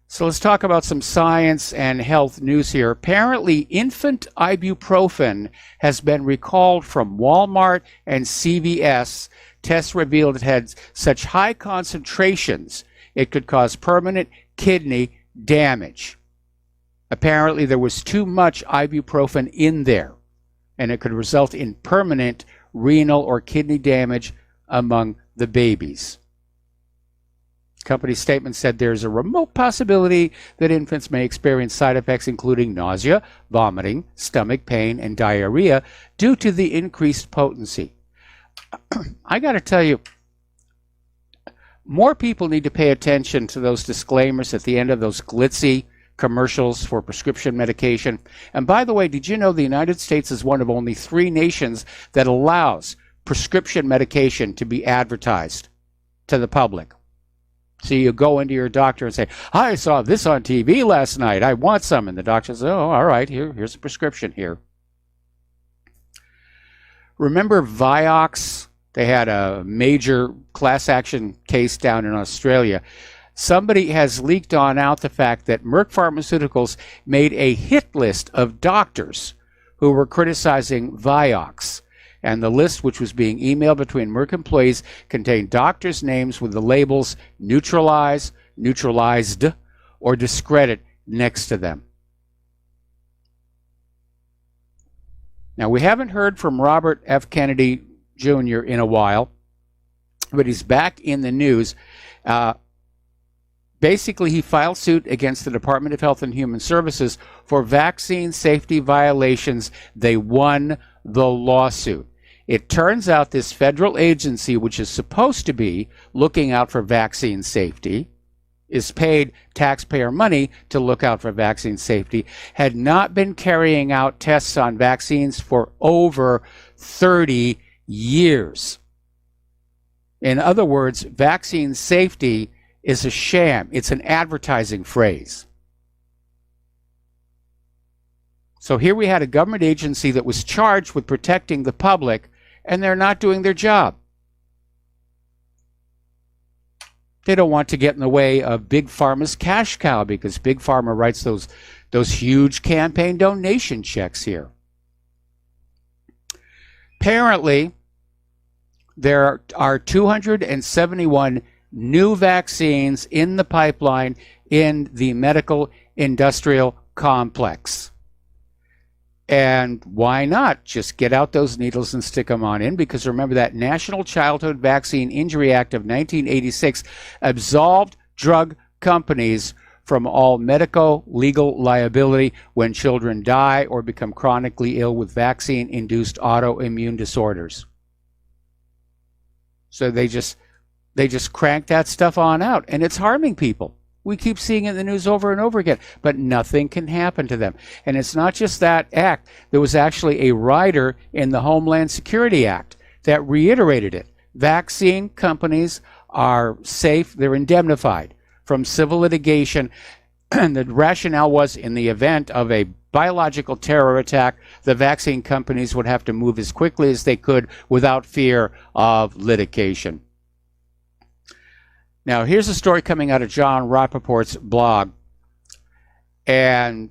So let's talk about some science and health news here. Apparently, infant ibuprofen has been recalled from Walmart and CVS. Tests revealed it had such high concentrations it could cause permanent kidney damage. Apparently, there was too much ibuprofen in there, and it could result in permanent renal or kidney damage among the babies. Company statement said there's a remote possibility that infants may experience side effects including nausea, vomiting, stomach pain, and diarrhea due to the increased potency. I got to tell you, more people need to pay attention to those disclaimers at the end of those glitzy commercials for prescription medication. And by the way, did you know the United States is one of only 3 nations that allows prescription medication to be advertised to the public. So you go into your doctor and say, I saw this on TV last night. I want some. And the doctor says, oh, all right, here's a prescription here. Remember Vioxx? They had a major class action case down in Australia. Somebody has leaked on out the fact that Merck Pharmaceuticals made a hit list of doctors who were criticizing Vioxx. And the list, which was being emailed between Merck employees, contained doctors' names with the labels neutralize, neutralized, or discredit next to them. Now, we haven't heard from Robert F. Kennedy Jr. in a while, but he's back in the news. Basically, he filed suit against the Department of Health and Human Services for vaccine safety violations. They won the lawsuit. It turns out this federal agency, which is supposed to be looking out for vaccine safety, is paid taxpayer money to look out for vaccine safety, had not been carrying out tests on vaccines for over 30 years. In other words, vaccine safety is a sham. It's an advertising phrase. So here we had a government agency that was charged with protecting the public, and they're not doing their job. They don't want to get in the way of Big Pharma's cash cow, because Big Pharma writes those huge campaign donation checks here. Apparently, there are 271 new vaccines in the pipeline in the medical industrial complex. And why not just get out those needles and stick them on in? Because remember, that National Childhood Vaccine Injury Act of 1986 absolved drug companies from all medical legal liability when children die or become chronically ill with vaccine-induced autoimmune disorders. So they just crank that stuff on out, and it's harming people. We keep seeing it in the news over and over again, but nothing can happen to them. And it's not just that act. There was actually a rider in the Homeland Security Act that reiterated it. Vaccine companies are safe. They're indemnified from civil litigation. And the rationale was, in the event of a biological terror attack, the vaccine companies would have to move as quickly as they could without fear of litigation. Now, here's a story coming out of John Rappaport's blog, and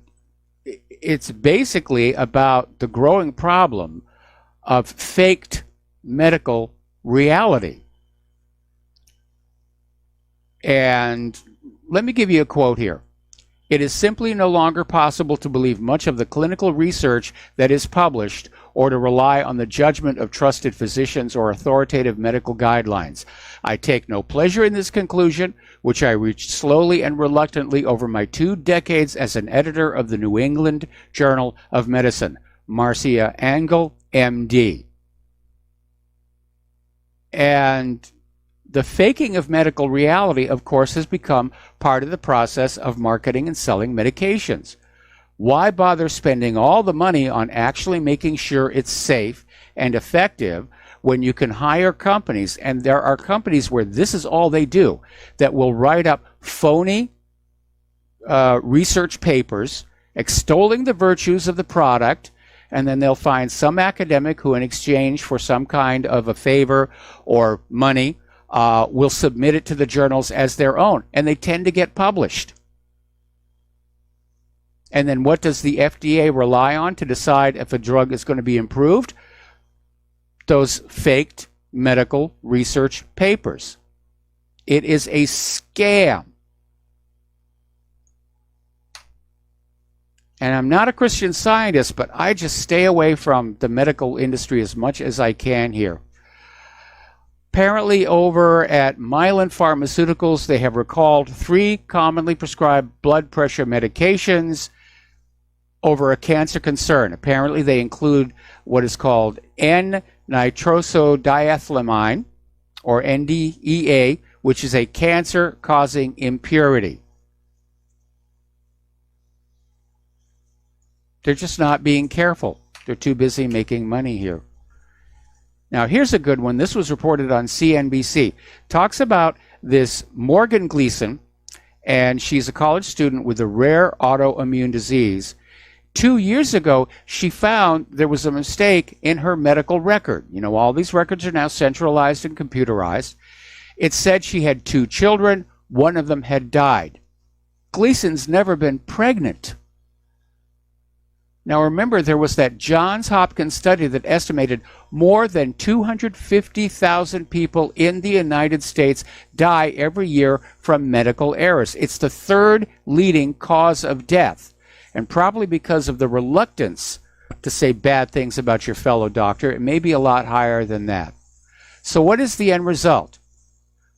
it's basically about the growing problem of faked medical reality. And let me give you a quote here. It is simply no longer possible to believe much of the clinical research that is published or to rely on the judgment of trusted physicians or authoritative medical guidelines. I take no pleasure in this conclusion, which I reached slowly and reluctantly over my 2 decades as an editor of the New England Journal of Medicine. Marcia Angel, MD. And the faking of medical reality, of course, has become part of the process of marketing and selling medications. Why bother spending all the money on actually making sure it's safe and effective when you can hire companies, and there are companies where this is all they do, that will write up phony research papers extolling the virtues of the product, and then they'll find some academic who, in exchange for some kind of a favor or money, will submit it to the journals as their own, and they tend to get published. And then what does the FDA rely on to decide if a drug is going to be improved? Those faked medical research papers. It is a scam. And I'm not a Christian Scientist, but I just stay away from the medical industry as much as I can here. Apparently over at Mylan Pharmaceuticals, they have recalled 3 commonly prescribed blood pressure medications over a cancer concern. Apparently they include what is called N-nitrosodiethylamine, or NDEA, which is a cancer-causing impurity. They're just not being careful. They're too busy making money here. Now, here's a good one. This was reported on CNBC. Talks about this Morgan Gleason, and she's a college student with a rare autoimmune disease. 2 years ago, she found there was a mistake in her medical record. You know, all these records are now centralized and computerized. It said she had 2 children. One of them had died. Gleason's never been pregnant. Now remember, there was that Johns Hopkins study that estimated more than 250,000 people in the United States die every year from medical errors. It's the 3rd leading cause of death, and probably because of the reluctance to say bad things about your fellow doctor, it may be a lot higher than that. So what is the end result?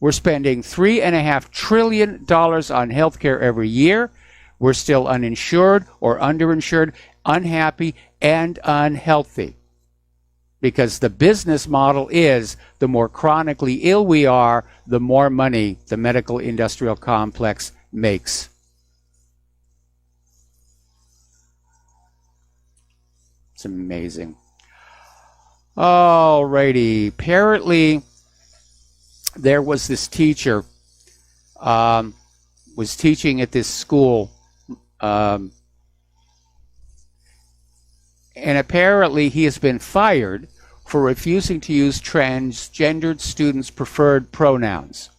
We're spending $3.5 trillion on healthcare every year. We're still uninsured or underinsured, unhappy, and unhealthy. Because the business model is the more chronically ill we are, the more money the medical industrial complex makes. It's amazing. Alrighty. Apparently, there was this teacher was teaching at this school, and apparently he has been fired for refusing to use transgendered students' preferred pronouns.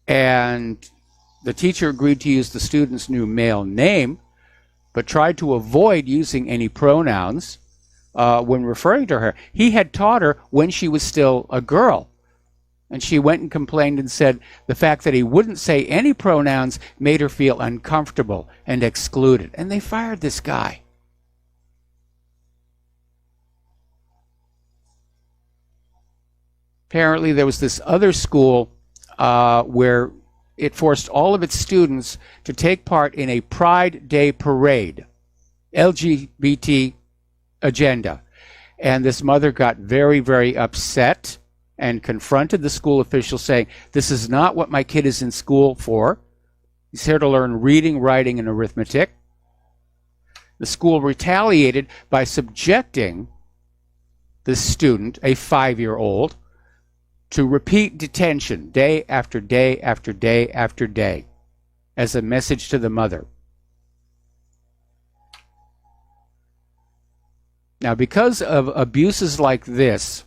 And the teacher agreed to use the student's new male name, but tried to avoid using any pronouns when referring to her. He had taught her when she was still a girl. And she went and complained and said the fact that he wouldn't say any pronouns made her feel uncomfortable and excluded. And they fired this guy. Apparently there was this other school where it forced all of its students to take part in a Pride Day parade, LGBT agenda. And this mother got very, very upset and confronted the school official, saying, "This is not what my kid is in school for. He's here to learn reading, writing, and arithmetic." The school retaliated by subjecting the student, a 5-year-old, to repeat detention day after day after day after day as a message to the mother. Now, because of abuses like this,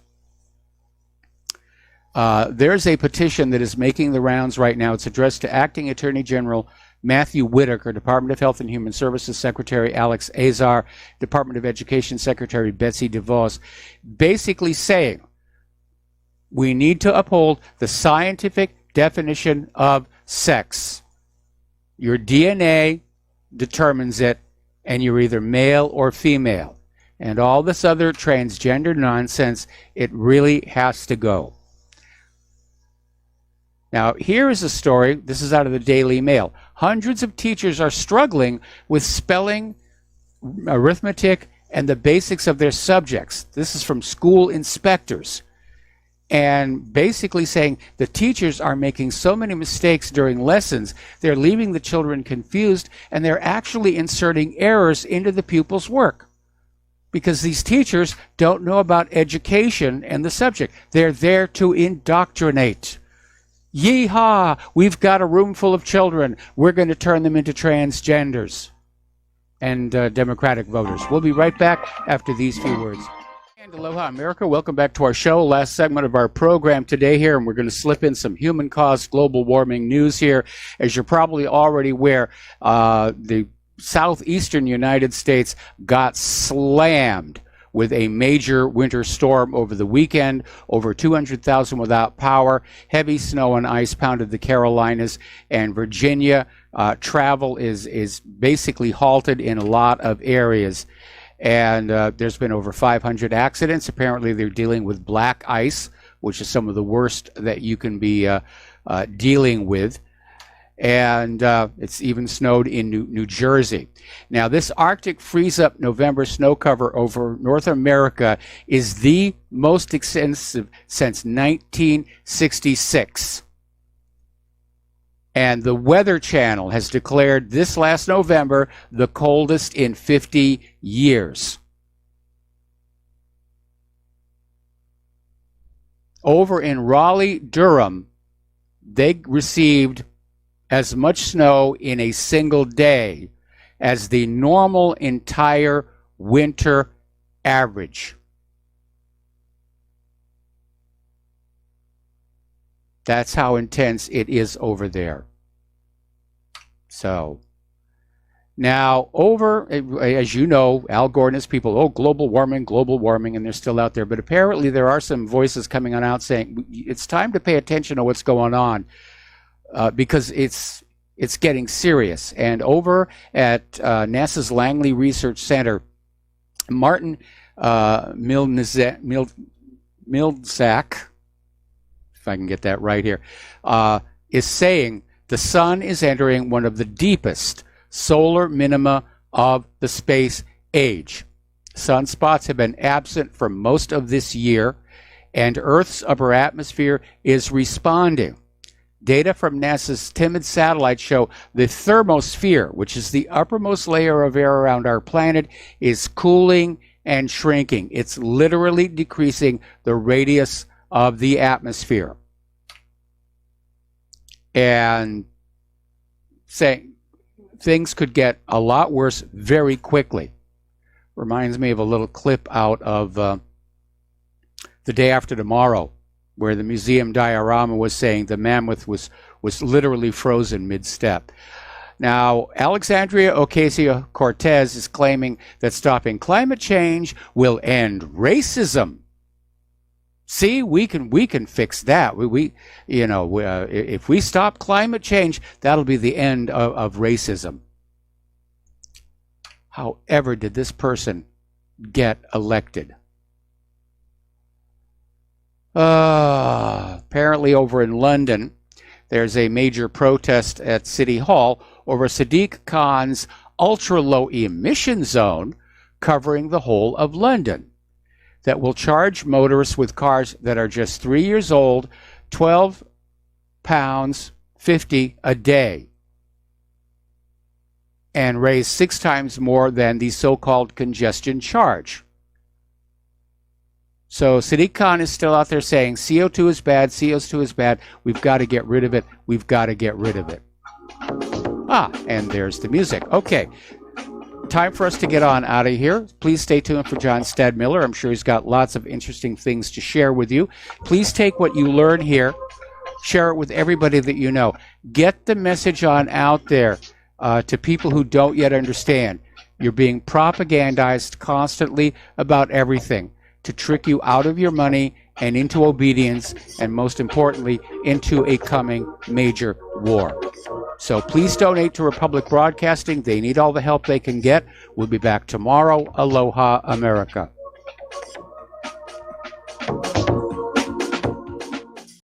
there's a petition that is making the rounds right now. It's addressed to Acting Attorney General Matthew Whitaker, Department of Health and Human Services Secretary Alex Azar, Department of Education Secretary Betsy DeVos, basically saying we need to uphold the scientific definition of sex. Your DNA determines it, and you're either male or female. And all this other transgender nonsense, it really has to go. Now, here is a story. This is out of the Daily Mail. Hundreds of teachers are struggling with spelling, arithmetic, and the basics of their subjects. This is from school inspectors. And basically saying the teachers are making so many mistakes during lessons, they're leaving the children confused, and they're actually inserting errors into the pupils' work. Because these teachers don't know about education and the subject. They're there to indoctrinate. Yeehaw! We've got a room full of children. We're going to turn them into transgenders and Democratic voters. We'll be right back after these few words. And aloha, America. Welcome back to our show. Last segment of our program today here, and we're going to slip in some human-caused global warming news here. As you're probably already aware, the southeastern United States got slammed with a major winter storm over the weekend, over 200,000 without power. Heavy snow and ice pounded the Carolinas and Virginia. Travel is basically halted in a lot of areas. And there's been over 500 accidents. Apparently they're dealing with black ice, which is some of the worst that you can be dealing with. And it's even snowed in New Jersey. Now, this Arctic freeze-up November snow cover over North America is the most extensive since 1966. And the Weather Channel has declared this last November the coldest in 50 years. over in Raleigh, Durham, they received as much snow in a single day as the normal entire winter average. That's how intense it is over there. So, now over, as you know, Al Gore and his people, oh, global warming, and they're still out there. But apparently there are some voices coming on out saying it's time to pay attention to what's going on because it's getting serious. And over at NASA's Langley Research Center, Martin Milzak, if I can get that right here, is saying the sun is entering one of the deepest solar minima of the space age. Sunspots have been absent for most of this year, and Earth's upper atmosphere is responding. Data from NASA's TIMID satellite show the thermosphere, which is the uppermost layer of air around our planet, is cooling and shrinking. It's literally decreasing the radius of the atmosphere. And saying things could get a lot worse very quickly. Reminds me of a little clip out of The Day After Tomorrow, where the museum diorama was saying the mammoth was literally frozen mid-step. Now, Alexandria Ocasio-Cortez is claiming that stopping climate change will end racism. See, we can fix that. If we stop climate change, that'll be the end of racism. However, did this person get elected? Apparently over in London, there's a major protest at City Hall over Sadiq Khan's ultra-low emission zone covering the whole of London that will charge motorists with cars that are just 3 years old £12.50 a day and raise 6 times more than the so-called congestion charge. So Sadiq Khan is still out there saying CO2 is bad, CO2 is bad, we've got to get rid of it, we've got to get rid of it. And there's the music. Okay, time for us to get on out of here. Please stay tuned for John Stadmiller. I'm sure he's got lots of interesting things to share with you. Please take what you learn here, share it with everybody that you know. Get the message on out there to people who don't yet understand. You're being propagandized constantly about everything to trick you out of your money and into obedience, and most importantly, into a coming major war. So please donate to Republic Broadcasting. They need all the help they can get. We'll be back tomorrow. Aloha, America.